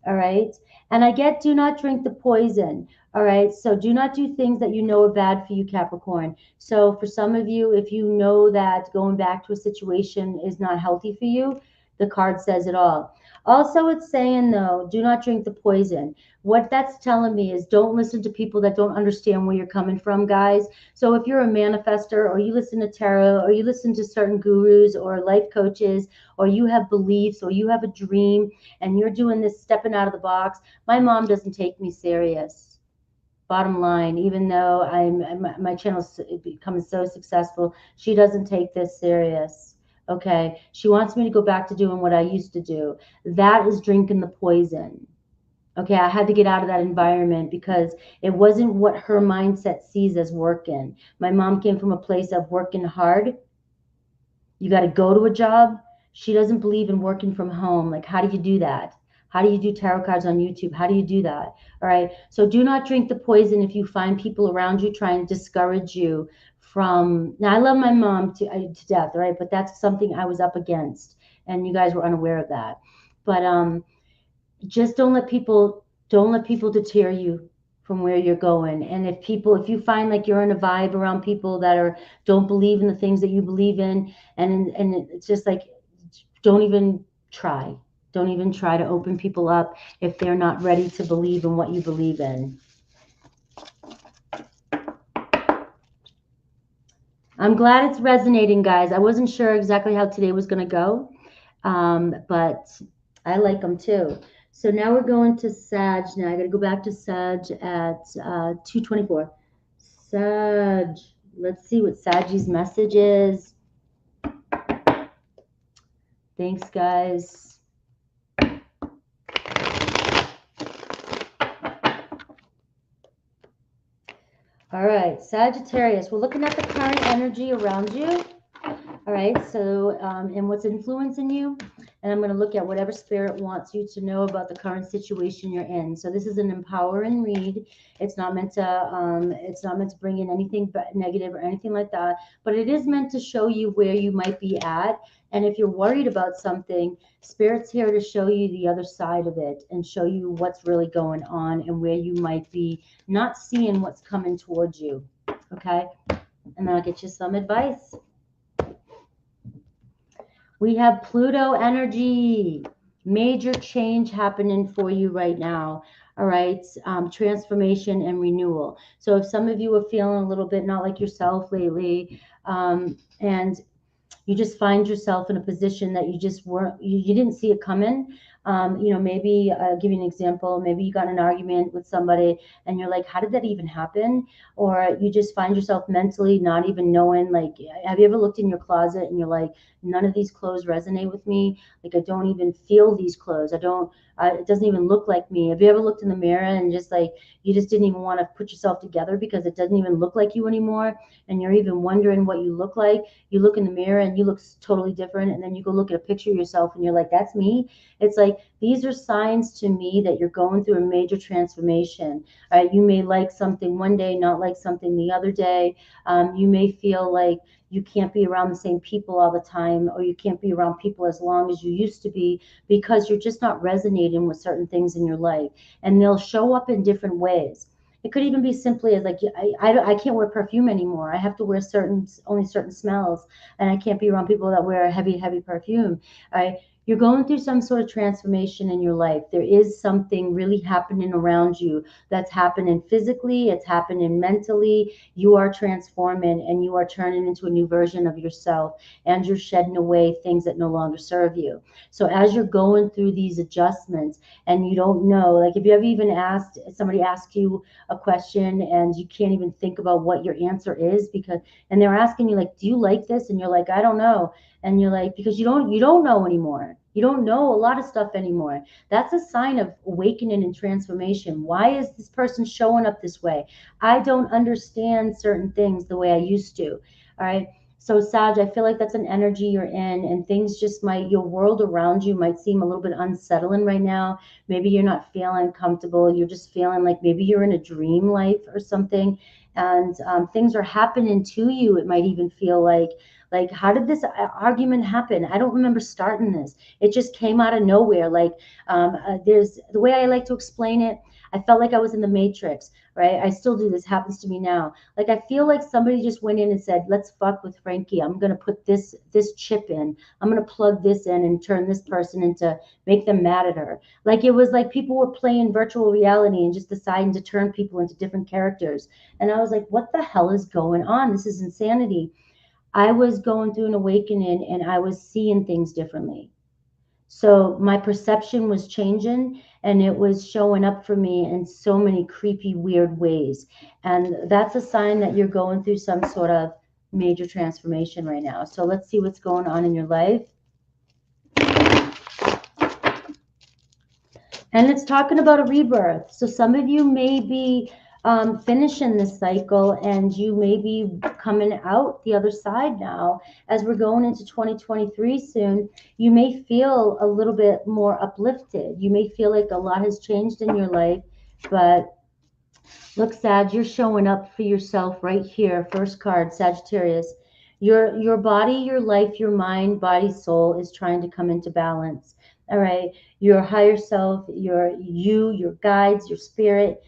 All right. And I get, do not drink the poison. All right. So do not do things that you know are bad for you, Capricorn. So for some of you, if you know that going back to a situation is not healthy for you, the card says it all. Also, it's saying, though, do not drink the poison. What that's telling me is don't listen to people that don't understand where you're coming from, guys. So if you're a manifester, or you listen to tarot, or you listen to certain gurus or life coaches, or you have beliefs, or you have a dream, and you're doing this stepping out of the box, my mom doesn't take me serious. Bottom line, even though my channel's becoming so successful, she doesn't take this serious. Okay, she wants me to go back to doing what I used to do. That is drinking the poison. Okay, I had to get out of that environment because it wasn't what her mindset sees as working. My mom came from a place of working hard. You got to go to a job. She doesn't believe in working from home. Like, how do you do that? How do you do tarot cards on YouTube? How do you do that? All right. So do not drink the poison if you find people around you trying to discourage you from, now I love my mom to death, right? But that's something I was up against, and you guys were unaware of that. But just don't let people deter you from where you're going. And if you find like you're in a vibe around people that don't believe in the things that you believe in, and it's just like, don't even try. Don't even try to open people up if they're not ready to believe in what you believe in. I'm glad it's resonating, guys. I wasn't sure exactly how today was going to go, but I like them too. So now we're going to Sag. Now I got to go back to Sag at 2:24. Sag. Let's see what Sag's message is. Thanks, guys. All right, Sagittarius. We're looking at the current energy around you. All right, so, and what's influencing you. And I'm going to look at whatever spirit wants you to know about the current situation you're in. So this is an empowering read. It's not meant to bring in anything negative or anything like that, but it is meant to show you where you might be at. And if you're worried about something, Spirit's here to show you the other side of it and show you what's really going on and where you might be not seeing what's coming towards you. Okay? And then I'll get you some advice. We have Pluto energy, major change happening for you right now. All right, transformation and renewal. So if some of you are feeling a little bit not like yourself lately, and you just find yourself in a position that you just weren't, you didn't see it coming. Maybe I'll give you an example. Maybe you got in an argument with somebody and you're like, how did that even happen? Or you just find yourself mentally not even knowing, like, have you ever looked in your closet and you're like, none of these clothes resonate with me. Like, I don't even feel these clothes. It doesn't even look like me. Have you ever looked in the mirror and just like, you just didn't even want to put yourself together because it doesn't even look like you anymore? And you're even wondering what you look like. You look in the mirror and you look totally different. And then you go look at a picture of yourself and you're like, that's me. It's like, these are signs to me that you're going through a major transformation. All right, you may like something one day, not like something the other day. You may feel like you can't be around the same people all the time, or you can't be around people as long as you used to be because you're just not resonating with certain things in your life. And they'll show up in different ways. It could even be simply as like, I can't wear perfume anymore. I have to wear only certain smells, and I can't be around people that wear heavy perfume. All right. You're going through some sort of transformation in your life. There is something really happening around you that's happening physically, it's happening mentally. You are transforming and you are turning into a new version of yourself, and you're shedding away things that no longer serve you. So as you're going through these adjustments and you don't know, like, if you ever even somebody asks you a question and you can't even think about what your answer is and they're asking you like, do you like this? And you're like, I don't know. And you're like, because you don't know anymore. You don't know a lot of stuff anymore. That's a sign of awakening and transformation. Why is this person showing up this way? I don't understand certain things the way I used to. All right. So Sag, I feel like that's an energy you're in, and things just your world around you might seem a little bit unsettling right now. Maybe you're not feeling comfortable. You're just feeling like maybe you're in a dream life or something, and things are happening to you. It might even feel like, how did this argument happen? I don't remember starting this. It just came out of nowhere. Like, there's the way I like to explain it. I felt like I was in the Matrix, right? I still do. This happens to me now. Like, I feel like somebody just went in and said, let's fuck with Frankie. I'm going to put this chip in. I'm going to plug this in and turn this person into, make them mad at her. Like, it was like people were playing virtual reality and just deciding to turn people into different characters. And I was like, what the hell is going on? This is insanity. I was going through an awakening and I was seeing things differently. So my perception was changing and it was showing up for me in so many creepy, weird ways. And that's a sign that you're going through some sort of major transformation right now. So let's see what's going on in your life. And it's talking about a rebirth. So some of you may be finishing this cycle and you may be coming out the other side now. As we're going into 2023 soon, you may feel a little bit more uplifted. You may feel like a lot has changed in your life, but Look, Sag, you're showing up for yourself right here. First card, Sagittarius. Your body, your life, your mind, body, soul is trying to come into balance. All right. Your higher self, your guides, your spirit,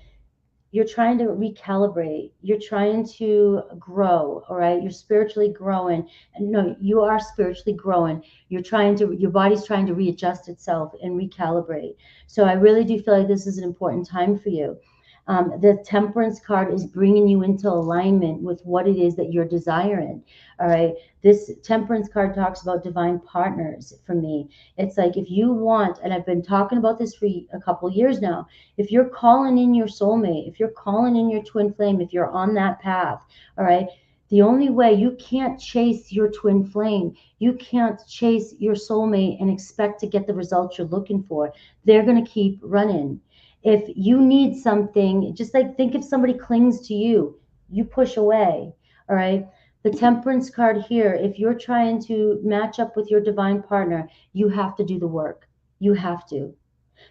you're trying to recalibrate. You're trying to grow. All right. You're spiritually growing. And no, you are spiritually growing. Your body's trying to readjust itself and recalibrate. So I really do feel like this is an important time for you. The temperance card is bringing you into alignment with what it is that you're desiring. All right. This temperance card talks about divine partners for me. It's like if you want, and I've been talking about this for a couple years now, if you're calling in your soulmate, if you're calling in your twin flame, if you're on that path, all right, the only way you can't chase your twin flame, you can't chase your soulmate and expect to get the results you're looking for. They're going to keep running. If you need something, just like think if somebody clings to you, you push away. All right. The temperance card here, if you're trying to match up with your divine partner, you have to do the work. You have to.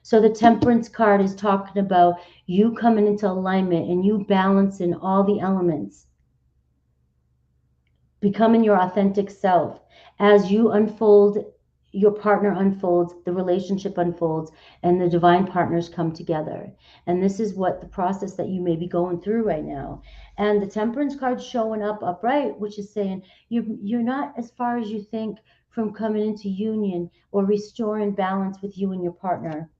So the temperance card is talking about you coming into alignment and you balancing all the elements, becoming your authentic self. As you unfold, your partner unfolds, the relationship unfolds, and the divine partners come together. And this is what the process that you may be going through right now. And the temperance card showing up upright, which is saying you're not as far as you think from coming into union or restoring balance with you and your partner.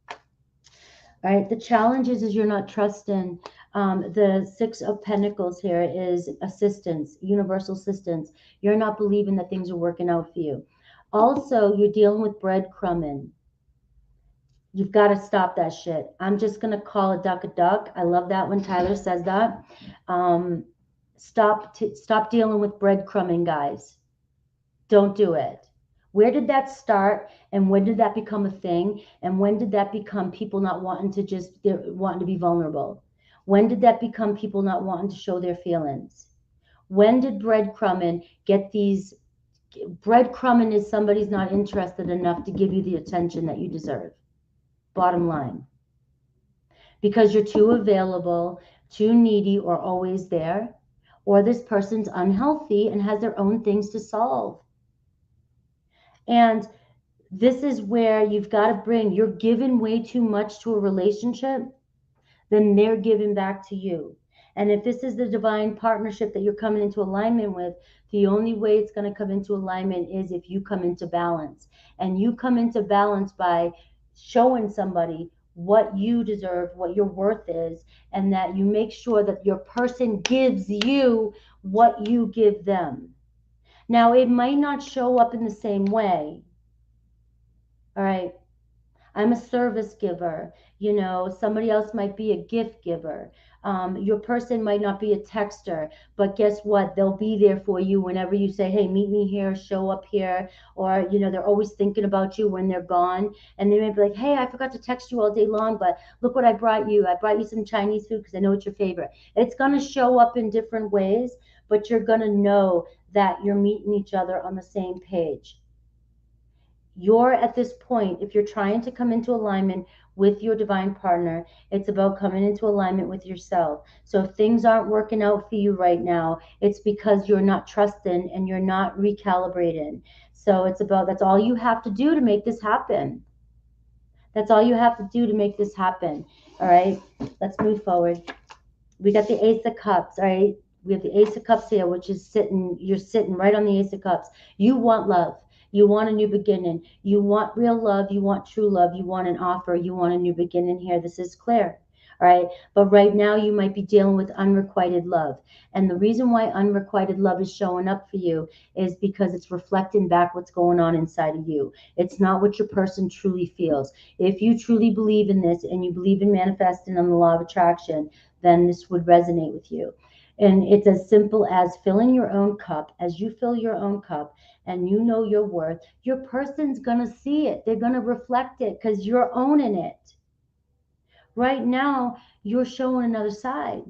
Right? The challenge is you're not trusting. The Six of Pentacles here is assistance, universal assistance. You're not believing that things are working out for you. Also, you're dealing with breadcrumbing. You've got to stop that shit. I'm just going to call a duck a duck. I love that when Tyler says that. Stop dealing with breadcrumbing, guys. Don't do it. Where did that start and when did that become a thing? And when did that become people not wanting to wanting to be vulnerable? When did that become people not wanting to show their feelings? When did breadcrumbing get these? Breadcrumbing is somebody's not interested enough to give you the attention that you deserve. Bottom line. Because you're too available, too needy, or always there, or this person's unhealthy and has their own things to solve. And this is where you've got to you're giving way too much to a relationship, then they're giving back to you. And if this is the divine partnership that you're coming into alignment with, the only way it's going to come into alignment is if you come into balance. And you come into balance by showing somebody what you deserve, what your worth is, and that you make sure that your person gives you what you give them. Now, it might not show up in the same way. All right. I'm a service giver. Somebody else might be a gift giver. Your person might not be a texter, but guess what? They'll be there for you whenever you say, hey, meet me here, show up here. Or, they're always thinking about you when they're gone. And they may be like, hey, I forgot to text you all day long, but look what I brought you. I brought you some Chinese food because I know it's your favorite. It's going to show up in different ways, but you're going to know that you're meeting each other on the same page. You're at this point, if you're trying to come into alignment with your divine partner, it's about coming into alignment with yourself. So if things aren't working out for you right now, it's because you're not trusting and you're not recalibrating. So that's all you have to do to make this happen. That's all you have to do to make this happen. All right, let's move forward. We got the Ace of Cups, all right? We have the Ace of Cups here, which is you're sitting right on the Ace of Cups. You want love. You want a new beginning. You want real love. You want true love. You want an offer. You want a new beginning here. This is clear. All right. But right now you might be dealing with unrequited love. And the reason why unrequited love is showing up for you is because it's reflecting back what's going on inside of you. It's not what your person truly feels. If you truly believe in this and you believe in manifesting on the law of attraction, then this would resonate with you. And it's as simple as filling your own cup. As you fill your own cup and you know your worth, your person's going to see it. They're going to reflect it because you're owning it. Right now, you're showing another side.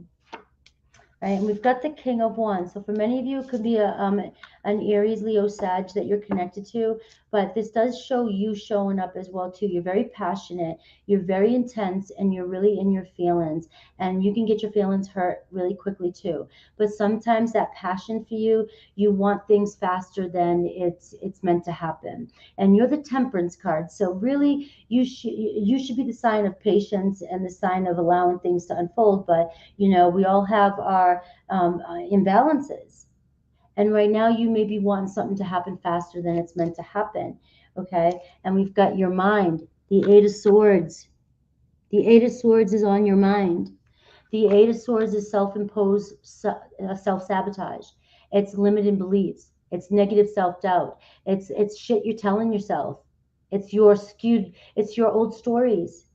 Right? And we've got the King of Wands. So for many of you, it could be a an Aries, Leo, Sag that you're connected to, but this does show you showing up as well too. You're very passionate, you're very intense, and you're really in your feelings, and you can get your feelings hurt really quickly too. But sometimes that passion for you, you want things faster than it's meant to happen. And you're the Temperance card, so really you should be the sign of patience and the sign of allowing things to unfold. But we all have our imbalances, and right now you may be wanting something to happen faster than it's meant to happen. Okay, and we've got your mind, the Eight of Swords. The Eight of Swords is on your mind. The Eight of Swords is self-imposed self-sabotage. It's limiting beliefs. It's negative self-doubt. It's shit you're telling yourself. It's your old stories.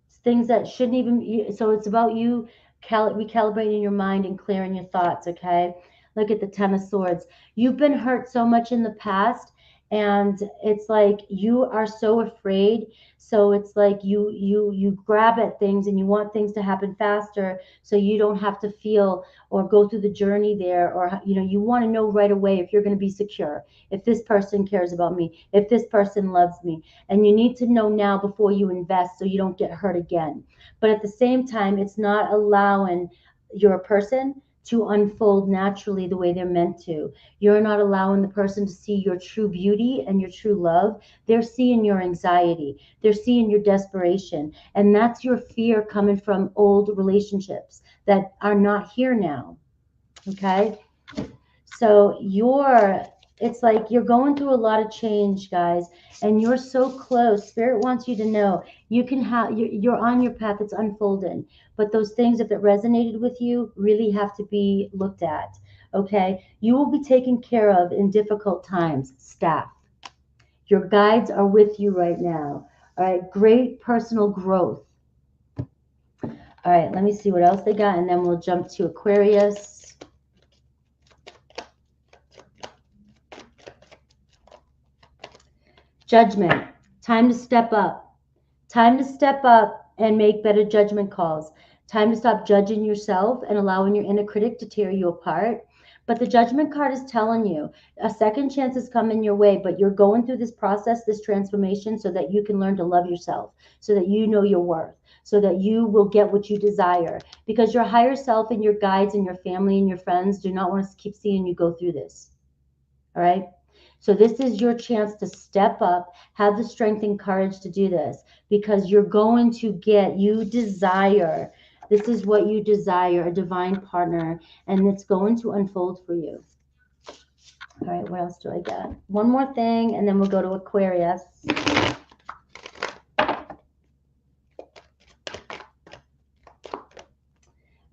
It's things that shouldn't even. So it's about you recalibrating your mind and clearing your thoughts. Okay. Look at the Ten of Swords. You've been hurt so much in the past, and it's like you are so afraid. So it's like you grab at things and you want things to happen faster, so you don't have to feel or go through the journey there. Or you want to know right away if you're going to be secure, if this person cares about me, if this person loves me. And you need to know now before you invest, so you don't get hurt again. But at the same time, it's not allowing your person to unfold naturally the way they're meant to. You're not allowing the person to see your true beauty and your true love. They're seeing your anxiety. They're seeing your desperation. And that's your fear coming from old relationships that are not here now. Okay? So it's like you're going through a lot of change, guys, and you're so close. Spirit wants you to know you can have you're on your path. It's unfolding, but those things, if it resonated with you, really have to be looked at. Okay, you will be taken care of in difficult times. Staff, your guides are with you right now. All right, great personal growth. All right, let me see what else they got, and then we'll jump to Aquarius. Judgment. Time to step up. Time to step up and make better judgment calls. Time to stop judging yourself and allowing your inner critic to tear you apart. But the judgment card is telling you a second chance is coming your way, but you're going through this process, this transformation, so that you can learn to love yourself, so that you know your worth, so that you will get what you desire. Because your higher self and your guides and your family and your friends do not want to keep seeing you go through this. All right? So this is your chance to step up, have the strength and courage to do this, because you're going to you desire, this is what you desire, a divine partner, and it's going to unfold for you. All right, what else do I got? One more thing, and then we'll go to Aquarius.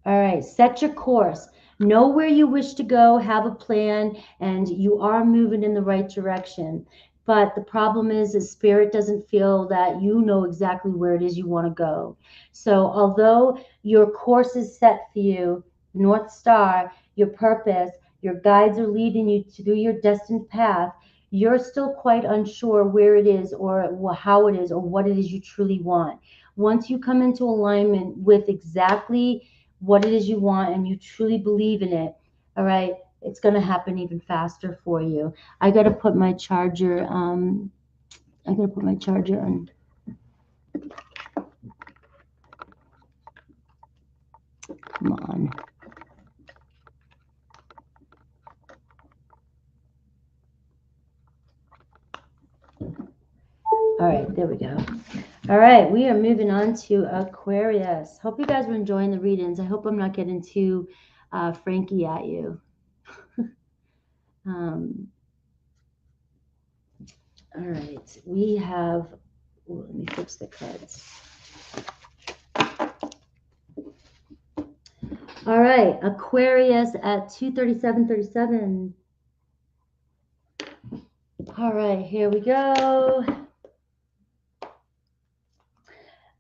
All right, set your course. Know where you wish to go, have a plan, and you are moving in the right direction. But the problem is spirit doesn't feel that you know exactly where it is you want to go. So although your course is set for you, North Star, your purpose, your guides are leading you through your destined path, you're still quite unsure where it is or how it is or what it is you truly want. Once you come into alignment with exactly what it is you want and you truly believe in it, all right, it's going to happen even faster for you. I got to put my charger on. Come on. All right, there we go. All right, we are moving on to Aquarius. Hope you guys were enjoying the readings. I hope I'm not getting too Frankie at you. All right, we have, let me fix the cards. All right, Aquarius at 237.37. All right, here we go.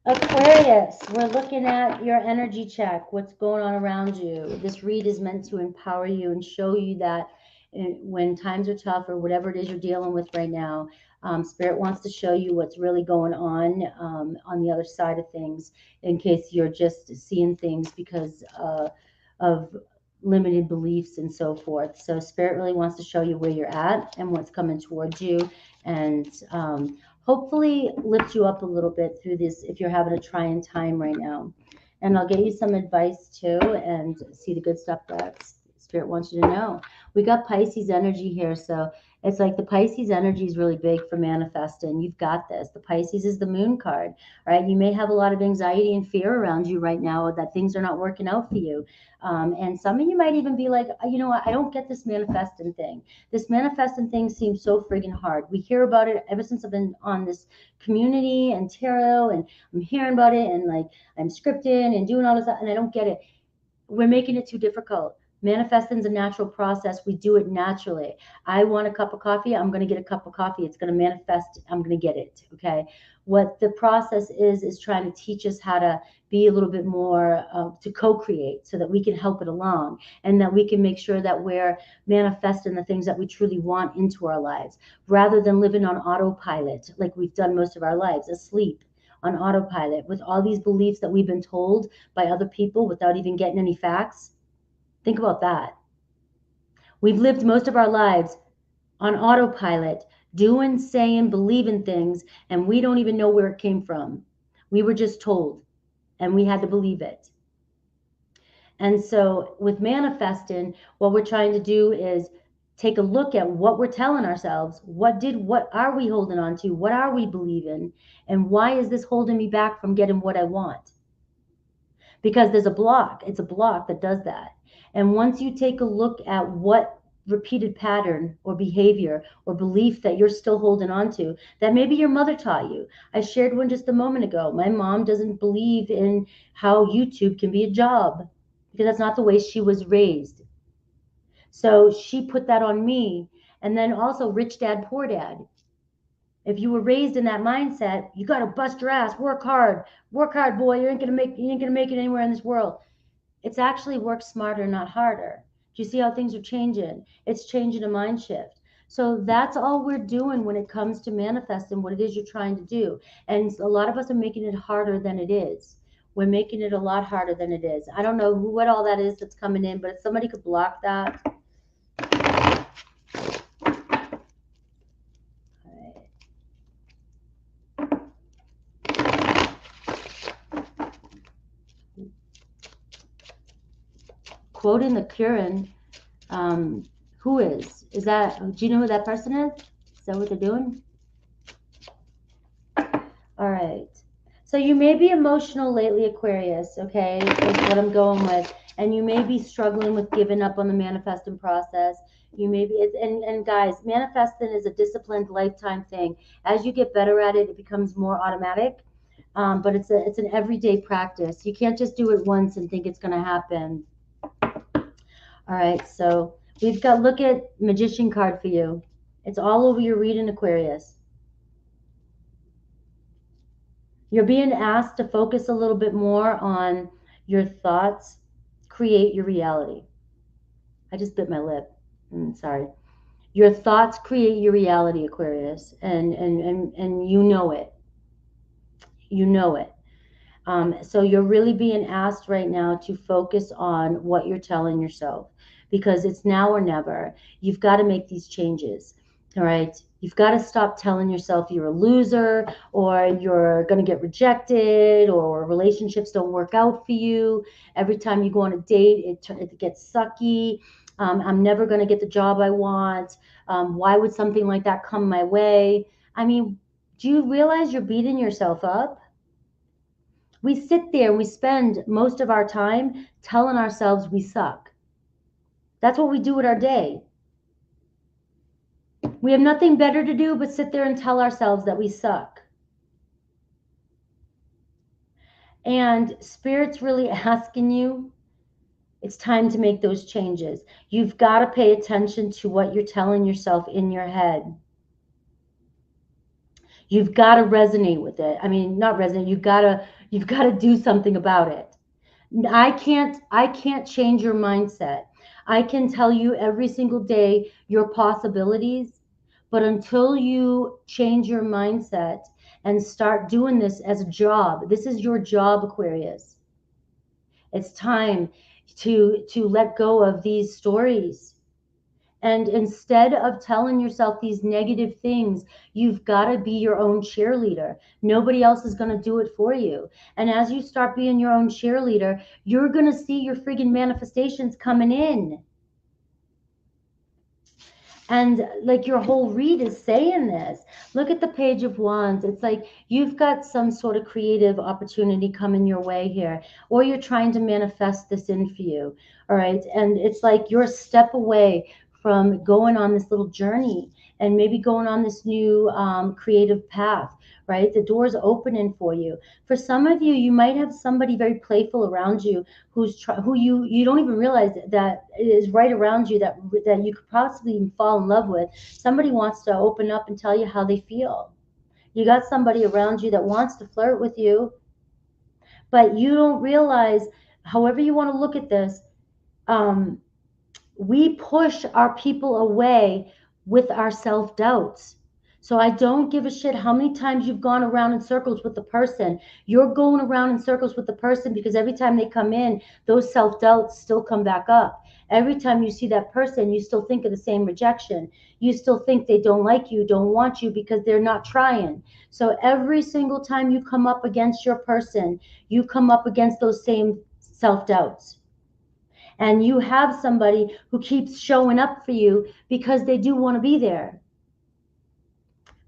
Aquarius, we're looking at your energy check, what's going on around you. This read is meant to empower you and show you that when times are tough or whatever it is you're dealing with right now, Spirit wants to show you what's really going on the other side of things, in case you're just seeing things because of limited beliefs and so forth. So Spirit really wants to show you where you're at and what's coming towards you, and hopefully lift you up a little bit through this if you're having a trying time right now. And I'll get you some advice too, and see the good stuff that Spirit wants you to know. We got Pisces energy here, so it's like the Pisces energy is really big for manifesting. You've got this. The Pisces is the moon card, right? You may have a lot of anxiety and fear around you right now that things are not working out for you. And some of you might even be like, you know what, I don't get this manifesting thing. This manifesting thing seems so friggin' hard. We hear about it ever since I've been on this community and tarot, and I'm hearing about it, and like I'm scripting and doing all this stuff, and I don't get it. We're making it too difficult. Manifesting is a natural process. We do it naturally. I want a cup of coffee. I'm going to get a cup of coffee. It's going to manifest. I'm going to get it. Okay. What the process is trying to teach us how to be a little bit more to co-create so that we can help it along, and that we can make sure that we're manifesting the things that we truly want into our lives, rather than living on autopilot like we've done most of our lives, asleep on autopilot with all these beliefs that we've been told by other people without even getting any facts. Think about that. We've lived most of our lives on autopilot, doing, saying, believing things, and we don't even know where it came from. We were just told, and we had to believe it. And so with manifesting, what we're trying to do is take a look at what we're telling ourselves. What are we holding on to? What are we believing? And why is this holding me back from getting what I want? Because there's a block. It's a block that does that. And once you take a look at what repeated pattern or behavior or belief that you're still holding on to, that maybe your mother taught you. I shared one just a moment ago. My mom doesn't believe in how YouTube can be a job, because that's not the way she was raised. So she put that on me. And then also rich dad, poor dad. If you were raised in that mindset, you got to bust your ass, work hard, boy. You ain't gonna make it anywhere in this world. It's actually work smarter, not harder. Do you see how things are changing? It's changing a mind shift. So that's all we're doing when it comes to manifesting what it is you're trying to do. And a lot of us are making it harder than it is. We're making it a lot harder than it is. I don't know what all that is that's coming in, but if somebody could block that. Quoting the Curran, who is that? Do you know who that person is? Is that what they're doing? All right. So you may be emotional lately, Aquarius, okay, is what I'm going with. And you may be struggling with giving up on the manifesting process. You may be, and guys, manifesting is a disciplined lifetime thing. As you get better at it, it becomes more automatic. But it's an everyday practice. You can't just do it once and think it's going to happen. All right, so we've got, look at Magician card for you. It's all over your reading, Aquarius. You're being asked to focus a little bit more on your thoughts, create your reality. I just bit my lip. Sorry. Your thoughts create your reality, Aquarius, and you know it. You know it. So you're really being asked right now to focus on what you're telling yourself, because it's now or never. You've got to make these changes. All right. You've got to stop telling yourself you're a loser, or you're going to get rejected, or relationships don't work out for you. Every time you go on a date, it gets sucky. I'm never going to get the job I want. Why would something like that come my way? I mean, do you realize you're beating yourself up? We sit there, we spend most of our time telling ourselves we suck. That's what we do with our day. We have nothing better to do but sit there and tell ourselves that we suck. And Spirit's really asking you, it's time to make those changes. You've got to pay attention to what you're telling yourself in your head. You've got to resonate with it. I mean, not resonate, you've got to do something about it. I can't change your mindset. I can tell you every single day your possibilities, but until you change your mindset and start doing this as a job, this is your job, Aquarius. It's time. to let go of these stories. And instead of telling yourself these negative things, you've got to be your own cheerleader. Nobody else is going to do it for you. And as you start being your own cheerleader, you're going to see your friggin' manifestations coming in. And like your whole read is saying this. Look at the Page of Wands. It's like you've got some sort of creative opportunity coming your way here, or you're trying to manifest this in for you. All right. And it's like you're a step away from going on this little journey and maybe going on this new creative path, right? The door's opening for you. For some of you, you might have somebody very playful around you who you don't even realize that is right around you, that you could possibly even fall in love with. Somebody wants to open up and tell you how they feel. You got somebody around you that wants to flirt with you, but you don't realize, however you want to look at this, we push our people away with our self-doubts. So I don't give a shit how many times you've gone around in circles with the person. You're going around in circles with the person because every time they come in, those self-doubts still come back up. Every time you see that person, you still think of the same rejection. You still think they don't like you, don't want you because they're not trying. So every single time you come up against your person, you come up against those same self-doubts. And you have somebody who keeps showing up for you because they do want to be there.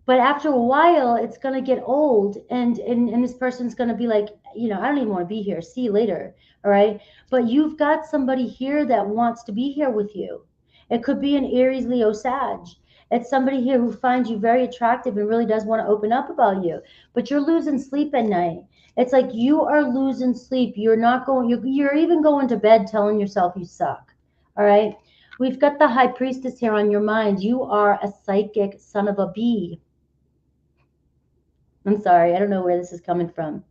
But after a while, it's going to get old, and this person's going to be like, I don't even want to be here. See you later. All right. But you've got somebody here that wants to be here with you. It could be an Aries, Leo, Sag. It's somebody here who finds you very attractive and really does want to open up about you. But you're losing sleep at night. It's like you are losing sleep. You're not going, you're even going to bed telling yourself you suck. All right. We've got the High Priestess here on your mind. You are a psychic son of a bee. I'm sorry, I don't know where this is coming from.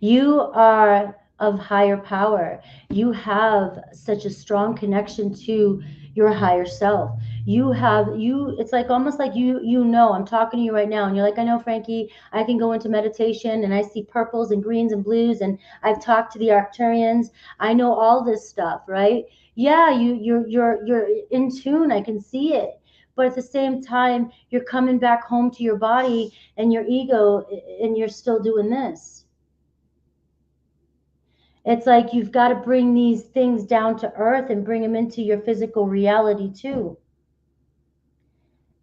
You are of higher power. You have such a strong connection to your higher self. It's like almost like I'm talking to you right now and you're like, I know, Frankie, I can go into meditation and I see purples and greens and blues and I've talked to the Arcturians. I know all this stuff, right? Yeah, you're in tune. I can see it. But at the same time, you're coming back home to your body and your ego, and you're still doing this. It's like you've got to bring these things down to earth and bring them into your physical reality too.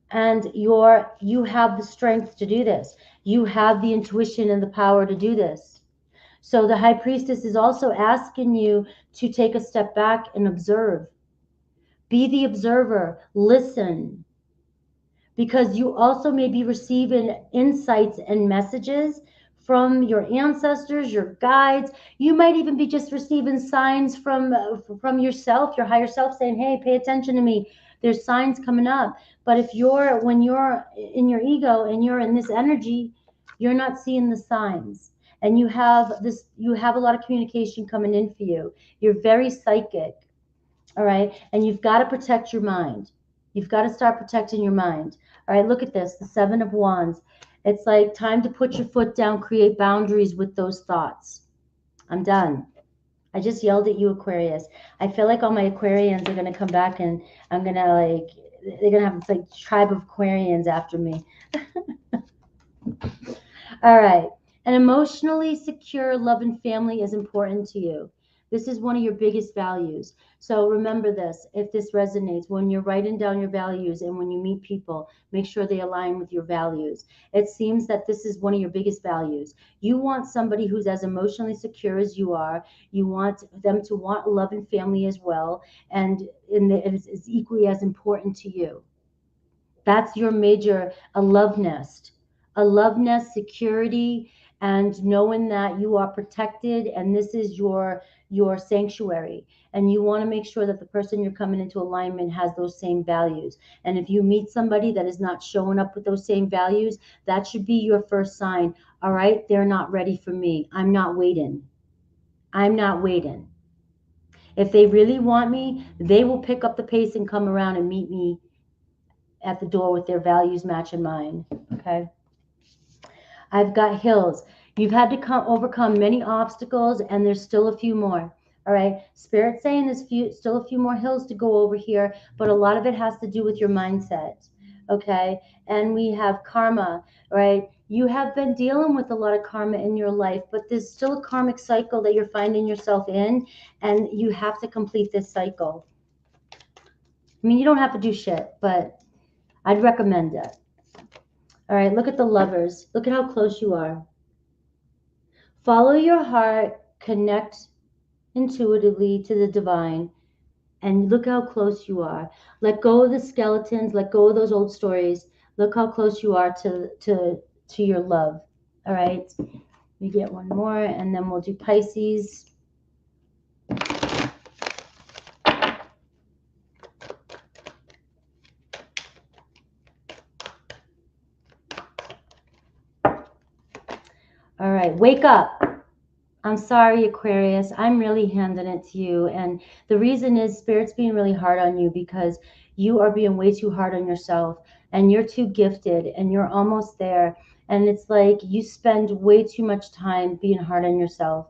And you have the strength to do this. You have the intuition and the power to do this. So the High Priestess is also asking you to take a step back and observe. Be the observer. Listen. Because you also may be receiving insights and messages from your ancestors, your guides. You might even be just receiving signs from yourself, your higher self, saying, hey, pay attention to me. There's signs coming up. But when you're in your ego and you're in this energy, you're not seeing the signs. And you have a lot of communication coming in for you. You're very psychic. All right. And you've got to protect your mind. You've got to start protecting your mind. All right, look at this, the Seven of Wands. It's like time to put your foot down, create boundaries with those thoughts. I'm done. I just yelled at you, Aquarius. I feel like all my Aquarians are going to come back and I'm going to they're going to have this like tribe of Aquarians after me. All right. An emotionally secure love and family is important to you. This is one of your biggest values. So remember this, if this resonates, when you're writing down your values and when you meet people, make sure they align with your values. It seems that this is one of your biggest values. You want somebody who's as emotionally secure as you are. You want them to want love and family as well. And it is equally as important to you. That's your major, a love nest, security, and knowing that you are protected and this is your sanctuary. And you want to make sure that the person you're coming into alignment has those same values. And if you meet somebody that is not showing up with those same values, that should be your first sign. All right, they're not ready for me. I'm not waiting. If they really want me, they will pick up the pace and come around and meet me at the door with their values matching mine. Okay. I've got hills. You've had to overcome many obstacles and there's still a few more. All right. Spirit saying there's still a few more hills to go over here, but a lot of it has to do with your mindset. Okay. And we have karma, right? You have been dealing with a lot of karma in your life, but there's still a karmic cycle that you're finding yourself in, and you have to complete this cycle. I mean, you don't have to do shit, but I'd recommend it. All right. Look at the lovers. Look at how close you are. Follow your heart, connect intuitively to the divine, and look how close you are. Let go of the skeletons, let go of those old stories. Look how close you are to your love. All right. We get one more, and then we'll do Pisces. All right, wake up. I'm sorry, Aquarius. I'm really handing it to you. And the reason is Spirit's being really hard on you because you are being way too hard on yourself, and you're too gifted and you're almost there. And it's like you spend way too much time being hard on yourself.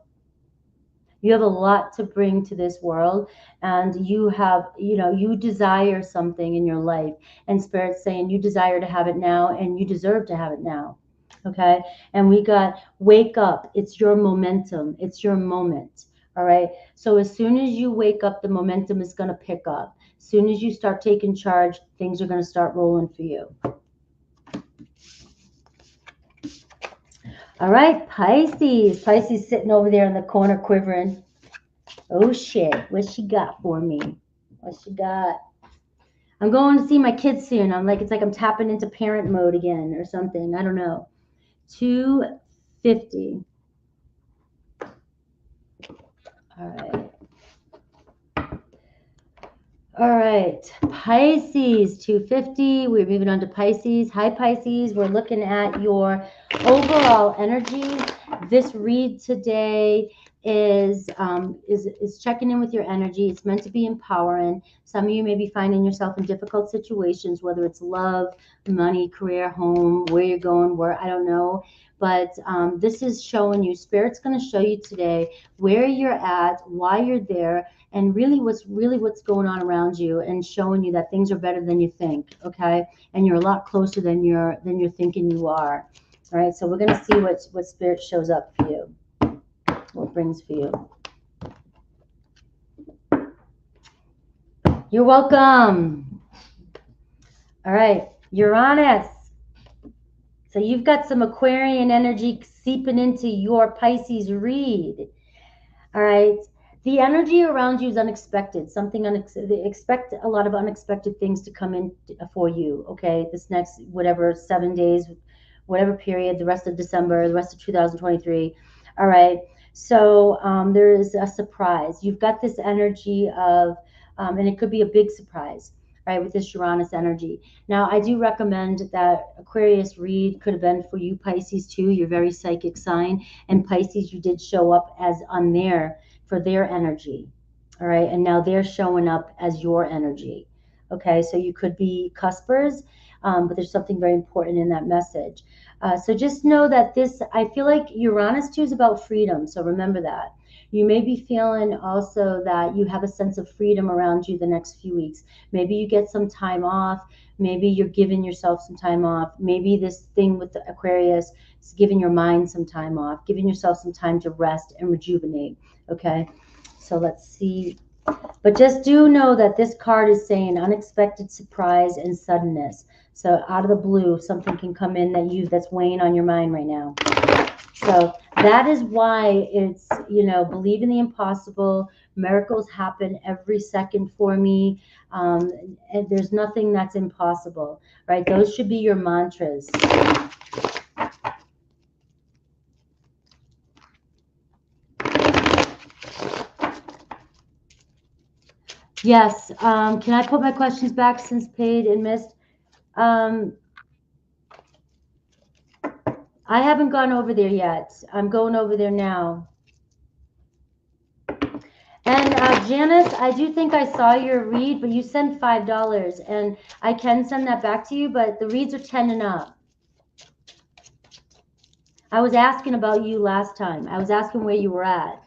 You have a lot to bring to this world, and you have, you desire something in your life, and Spirit's saying you desire to have it now and you deserve to have it now. Okay. And we got wake up. It's your momentum. It's your moment. All right. So as soon as you wake up, the momentum is going to pick up. As soon as you start taking charge, things are going to start rolling for you. All right, Pisces. Pisces sitting over there in the corner quivering. Oh shit, what she got for me? What she got? I'm going to see my kids soon. It's like I'm tapping into parent mode again or something. I don't know. 250. All right. All right. Pisces, 250. We're moving on to Pisces. Hi, Pisces. We're looking at your overall energy. This read today is checking in with your energy. It's meant to be empowering. Some of you may be finding yourself in difficult situations, whether it's love, money, career, home, where you're going, where I don't know. But this is showing you, Spirit's going to show you today where you're at, why you're there, and really what's going on around you, and showing you that things are better than you think. Okay, and you're a lot closer than you're thinking you are. All right, so we're going to see what Spirit shows up for you, what brings for you. You're welcome. All right, Uranus. So you've got some Aquarian energy seeping into your Pisces read. All right. The energy around you is unexpected. Expect a lot of unexpected things to come in for you. Okay. This next, whatever, 7 days, whatever period, the rest of December, the rest of 2023. All right. So there is a surprise. You've got this energy of, and it could be a big surprise, right, with this Uranus energy. Now, I do recommend that Aquarius read could have been for you, Pisces, too. You're very psychic sign. And Pisces, you did show up as on there for their energy. All right. And now they're showing up as your energy. Okay. So you could be cuspers, but there's something very important in that message. So just know that I feel like Uranus too is about freedom. So remember that. You may be feeling also that you have a sense of freedom around you the next few weeks. Maybe you get some time off. Maybe you're giving yourself some time off. Maybe this thing with the Aquarius is giving your mind some time off, giving yourself some time to rest and rejuvenate. Okay, so let's see. But just do know that this card is saying unexpected surprise and suddenness. So out of the blue, something can come in that's weighing on your mind right now. So that is why it's, believe in the impossible. Miracles happen every second for me. And there's nothing that's impossible, right? Those should be your mantras. Yes. Can I put my questions back since paid and missed? I haven't gone over there yet. I'm going over there now. And Janice, I do think I saw your read, but you sent $5, and I can send that back to you, but the reads are 10 and up. I was asking about you last time. I was asking where you were at.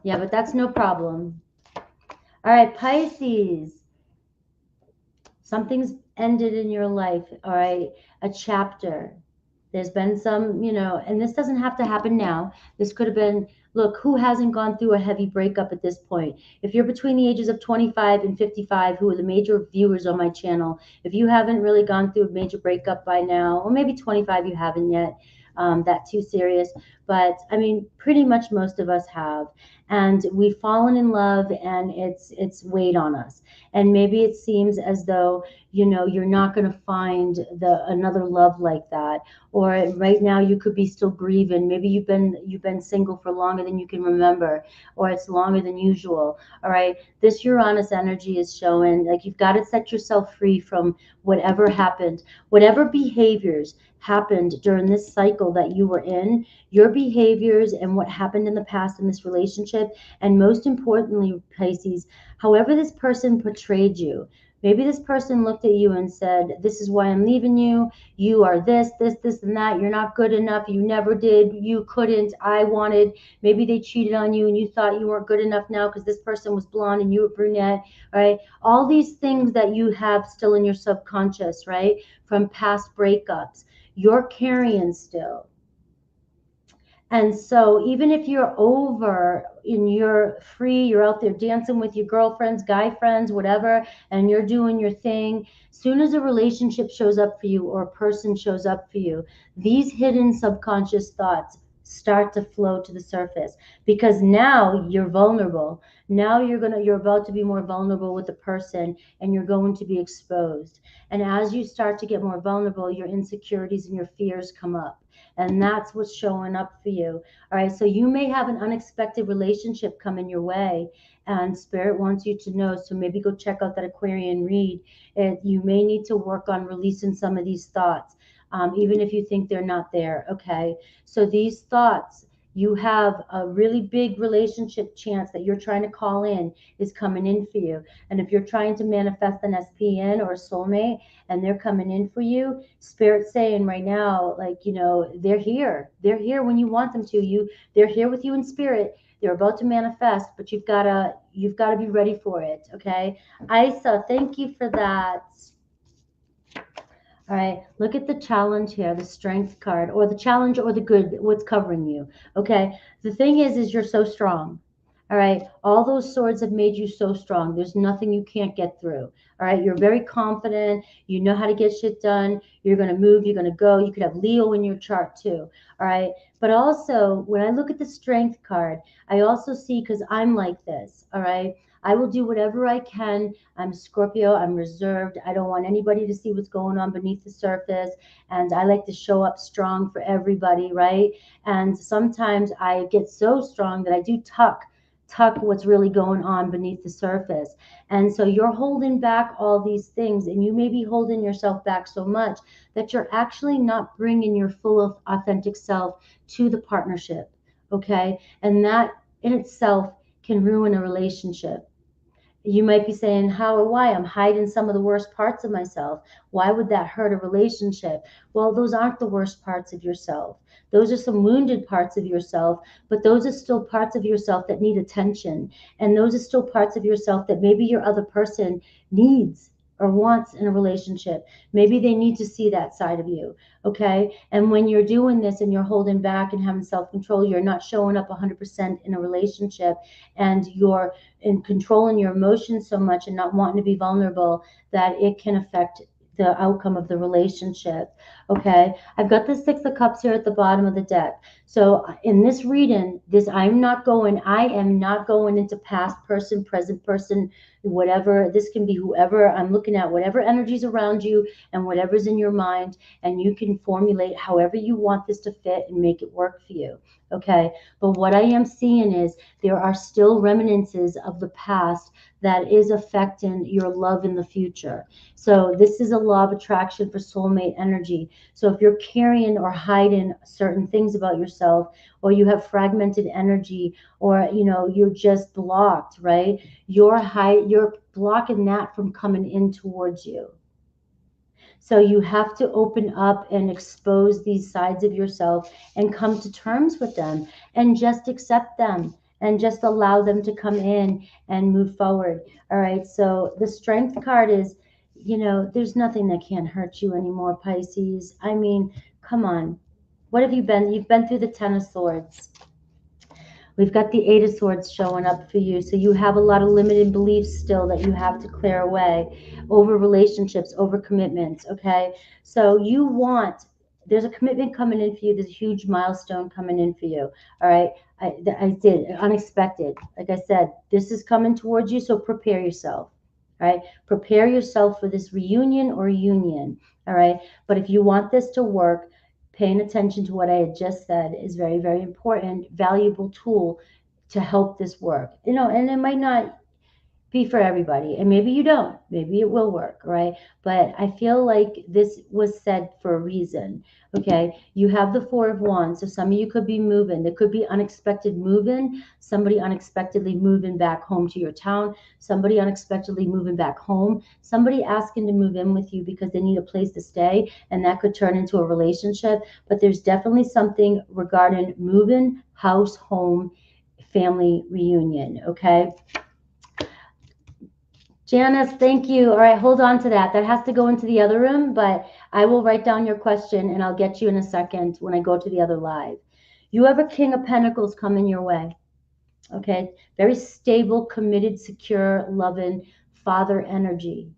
Yeah, but that's no problem. All right, Pisces. Something's ended in your life, all right? A chapter. There's been some, and this doesn't have to happen now. This could have been, look, who hasn't gone through a heavy breakup at this point? If you're between the ages of 25 and 55, who are the major viewers on my channel, if you haven't really gone through a major breakup by now, or maybe 25 you haven't yet, that too serious. But I mean, pretty much most of us have. And we've fallen in love and it's weighed on us. And maybe it seems as though, you're not going to find another love like that, or right now you could be still grieving. Maybe you've been single for longer than you can remember, or it's longer than usual. All right, this Uranus energy is showing like you've got to set yourself free from whatever happened, whatever behaviors happened during this cycle that you were in, your behaviors and what happened in the past in this relationship, and most importantly, Pisces, however this person portrayed you. Maybe this person looked at you and said, this is why I'm leaving you. You are this, and that. You're not good enough. You never did. You couldn't. I wanted. Maybe they cheated on you and you thought you weren't good enough now because this person was blonde and you were brunette, right? All these things that you have still in your subconscious, right? From past breakups, you're carrying still. And so even if you're over and you're free, you're out there dancing with your girlfriends, guy friends, whatever, and you're doing your thing, soon as a relationship shows up for you or a person shows up for you, these hidden subconscious thoughts start to flow to the surface because now you're vulnerable. Now you're about to be more vulnerable with the person and you're going to be exposed. And as you start to get more vulnerable, your insecurities and your fears come up, and that's what's showing up for you. All right, so you may have an unexpected relationship coming your way, and Spirit wants you to know. So maybe go check out that Aquarian read. You may need to work on releasing some of these thoughts, even if you think they're not there. Okay, so these thoughts, you have a really big relationship chance that you're trying to call in is coming in for you. And if you're trying to manifest an SPN or a soulmate and they're coming in for you, Spirit's saying right now, like, they're here. They're here when you want them to. They're here with you in spirit. They're about to manifest, but you've gotta be ready for it. Okay. Isa, thank you for that. All right, look at the challenge here, the strength card, or the challenge or the good, what's covering you. Okay, the thing is you're so strong. All right, all those swords have made you so strong. There's nothing you can't get through. All right, you're very confident. You know how to get shit done. You're going to move, you're going to go. You could have Leo in your chart too. All right, but also when I look at the strength card, I also see, because I'm like this, all right, I will do whatever I can. I'm Scorpio. I'm reserved. I don't want anybody to see what's going on beneath the surface. And I like to show up strong for everybody, right? And sometimes I get so strong that I do tuck what's really going on beneath the surface. And so you're holding back all these things, and you may be holding yourself back so much that you're actually not bringing your full authentic self to the partnership. Okay. And that in itself can ruin a relationship. You might be saying, how or why? I'm hiding some of the worst parts of myself. Why would that hurt a relationship? Well, those aren't the worst parts of yourself. Those are some wounded parts of yourself, but those are still parts of yourself that need attention. And those are still parts of yourself that maybe your other person needs or wants in a relationship. Maybe they need to see that side of you. Okay. And when you're doing this and you're holding back and having self control, you're not showing up 100% in a relationship, and you're in controlling your emotions so much and not wanting to be vulnerable that it can affect the outcome of the relationship. Okay, I've got the Six of Cups here at the bottom of the deck. So in this reading, I am not going into past person, present person, whatever. This can be whoever. I'm looking at whatever energies around you and whatever's in your mind, and you can formulate however you want this to fit and make it work for you. Okay, but what I am seeing is there are still reminiscences of the past that is affecting your love in the future. So this is a law of attraction for soulmate energy. So if you're carrying or hiding certain things about yourself, or you have fragmented energy, or you're just blocked, right? You're blocking that from coming in towards you. So you have to open up and expose these sides of yourself and come to terms with them and just accept them and just allow them to come in and move forward. All right. So the Strength card is, there's nothing that can't hurt you anymore, Pisces. I mean, come on. What have you been? You've been through the Ten of Swords. We've got the Eight of Swords showing up for you. So you have a lot of limited beliefs still that you have to clear away over relationships, over commitments, okay? So there's a commitment coming in for you. There's a huge milestone coming in for you, all right? I did, unexpected. Like I said, this is coming towards you, so prepare yourself, all right? Prepare yourself for this reunion or union, all right? But if you want this to work, paying attention to what I had just said is very, very important, valuable tool to help this work. And it might not be for everybody, and maybe you don't. Maybe it will work, right? But I feel like this was said for a reason. Okay, you have the Four of Wands, so some of you could be moving. There could be unexpected moving, somebody unexpectedly moving back home to your town, somebody unexpectedly moving back home, somebody asking to move in with you because they need a place to stay, and that could turn into a relationship. But there's definitely something regarding moving, house, home, family reunion. Okay. Janice, thank you. All right, hold on to that. That has to go into the other room, but I will write down your question and I'll get you in a second when I go to the other live. You have a King of Pentacles coming your way. Okay, very stable, committed, secure, loving father energy.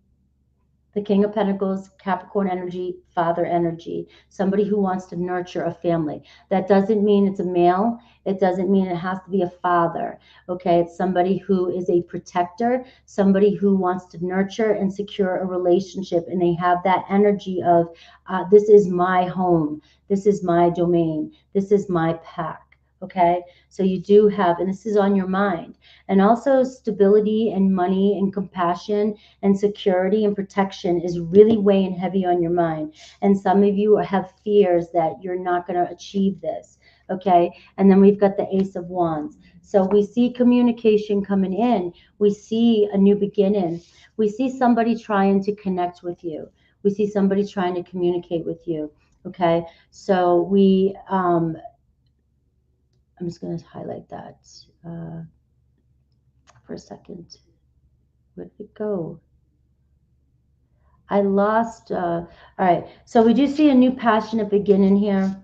The King of Pentacles, Capricorn energy, father energy, somebody who wants to nurture a family. That doesn't mean it's a male. It doesn't mean it has to be a father. Okay, it's somebody who is a protector, somebody who wants to nurture and secure a relationship. And they have that energy of, this is my home. This is my domain. This is my pack. Okay, so you do have, and this is on your mind, and also stability and money and compassion and security and protection is really weighing heavy on your mind. And some of you have fears that you're not going to achieve this. Okay, and then we've got the Ace of Wands. So we see communication coming in. We see a new beginning. We see somebody trying to connect with you. We see somebody trying to communicate with you. Okay, so I'm just going to highlight that for a second. Where did it go? I lost. All right. So we do see a new passionate beginning here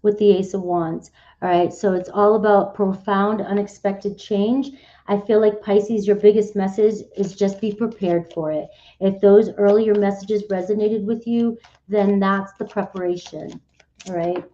with the Ace of Wands. All right. So it's all about profound, unexpected change. I feel like Pisces, your biggest message is just be prepared for it. If those earlier messages resonated with you, then that's the preparation. All right.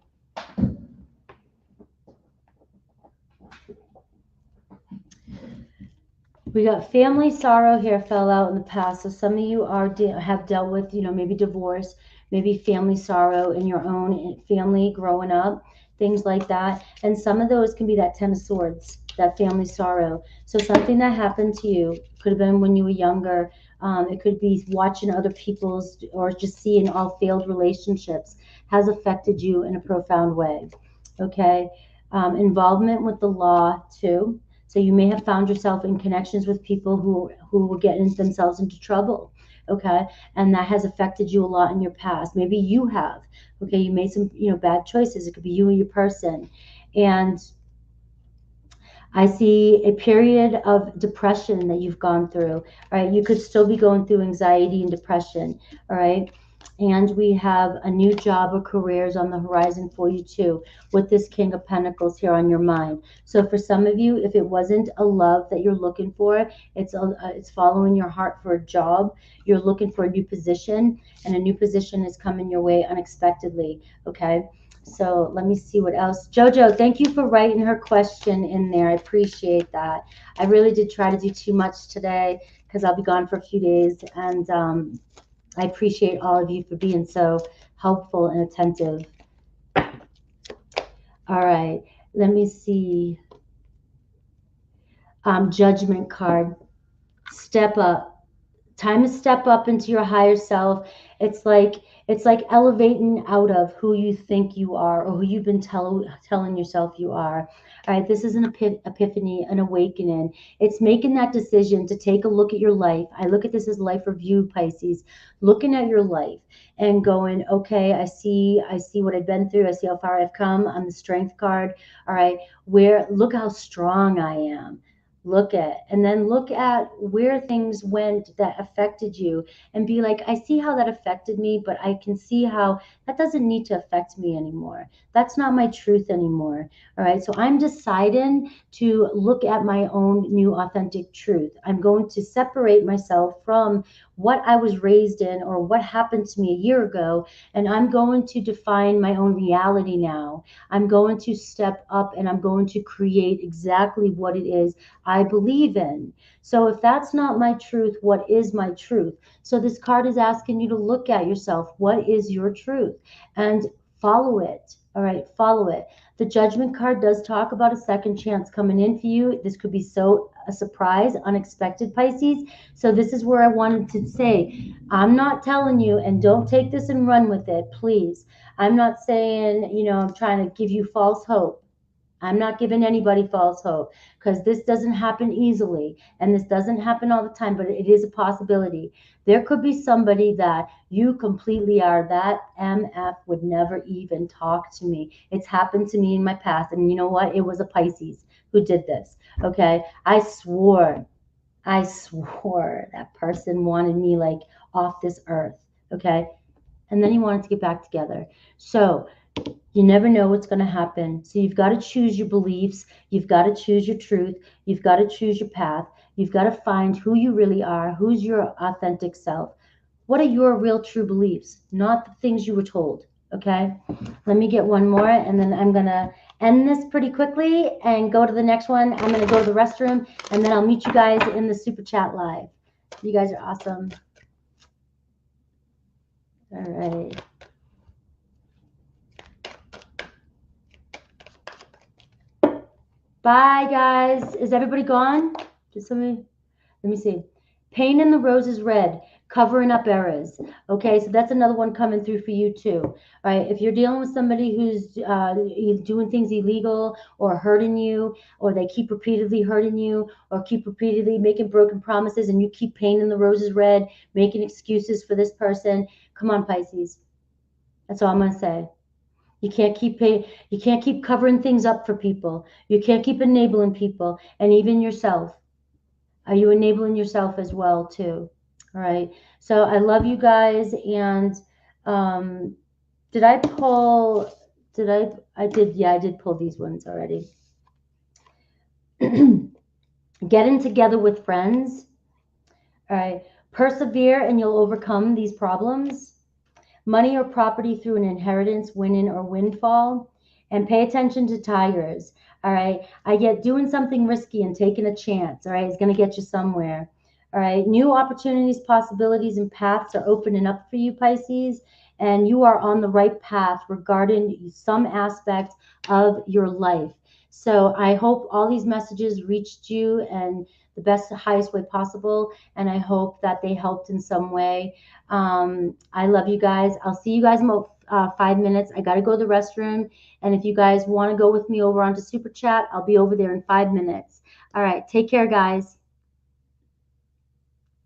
We got family sorrow here fell out in the past. So some of you have dealt with, maybe divorce, maybe family sorrow in your own family growing up, things like that. And some of those can be that Ten of Swords, that family sorrow. So something that happened to you could have been when you were younger. It could be watching other people's or just seeing all failed relationships has affected you in a profound way. Okay. Involvement with the law too. So you may have found yourself in connections with people who were getting themselves into trouble, okay? And that has affected you a lot in your past. Maybe you have, okay? You made some, bad choices. It could be you or your person. And I see a period of depression that you've gone through, right? You could still be going through anxiety and depression, all right? And we have a new job or careers on the horizon for you too, with this King of Pentacles here on your mind. So for some of you, if it wasn't a love that you're looking for, it's following your heart for a job. You're looking for a new position, and a new position is coming your way unexpectedly, okay? So let me see what else. Jojo, thank you for writing her question in there. I appreciate that. I really did try to do too much today because I'll be gone for a few days. And I appreciate all of you for being so helpful and attentive. All right, let me see. Judgment card. Step up. Time to step up into your higher self. It's like It's like elevating out of who you think you are or who you've been telling yourself you are. All right, this is an epiphany, an awakening. It's making that decision to take a look at your life. I look at this as life review, Pisces. Looking at your life and going, okay, I see what I've been through. I see how far I've come on the strength card. All right, where look how strong I am. And then look at where things went that affected you and be like, I see how that affected me, but I can see how that doesn't need to affect me anymore. That's not my truth anymore. All right. So I'm deciding to look at my own new authentic truth. I'm going to separate myself from what I was raised in or what happened to me a year ago. And I'm going to define my own reality now. I'm going to step up and I'm going to create exactly what it is I believe in. So if that's not my truth, what is my truth? So this card is asking you to look at yourself. What is your truth? And follow it. All right, follow it. The judgment card does talk about a second chance coming in for you. This could be so a surprise, unexpected, Pisces. So this is where I wanted to say, I'm not telling you, and don't take this and run with it, please. I'm not saying, I'm trying to give you false hope. I'm not giving anybody false hope because this doesn't happen easily and this doesn't happen all the time, but it is a possibility. There could be somebody that you completely are. That MF would never even talk to me. It's happened to me in my past. And you know what? It was a Pisces who did this. Okay. I swore that person wanted me like off this earth. Okay. And then he wanted to get back together. So, you never know what's going to happen. So you've got to choose your beliefs. You've got to choose your truth. You've got to choose your path. You've got to find who you really are. Who's your authentic self? What are your real true beliefs? Not the things you were told. Okay. Let me get one more and then I'm going to end this pretty quickly and go to the next one. I'm going to go to the restroom and then I'll meet you guys in the super chat live. You guys are awesome. All right. Bye, guys. Is everybody gone? Just let me see. Pain in the Roses Red, covering up errors. Okay, so that's another one coming through for you too. All right, if you're dealing with somebody who's doing things illegal or hurting you, or they keep repeatedly hurting you, or keep repeatedly making broken promises, and you keep Pain in the Roses Red, making excuses for this person, come on, Pisces. That's all I'm gonna say. You can't keep covering things up for people. You can't keep enabling people and even yourself. Are you enabling yourself as well too? All right. So I love you guys. And did I pull? Did I did. Yeah, I did pull these ones already. Getting together with friends. All right. Persevere and you'll overcome these problems. Money or property through an inheritance, winning or windfall. And pay attention to tigers. All right. I get doing something risky and taking a chance. All right. It's going to get you somewhere. All right. New opportunities, possibilities, and paths are opening up for you, Pisces. And you are on the right path regarding some aspect of your life. So I hope all these messages reached you and the best, highest way possible. And I hope that they helped in some way. I love you guys. I'll see you guys in about 5 minutes. I got to go to the restroom. And if you guys want to go with me over onto Super Chat, I'll be over there in 5 minutes. All right. Take care, guys.